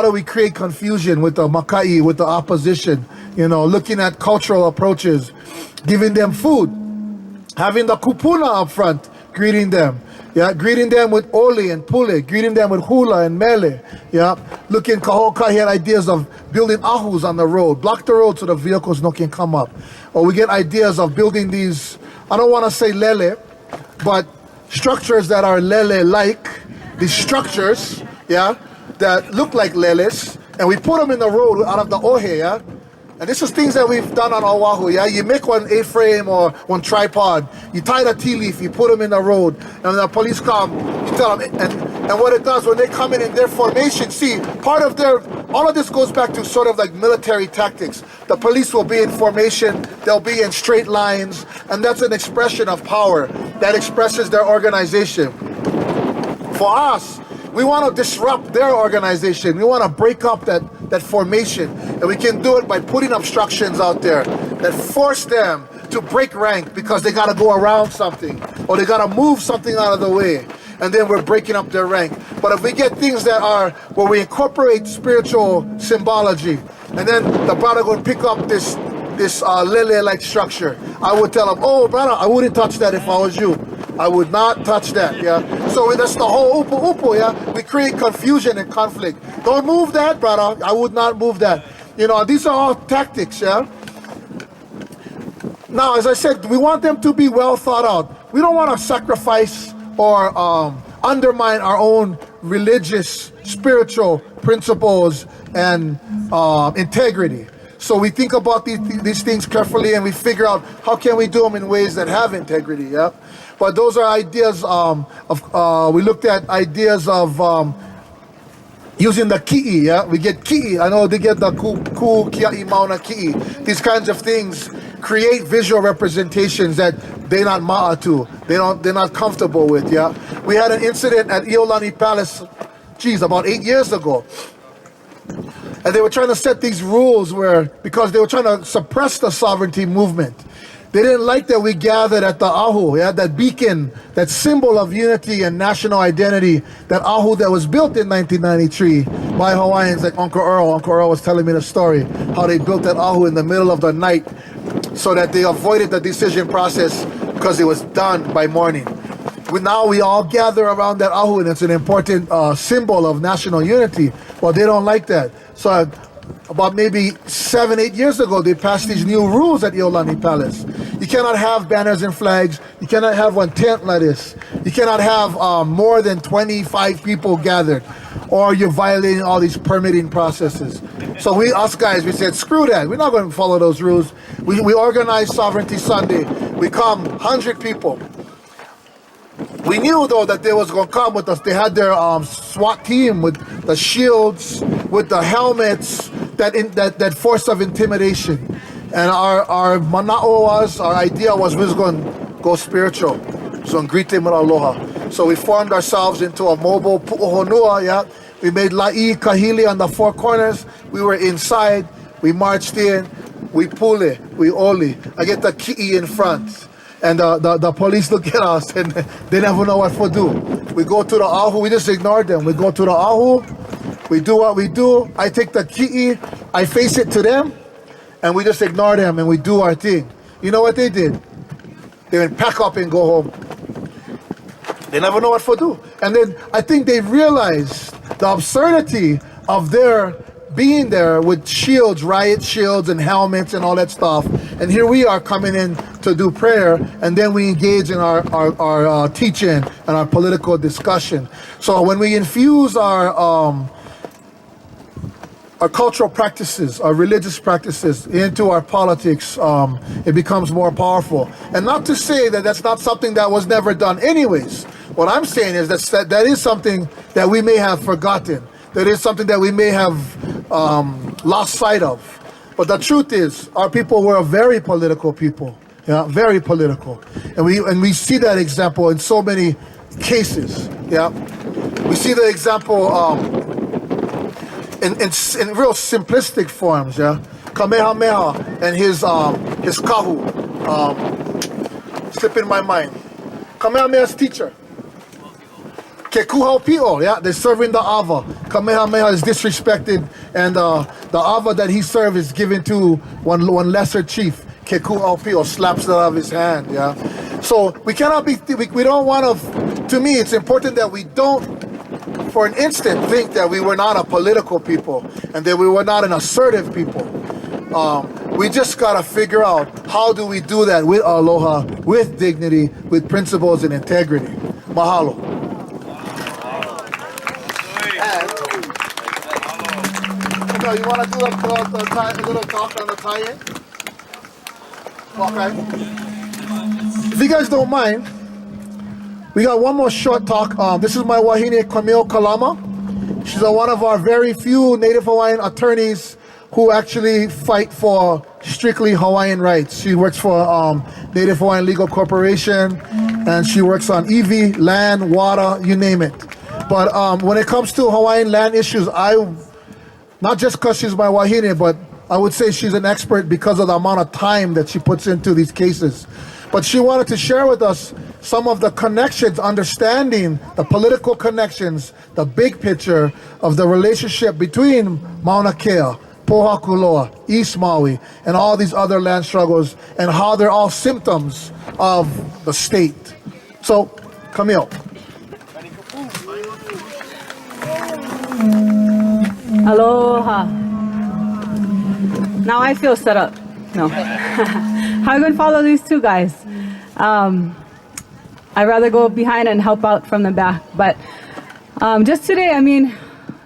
do we create confusion with the Makai, with the opposition, you know, looking at cultural approaches, giving them food, having the kupuna up front, greeting them, yeah, greeting them with oli and pule, greeting them with hula and mele, yeah, looking, Kaho'okahi had ideas of building ahus on the road, block the road so the vehicles no can come up, or we get ideas of building these, I don't want to say lele, but structures that are lele-like, these structures, yeah, that look like leles, and we put them in the road out of the ohe, yeah? And this is things that we've done on Oahu, yeah? You make one A-frame or one tripod, you tie the tea leaf, you put them in the road, and when the police come, you tell them, and what it does, when they come in their formation, see, part of their, all of this goes back to sort of like military tactics. The police will be in formation, they'll be in straight lines, and that's an expression of power that expresses their organization. For us, we want to disrupt their organization. We want to break up that formation. And we can do it by putting obstructions out there that force them to break rank because they got to go around something or they got to move something out of the way. and then we're breaking up their rank. But if we get things that are where we incorporate spiritual symbology, and then the brother would pick up this lele-like structure, I would tell him, oh brother, I wouldn't touch that if I was you. I would not touch that, yeah. So that's the whole upo, yeah. We create confusion and conflict. Don't move that, brother. I would not move that. You know, these are all tactics, yeah. Now, as I said, we want them to be well thought out. We don't want to sacrifice or undermine our own religious, spiritual principles and integrity. So we think about these things carefully, and we figure out how can we do them in ways that have integrity, yeah. But those are ideas we looked at ideas of using the ki'i, yeah? We get ki'i. I know they get the ku kiai Mauna Kea. These kinds of things create visual representations that they're not ma'atu. They're not comfortable with, yeah? We had an incident at Iolani Palace, about 8 years ago. And they were trying to set these rules because they were trying to suppress the sovereignty movement. They didn't like that we gathered at the ahu, yeah, that beacon, that symbol of unity and national identity, that ahu that was built in 1993 by Hawaiians like Uncle Earl. Uncle Earl was telling me the story, how they built that ahu in the middle of the night so that they avoided the decision process because it was done by morning. Now we all gather around that ahu, and it's an important symbol of national unity. Well, they don't like that. So about maybe 7-8 years ago, they passed these new rules at Iolani Palace. You cannot have banners and flags. You cannot have one tent like this. You cannot have more than 25 people gathered, or you're violating all these permitting processes. So us guys, we said, screw that. We're not going to follow those rules. We organized Sovereignty Sunday. We come 100 people. We knew though that they was going to come with us. They had their SWAT team with the shields, with the helmets, that force of intimidation. And our mana'o our idea was we was going to go spiritual. So greet them with aloha. So we formed ourselves into a mobile pu'ohonua, yeah. We made la'i kahili on the four corners. We were inside. We marched in. We pule. We oli. I get the ki'i in front. And the police look at us and they never know what to do. We go to the ahu, we just ignore them. We go to the ahu, we do what we do. I take the ki'i, I face it to them, and we just ignore them and we do our thing. You know what they did? They went pack up and go home. They never know what to do. And then I think they realized the absurdity of their being there with shields, riot shields and helmets and all that stuff. And here we are coming in to do prayer, and then we engage in our teaching and our political discussion. So when we infuse our cultural practices, our religious practices into our politics, it becomes more powerful. And not to say that that's not something that was never done anyways. What I'm saying is that is something that we may have forgotten. That is something that we may have lost sight of. But the truth is, our people were a very political people. Yeah, very political. And we see that example in so many cases. Yeah. We see the example in real simplistic forms, yeah. Kamehameha and his kahu. Slipping my mind. Kamehameha's teacher. Kekuhaupio, yeah, they're serving the ava. Kamehameha is disrespected, and the ava that he served is given to one lesser chief. Kekuhaupio slaps it out of his hand, yeah. So we cannot be, we don't want to me, it's important that we don't, for an instant, think that we were not a political people and that we were not an assertive people. We just gotta figure out how do we do that with aloha, with dignity, with principles and integrity. Mahalo. You want to do a little talk on the tie-in? Okay. If you guys don't mind, we got one more short talk. This is my wahine, Camille Kalama. She's one of our very few Native Hawaiian attorneys who actually fight for strictly Hawaiian rights. She works for Native Hawaiian Legal Corporation, and she works on EV, land, water, you name it. But when it comes to Hawaiian land issues, not just because she's my wahine, but I would say she's an expert because of the amount of time that she puts into these cases. But she wanted to share with us some of the connections, understanding the political connections, the big picture of the relationship between Mauna Kea, Pohaku Loa, East Maui, and all these other land struggles, and how they're all symptoms of the state. So, Camille. Aloha. Now I feel set up. No. I'm going to follow these two guys. I'd rather go behind and help out from the back. But just today, I mean,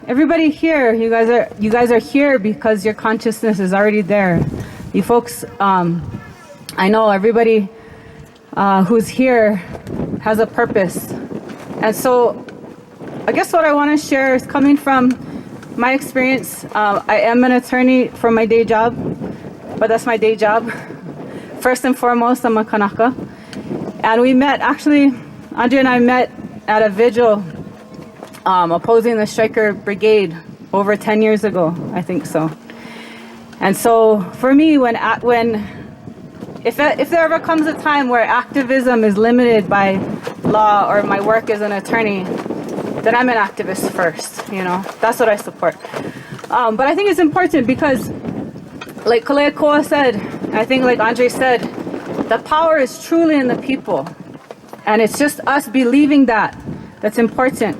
everybody here, you guys are here because your consciousness is already there. You folks, I know everybody who's here has a purpose. And so I guess what I want to share is coming from my experience. I am an attorney for my day job, but that's my day job. First and foremost, I'm a Kanaka. And we met, actually, Andre and I met at a vigil opposing the Striker Brigade over 10 years ago, I think so. And so for me, if there ever comes a time where activism is limited by law or my work as an attorney, then I'm an activist first, you know, that's what I support. But I think it's important because, like Kaleikoa said, I think like Andre said, the power is truly in the people. And it's just us believing that that's important.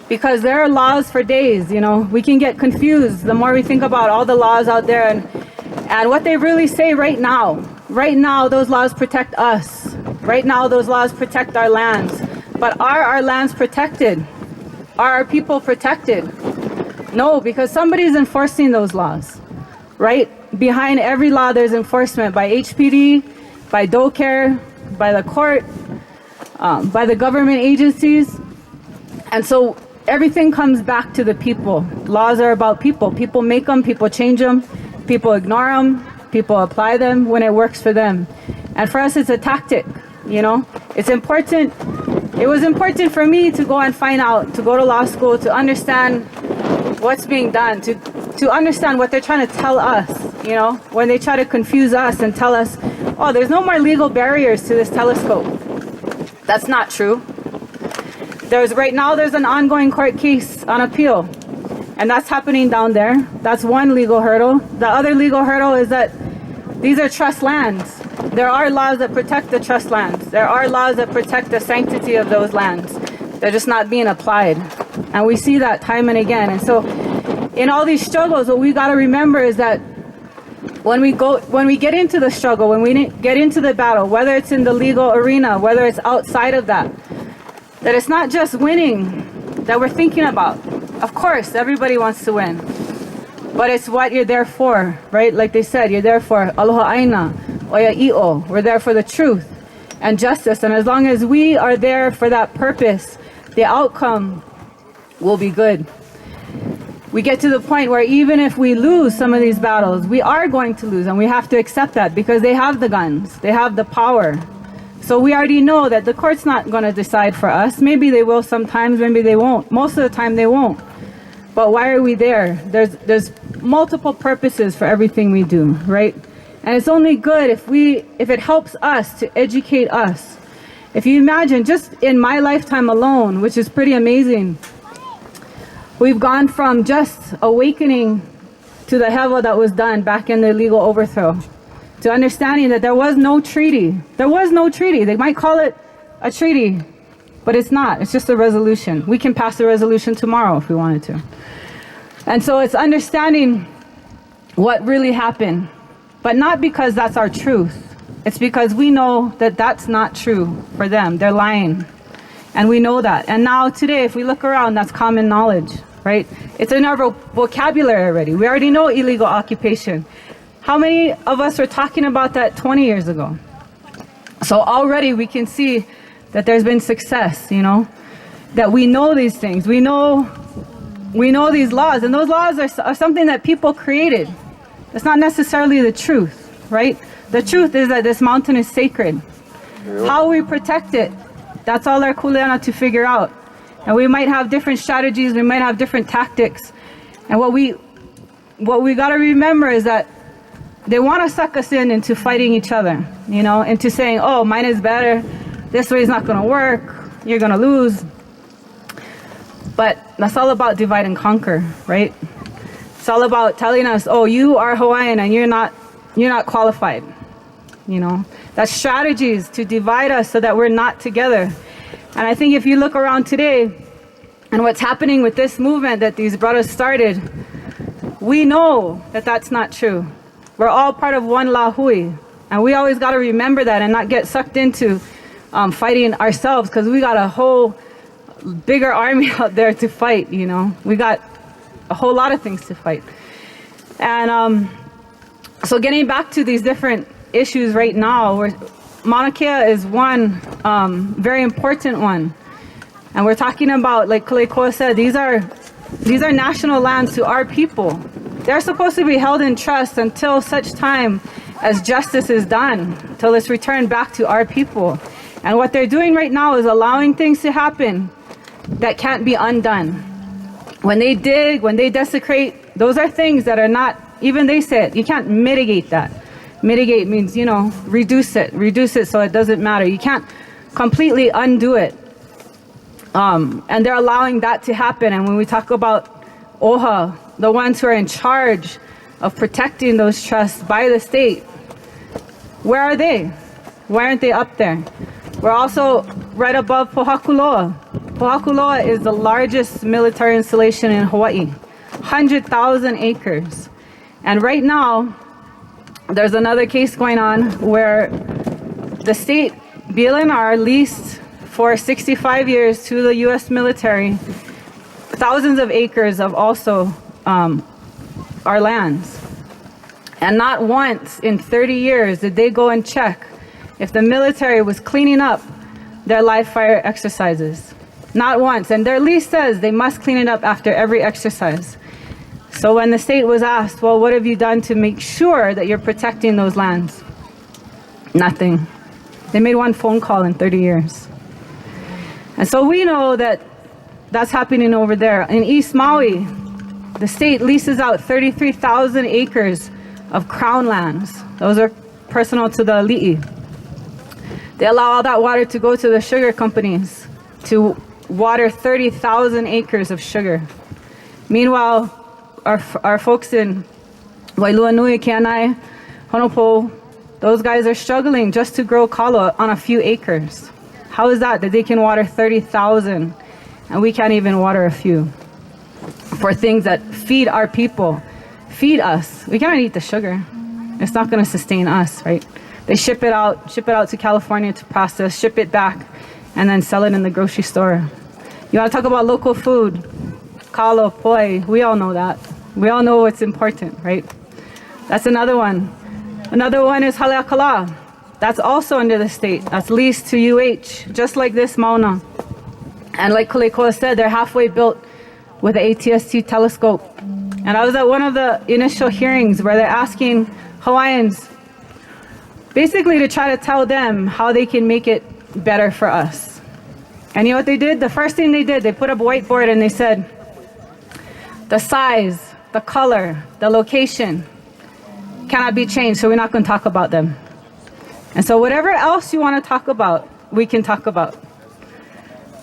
Because there are laws for days, you know, we can get confused the more we think about all the laws out there and what they really say right now. Right now, those laws protect us. Right now, those laws protect our lands. But are our lands protected? Are our people protected? No, because somebody's enforcing those laws, right? Behind every law, there's enforcement by HPD, by DoCare, by the court, by the government agencies. And so everything comes back to the people. Laws are about people. People make them, people change them, people ignore them, people apply them when it works for them. And for us, it's a tactic, you know? It's important. It was important for me to go and find out, to go to law school, to understand what's being done, to understand what they're trying to tell us, you know, when they try to confuse us and tell us, oh, there's no more legal barriers to this telescope. That's not true. Right now there's an ongoing court case on appeal, and that's happening down there. That's one legal hurdle. The other legal hurdle is that these are trust lands. There are laws that protect the trust lands. There are laws that protect the sanctity of those lands. They're just not being applied. And we see that time and again. And so in all these struggles, what we got to remember is that when we get into the struggle, when we get into the battle, whether it's in the legal arena, whether it's outside of that it's not just winning that we're thinking about. Of course, everybody wants to win. But it's what you're there for, right? Like they said, you're there for Aloha Aina, Oya I'o. We're there for the truth and justice. And as long as we are there for that purpose, the outcome will be good. We get to the point where even if we lose some of these battles, we are going to lose, and we have to accept that because they have the guns, they have the power. So we already know that the court's not going to decide for us. Maybe they will sometimes, maybe they won't. Most of the time they won't. But why are we there? There's multiple purposes for everything we do, right? And it's only good if it helps us to educate us. If you imagine, just in my lifetime alone, which is pretty amazing, we've gone from just awakening to the hevel that was done back in the illegal overthrow, to understanding that there was no treaty. There was no treaty. They might call it a treaty, but it's not. It's just a resolution. We can pass a resolution tomorrow if we wanted to. And so it's understanding what really happened, but not because that's our truth. It's because we know that that's not true for them. They're lying. And we know that. And now today, if we look around, that's common knowledge, right? It's in our vocabulary already. We already know illegal occupation. How many of us were talking about that 20 years ago? So already we can see that there's been success, you know, that we know these things. We know these laws, and those laws are something that people created. It's not necessarily the truth, right? The truth is that this mountain is sacred. How we protect it, that's all our kuleana to figure out. And we might have different strategies, we might have different tactics. And what we got to remember is that they want to suck us into fighting each other, you know, into saying, oh, mine is better, this way is not going to work, you're going to lose. But that's all about divide and conquer, right? It's all about telling us, oh, you are Hawaiian and you're not qualified. You know, that's strategies to divide us so that we're not together. And I think if you look around today and what's happening with this movement that these brothers started, we know that that's not true. We're all part of one Lahui. And we always got to remember that and not get sucked into fighting ourselves, because we got a whole bigger army out there to fight, you know. We got a whole lot of things to fight. And so getting back to these different issues right now, Mauna Kea is one very important one. And we're talking about, like Kaleikoa said, these are national lands to our people. They're supposed to be held in trust until such time as justice is done, till it's returned back to our people. And what they're doing right now is allowing things to happen that can't be undone. When they dig, when they desecrate, those are things that are not, even they said, you can't mitigate that. Mitigate means, you know, reduce it so it doesn't matter. You can't completely undo it. And they're allowing that to happen. And when we talk about OHA, the ones who are in charge of protecting those trusts by the state, where are they? Why aren't they up there? We're also right above Pohaku Loa. Pohaku Loa is the largest military installation in Hawaii, 100,000 acres. And right now, there's another case going on where the state BLNR leased for 65 years to the U.S. military thousands of acres of also our lands. And not once in 30 years did they go and check if the military was cleaning up their live fire exercises. Not once. And their lease says they must clean it up after every exercise. So when the state was asked, well, what have you done to make sure that you're protecting those lands? Nothing. They made one phone call in 30 years. And so we know that that's happening over there. In East Maui, the state leases out 33,000 acres of crown lands. Those are personal to the ali'i. They allow all that water to go to the sugar companies to water 30,000 acres of sugar. Meanwhile, our folks in Wailuanui, Kiai, Honopo, those guys are struggling just to grow kalo on a few acres. How is that they can water 30,000 and we can't even water a few? For things that feed our people, feed us. We cannot eat the sugar. It's not going to sustain us, right? They ship it out to California to process, ship it back, and then sell it in the grocery store. You want to talk about local food? Kalo, poi, we all know that. We all know what's important, right? That's another one. Another one is Hale Pohaku. That's also under the state. That's leased to UH, just like this Mauna. And like Kaleikoa said, they're halfway built with the ATST telescope. And I was at one of the initial hearings where they're asking Hawaiians basically to try to tell them how they can make it better for us. And you know what they did? The first thing they did, they put up a whiteboard and they said, the size, the color, the location cannot be changed, so we're not going to talk about them. And so whatever else you want to talk about, we can talk about.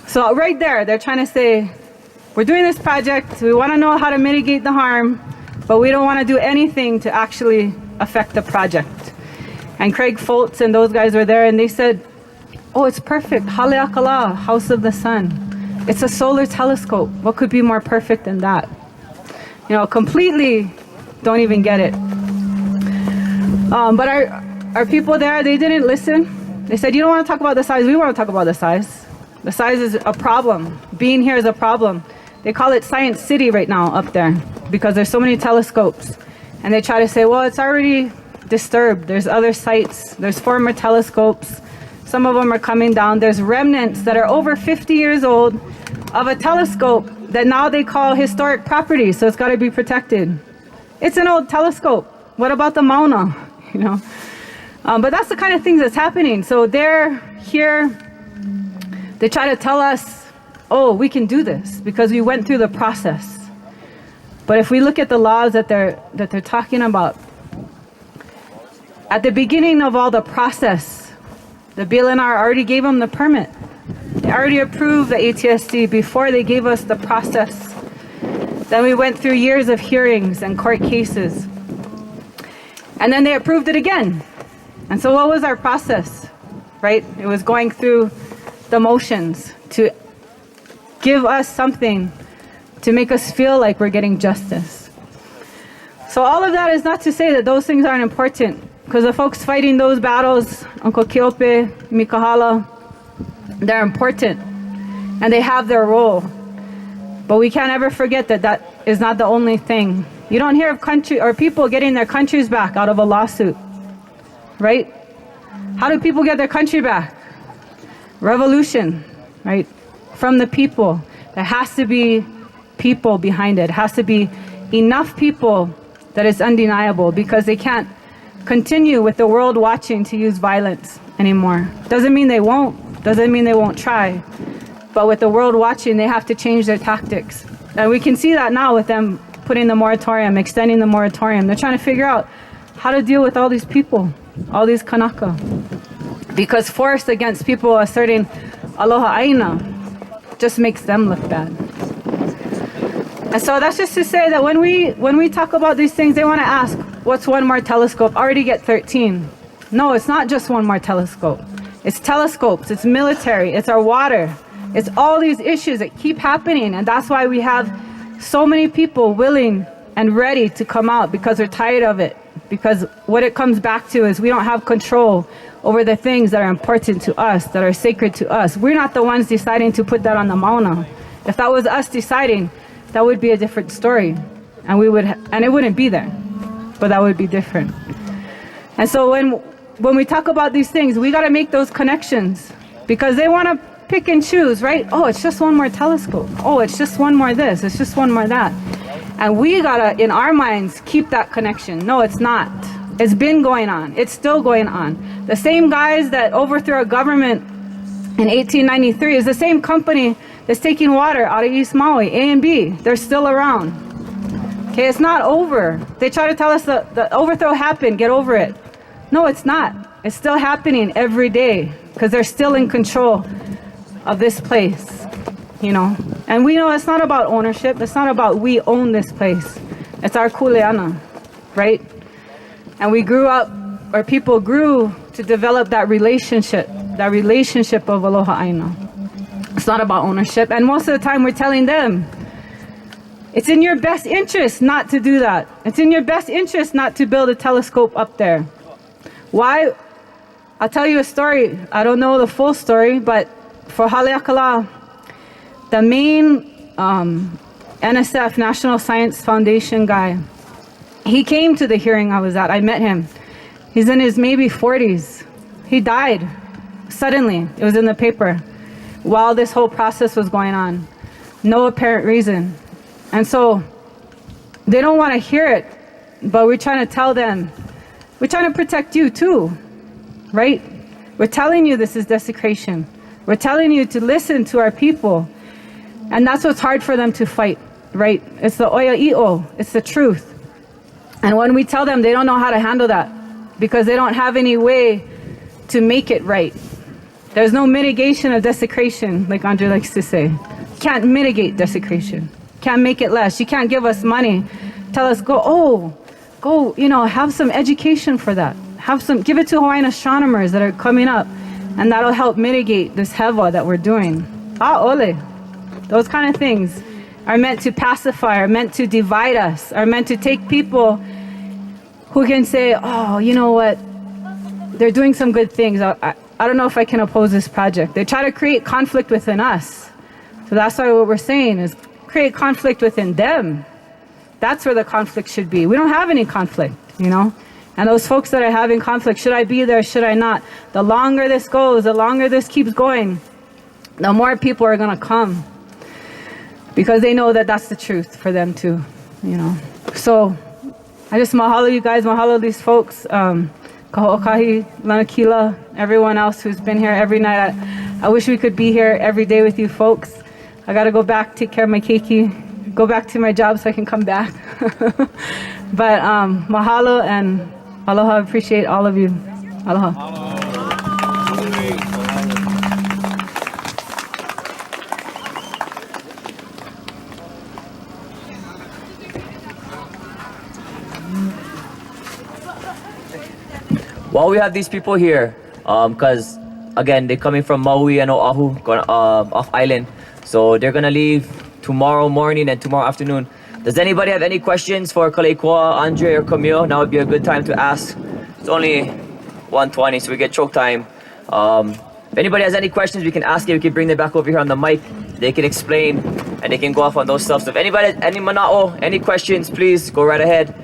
So right there, they're trying to say, we're doing this project, we want to know how to mitigate the harm, but we don't want to do anything to actually affect the project. And Craig Foltz and those guys were there and they said, oh, it's perfect, Hale Pohaku, House of the Sun. It's a solar telescope. What could be more perfect than that? You know, completely don't even get it. But our people there, they didn't listen. They said, you don't want to talk about the size, we want to talk about the size. The size is a problem. Being here is a problem. They call it Science City right now up there because there's so many telescopes. And they try to say, well, it's already disturbed. There's other sites. There's former telescopes. Some of them are coming down. There's remnants that are over 50 years old of a telescope that now they call historic property, so it's got to be protected. It's an old telescope. What about the Mauna? You know, but that's the kind of things that's happening. So they're here. They try to tell us, oh, we can do this because we went through the process. But if we look at the laws that they're talking about, at the beginning of all the process, The BLNR already gave them the permit. They already approved the ATSD before they gave us the process. Then we went through years of hearings and court cases. And then they approved it again. And so what was our process, right? It was going through the motions to give us something to make us feel like we're getting justice. So all of that is not to say that those things aren't important, because the folks fighting those battles, Uncle Keope, Mikahala, they're important and they have their role. But we can't ever forget that that is not the only thing. You don't hear of country or people getting their countries back out of a lawsuit, right? How do people get their country back? Revolution, right? From the people. There has to be people behind it. It has to be enough people that it's undeniable, because they can't continue with the world watching to use violence anymore. Doesn't mean they won't. Doesn't mean they won't try. But with the world watching, they have to change their tactics. And we can see that now with them putting the moratorium, extending the moratorium. They're trying to figure out how to deal with all these people, all these Kanaka. Because force against people asserting Aloha Aina just makes them look bad. And so that's just to say that when we talk about these things, they want to ask, what's one more telescope? Already get 13. No, it's not just one more telescope. It's telescopes, it's military, it's our water. It's all these issues that keep happening. And that's why we have so many people willing and ready to come out, because we're tired of it. Because what it comes back to is we don't have control over the things that are important to us, that are sacred to us. We're not the ones deciding to put that on the Mauna. If that was us deciding, that would be a different story. And it wouldn't be there, but that would be different. And so when we talk about these things, we got to make those connections, because they want to pick and choose, right? Oh, it's just one more telescope. Oh, it's just one more this. It's just one more that. And we gotta, in our minds, keep that connection. No, it's not. It's been going on. It's still going on. The same guys that overthrew our government in 1893 is the same company that's taking water out of East Maui, A and B. They're still around. Okay, it's not over. They try to tell us the overthrow happened, get over it. No, it's not. It's still happening every day, because they're still in control of this place, you know. And we know it's not about ownership. It's not about we own this place. It's our kuleana, right? And we grew up, or people grew to develop that relationship of Aloha Aina. It's not about ownership. And most of the time we're telling them, it's in your best interest not to do that. It's in your best interest not to build a telescope up there. Why? I'll tell you a story. I don't know the full story, but for Haleakala, the main NSF, National Science Foundation guy, he came to the hearing I was at. I met him. He's in his maybe 40s. He died suddenly. It was in the paper while this whole process was going on. No apparent reason. And so they don't want to hear it, but we're trying to tell them, we're trying to protect you too, right? We're telling you this is desecration. We're telling you to listen to our people. And that's what's hard for them to fight, right? It's the oya i'o, it's the truth. And when we tell them, they don't know how to handle that, because they don't have any way to make it right. There's no mitigation of desecration, like Andre likes to say. You can't mitigate desecration. Can't make it less. You can't give us money. Tell us, go, you know, have some education for that. Give it to Hawaiian astronomers that are coming up. And that'll help mitigate this hewa that we're doing. Ole. Those kind of things are meant to pacify, are meant to divide us, are meant to take people who can say, oh, you know what? They're doing some good things. I don't know if I can oppose this project. They try to create conflict within us. So that's why what we're saying is create conflict within them. That's where the conflict should be. We don't have any conflict, you know? And those folks that are having conflict, should I be there, should I not? The longer this goes, the longer this keeps going, the more people are going to come. Because they know that that's the truth for them too, you know. So I just mahalo you guys, mahalo these folks, Kaho'okahi, Lanakila, everyone else who's been here every night. I wish we could be here every day with you folks. I got to go back, take care of my keiki, go back to my job so I can come back. But mahalo and aloha, appreciate all of you. Aloha. while we have these people here, because again, they're coming from Maui and Oahu, off island, so they're gonna leave tomorrow morning and tomorrow afternoon. Does anybody have any questions for Kaleikoa, Andre, or Camille? Now would be a good time to ask. It's only 1:20, so we get choke time. If anybody has any questions, we can ask it. We can bring them back over here on the mic. They can explain, and they can go off on those stuff. So if anybody, any mana'o, any questions, please go right ahead.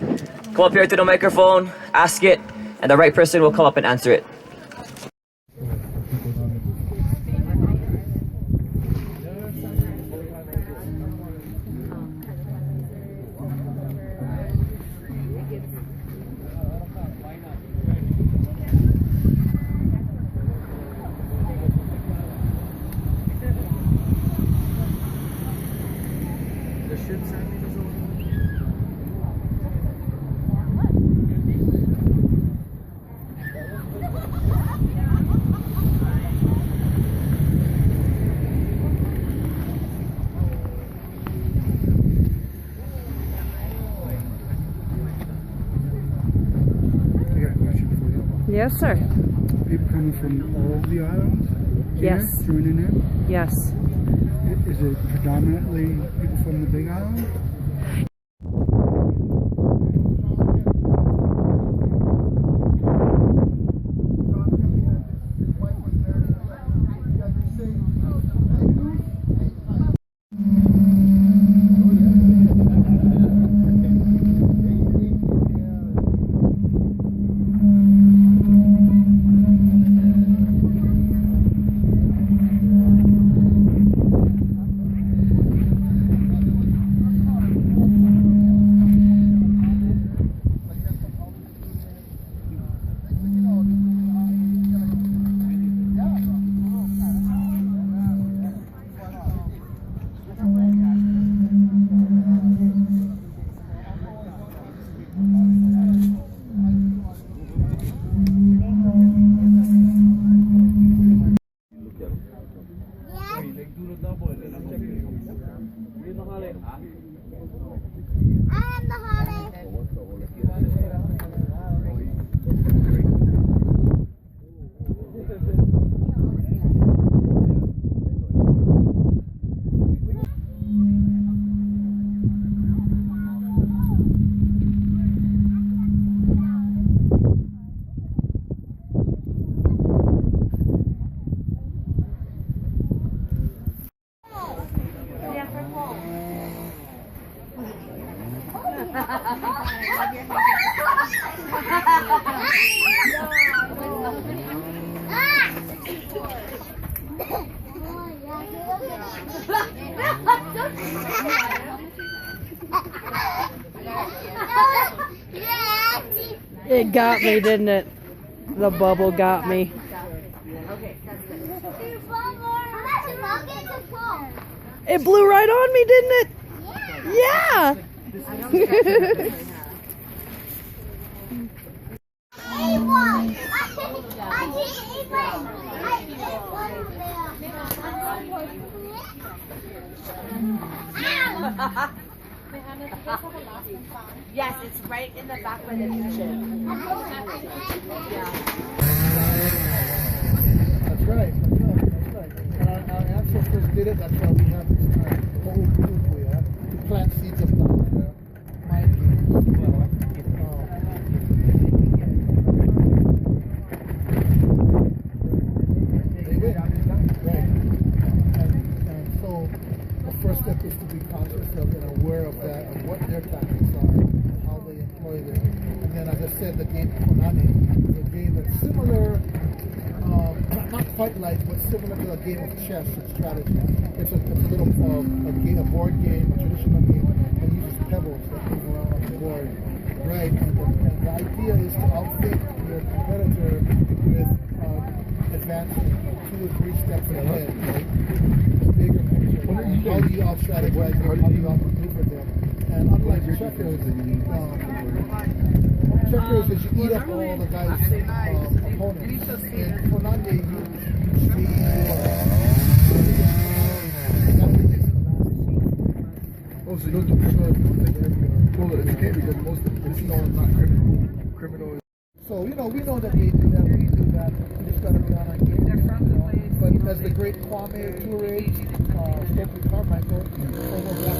Come up here to the microphone, ask it, and the right person will come up and answer it. Yes, sir. People coming from all the islands? Yes. Joining in? Yes. Is it predominantly people from the Big Island? It got me, didn't it? The bubble got me. It blew right on me, didn't it? Yeah. Yes, it's right in the back where the beach is. That's right. And our ancestors did it. That's why we have to plant seeds of mind games. Right. And so the first step is to be conscious of and aware of that, of what their tactics are, how they employ them. And then, as I said, the game Konami is a game that's similar, not quite like, but similar to a game of chess and strategy. It's a little a board game, a traditional game that uses pebbles that move around on the board. Right, and the idea is to outthink your competitor with advancing 2 or 3 steps ahead, right? Bigger picture. How do you out-strategize them? How do you out-maneuver them? And unlike checkers, checkers is you eat up all the guy's opponents. In Konami, you see so you don't do well, it's okay because most of it's not criminal. So, we know that they as the great Kwame Ture, Stokely Carmichael, former Black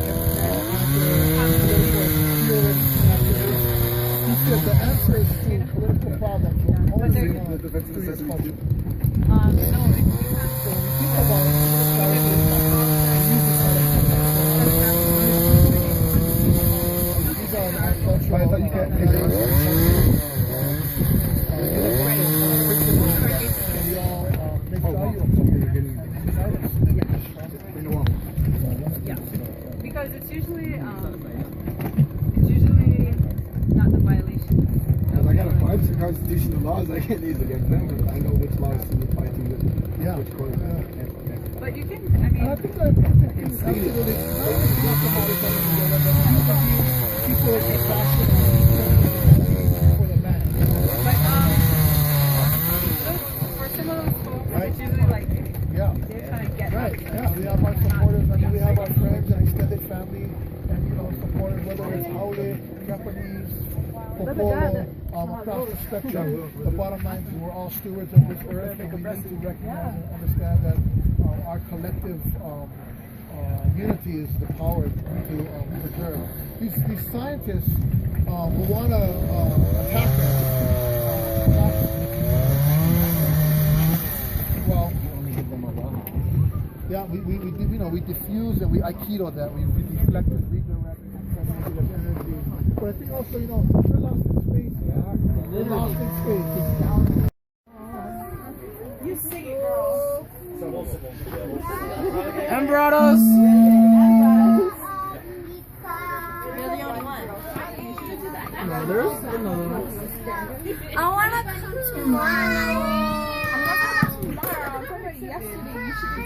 he said the answers to political problems will only be through your culture. So when you think about these are cultural. I thought you can't take Because it's usually not the violation. Because I gotta find some constitutional laws I can't use against them, but I know which laws to apply to which court. But you can, I mean, I think that it's absolutely people are compassionate for the man. But for some of those folks, it's usually like they're trying to get right. Yeah, we have our supporters. I mean, we have our friends and extended family, and supporters, whether it's Hale, Japanese, Popolo, across the spectrum. The bottom line is we're all stewards of this earth, and we need to recognize and understand that our collective unity is the power to preserve. These scientists who want to attack us. Well, yeah, we diffuse and we aikido that, we deflect and redirect energy. But I think also, we're lost in space. We're lost in space. You sing it, girl. Embrados. You're the only one. No, there's another one. I want to come tomorrow. I'm not going to tomorrow. I'm talking about yesterday. You should be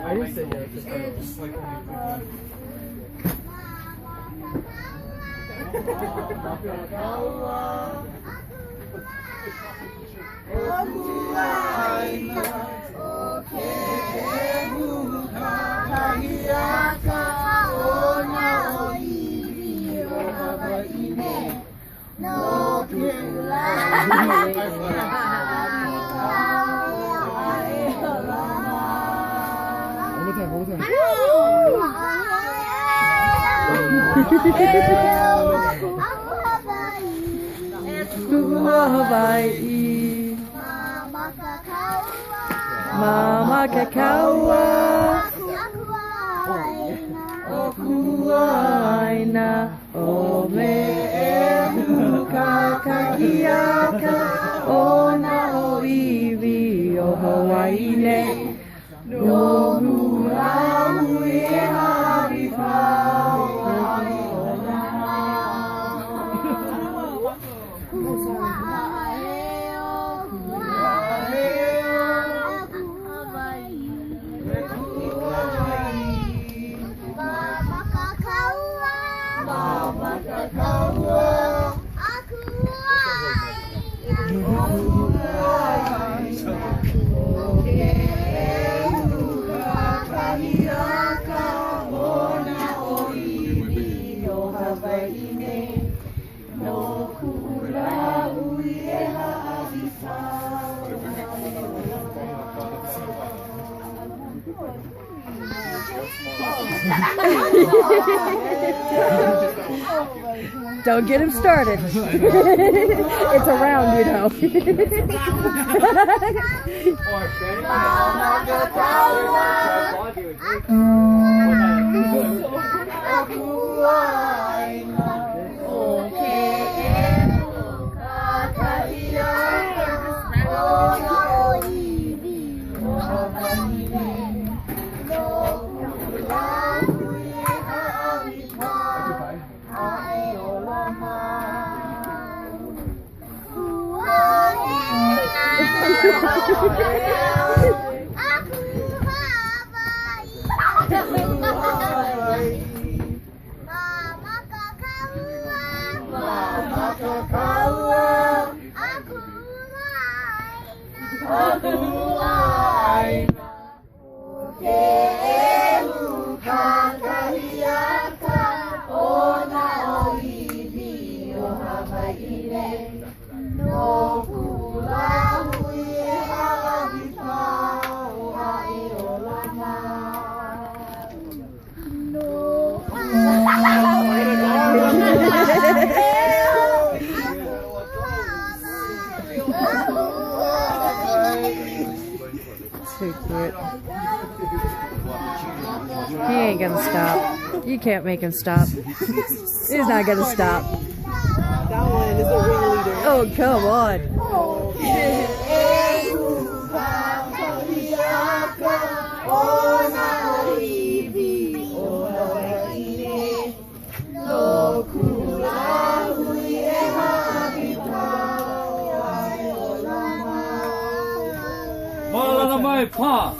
I didn't say yes. Hawaii, Mama Kakawa, Okuaina, Ome Kakahiaka, Ona Oiwi, O Hawaii, no Hula Don't get him started. It's around, Too cute. He ain't gonna stop. You can't make him stop. He's not gonna stop. That one is a ringleader. Oh, come on. Malala mai pa.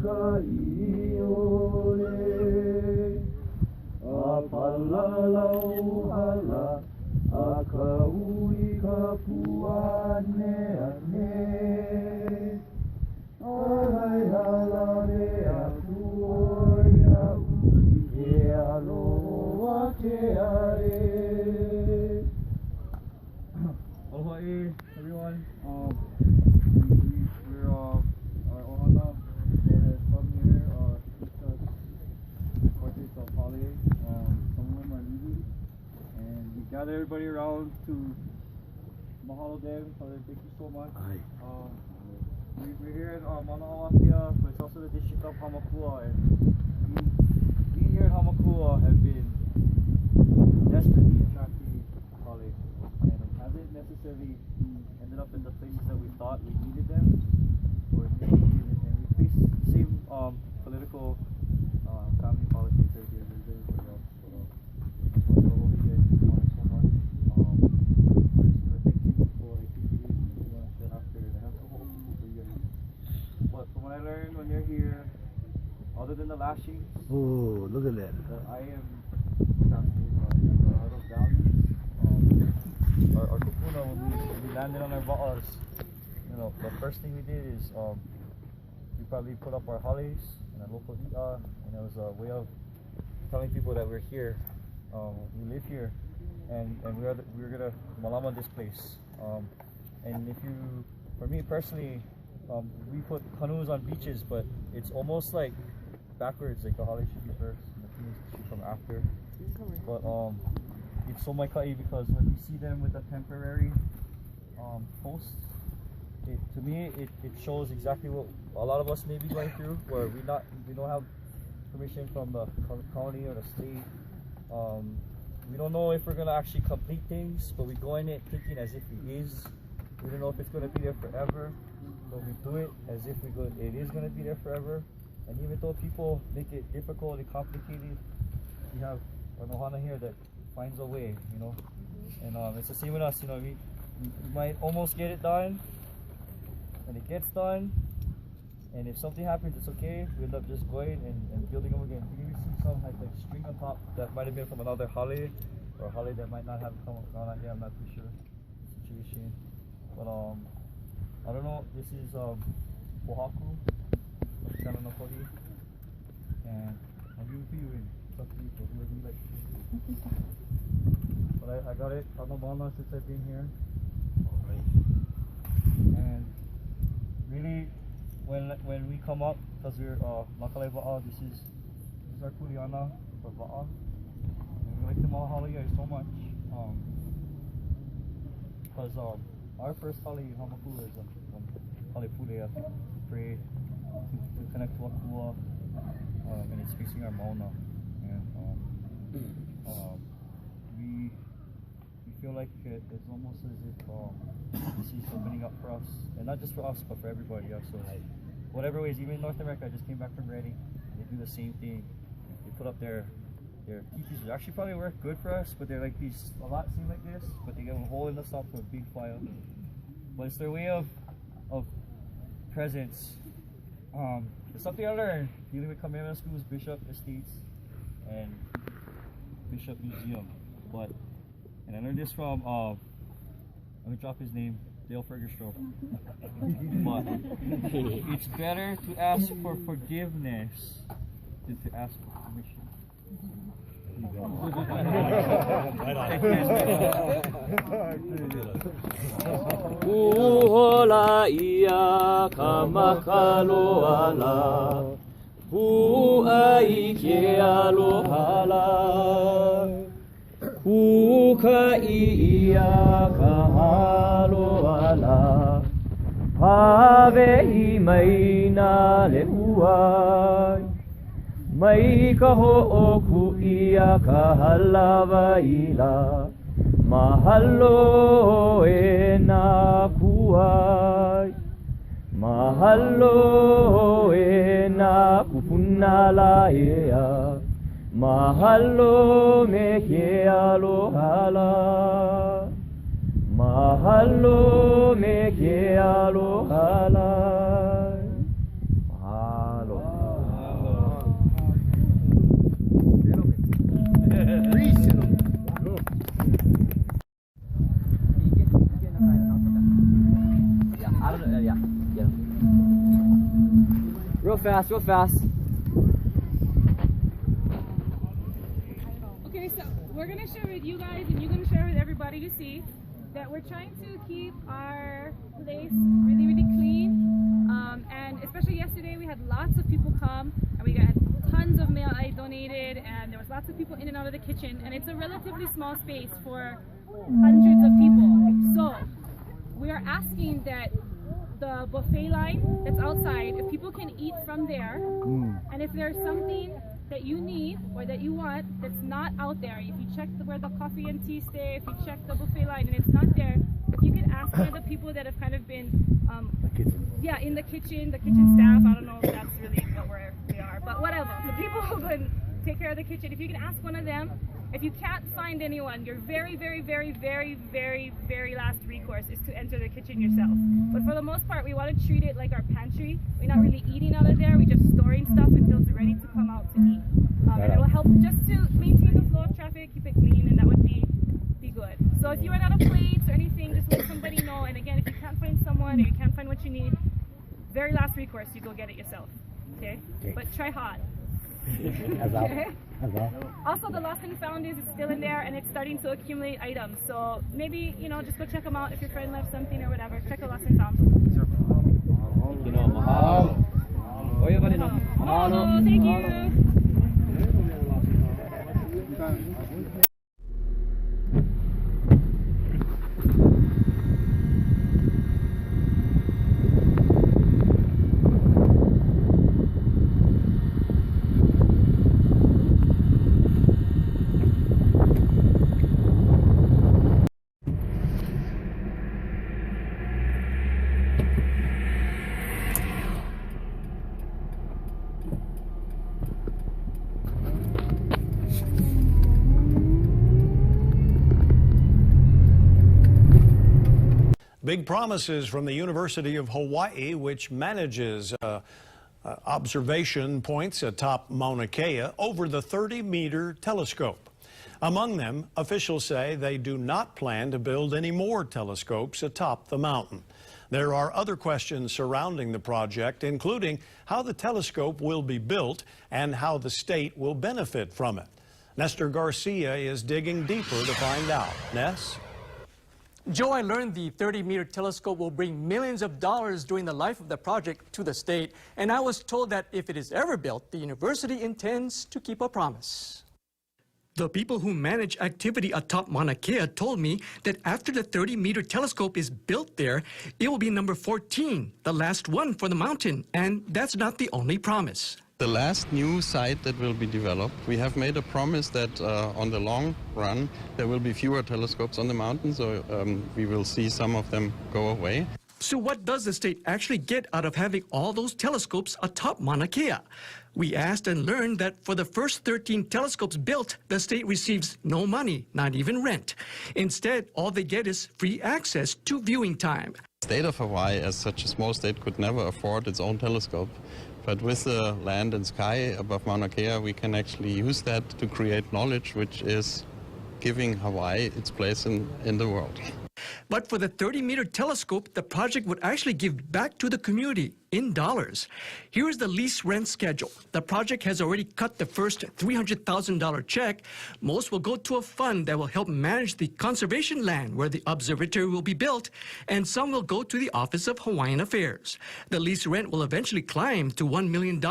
ka iole a palalau hala a ka ui ka puane ane ai hala me a kuoi a ui e aloha ke are. Aloha everyone. We're our ohana that has come here teach us the portraits of Hale. Some of them are leaving, and we gather everybody around to mahalo them. Father, thank you so much. We're here in Mauna Kea, but it's also the district of Hamakua, and we here in Hamakua have been desperately attracting Hale, and it hasn't necessarily ended up in the places that we thought we needed them, or and we face the same political family politics that there's everywhere else. So just want to go over here and so much. Thank you for appreciating and you want to get after it. I have some hope for you guys. But from what I learned when you're here, other than the lashings, oh, look at that. I am fascinated by a lot of values. Our kupuna, when we landed on our ba'as, you know, the first thing we did is we probably put up our hales and a local i'a, and it was a way of telling people that we're here, we live here, and we're gonna malama this place. And if you, for me personally, we put canoes on beaches, but it's almost like backwards, like the hale should be first and the canoes should come after. But it's so maikai because when we see them with a temporary post, to me it shows exactly what a lot of us may be going through, where we don't have permission from the county or the state. We don't know if we're gonna actually complete things, but we go in it thinking as if it is. We don't know if it's gonna be there forever, but we do it as if it is gonna be there forever. And even though people make it difficult and complicated, we have an ohana here that finds a way, you know. And it's the same with us, you know. We might almost get it done, and it gets done, and if something happens, it's okay. We end up just going and building them again. You can see some like string on top that might have been from another hale, or a hale that might not have come on here. I'm not too sure the situation, but I don't know. This is Pohaku from Kaleikoa, and I'll give it to you. It's up to you for whoever you like. But I got it on the Mauna since I've been here. And really, when we come up, because we're Nakalai Va'a, this is our kuleana for Va'a. And we like to mahalo you guys so much. Because our first hale in Hamakua is Hale Pulea, to pray, to connect to Akua, and it's facing our Mauna. And we feel like it's almost as if this is opening up for us, and not just for us, but for everybody else. So whatever ways, even in North America, I just came back from Reading, they do the same thing. They put up their teepees, which actually probably work good for us, but they're like these, a lot seem like this, but they get a hole in the top for a big fire. But it's their way of presence. It's something I learned dealing with Kamehameha Schools, Bishop Estates, and Bishop Museum. And I learned this from let me drop his name, Dale Ferguson. But it's better to ask for forgiveness than to ask for permission. Uhola ia kamakaloala, Huai ke alohala, Huka ia kahaloala, Pave maina le uai, Mai ka ho'oku ia ka halawa ila, Mahalo e nā kuai, Mahalo e nā kupuna la ea, Mahalo me ke aloha la, Mahalo me ke aloha la, Mahalo. Real fast, real fast. Okay, so we're gonna share with you guys, and you're gonna share with everybody you see, that we're trying to keep our place really, really clean. And especially yesterday, we had lots of people come, and we got tons of mail I donated, and there was lots of people in and out of the kitchen, and it's a relatively small space for hundreds of people. So we are asking that the buffet line that's outside, if people can eat from there, and if there's something that you need or that you want that's not out there, if you check where the coffee and tea stay, if you check the buffet line and it's not there, if you can ask one of the people that have kind of been yeah, in the kitchen staff, I don't know if that's really where we are, but whatever, the people who can take care of the kitchen, if you can ask one of them. If you can't find anyone, your very, very, very, very, very, very last recourse is to enter the kitchen yourself. But for the most part, we want to treat it like our pantry. We're not really eating out of there. We're just storing stuff until it's ready to come out to eat. And it will help just to maintain the flow of traffic, keep it clean, and that would be good. So if you run out of plates or anything, just let somebody know. And again, if you can't find someone or you can't find what you need, very last recourse, you go get it yourself. Okay? But try hard. Okay? Also, the lost and found is still in there, and it's starting to accumulate items. So maybe, you know, just go check them out. If your friend left something or whatever, check the lost and found. Mahalo. Thank you. Big promises from the University of Hawaii, which manages observation points atop Mauna Kea over the 30-meter telescope. Among them, officials say they do not plan to build any more telescopes atop the mountain. There are other questions surrounding the project, including how the telescope will be built and how the state will benefit from it. Nestor Garcia is digging deeper to find out. Ness? Joe, I learned the 30-meter telescope will bring millions of dollars during the life of the project to the state, and I was told that if it is ever built, the university intends to keep a promise. The people who manage activity atop Mauna Kea told me that after the 30-meter telescope is built there, it will be number 14, the last one for the mountain, and that's not the only promise. The last new site that will be developed, we have made a promise that on the long run there will be fewer telescopes on the mountain, so we will see some of them go away. So what does the state actually get out of having all those telescopes atop Mauna Kea? We asked and learned that for the first 13 telescopes built, the state receives no money, not even rent. Instead, all they get is free access to viewing time. The state of Hawaii, as such a small state, could never afford its own telescope. But with the land and sky above Mauna Kea, we can actually use that to create knowledge, which is giving Hawaii its place in the world. But for the 30-meter telescope, the project would actually give back to the community in dollars. Here is the lease rent schedule. The project has already cut the first $300,000 check. Most will go to a fund that will help manage the conservation land where the observatory will be built, and some will go to the Office of Hawaiian Affairs. The lease rent will eventually climb to $1 million.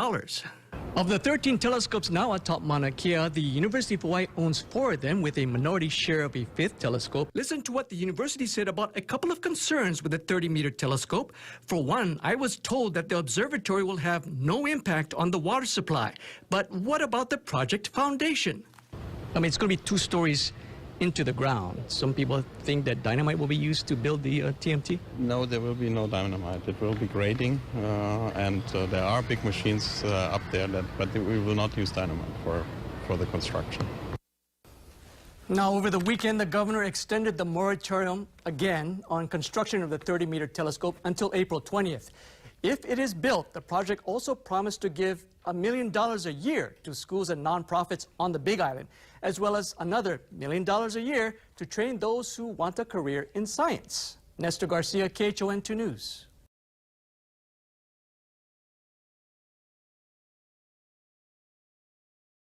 Of the 13 telescopes now atop Mauna Kea, the University of Hawaii owns 4 of them with a minority share of a 5th telescope. Listen to what the university said about a couple of concerns with the 30-meter telescope. For one, I was told that the observatory will have no impact on the water supply. But what about the project foundation? I mean, it's going to be 2 stories into the ground. Some people think that dynamite will be used to build the TMT? No, there will be no dynamite. It will be grading, and there are big machines up there, but we will not use dynamite for the construction. Now, over the weekend, the governor extended the moratorium again on construction of the 30-meter telescope until April 20th. If it is built, the project also promised to give $1 million a year to schools and nonprofits on the Big Island, as well as another $1 million a year to train those who want a career in science. Nestor Garcia, KHON2 News.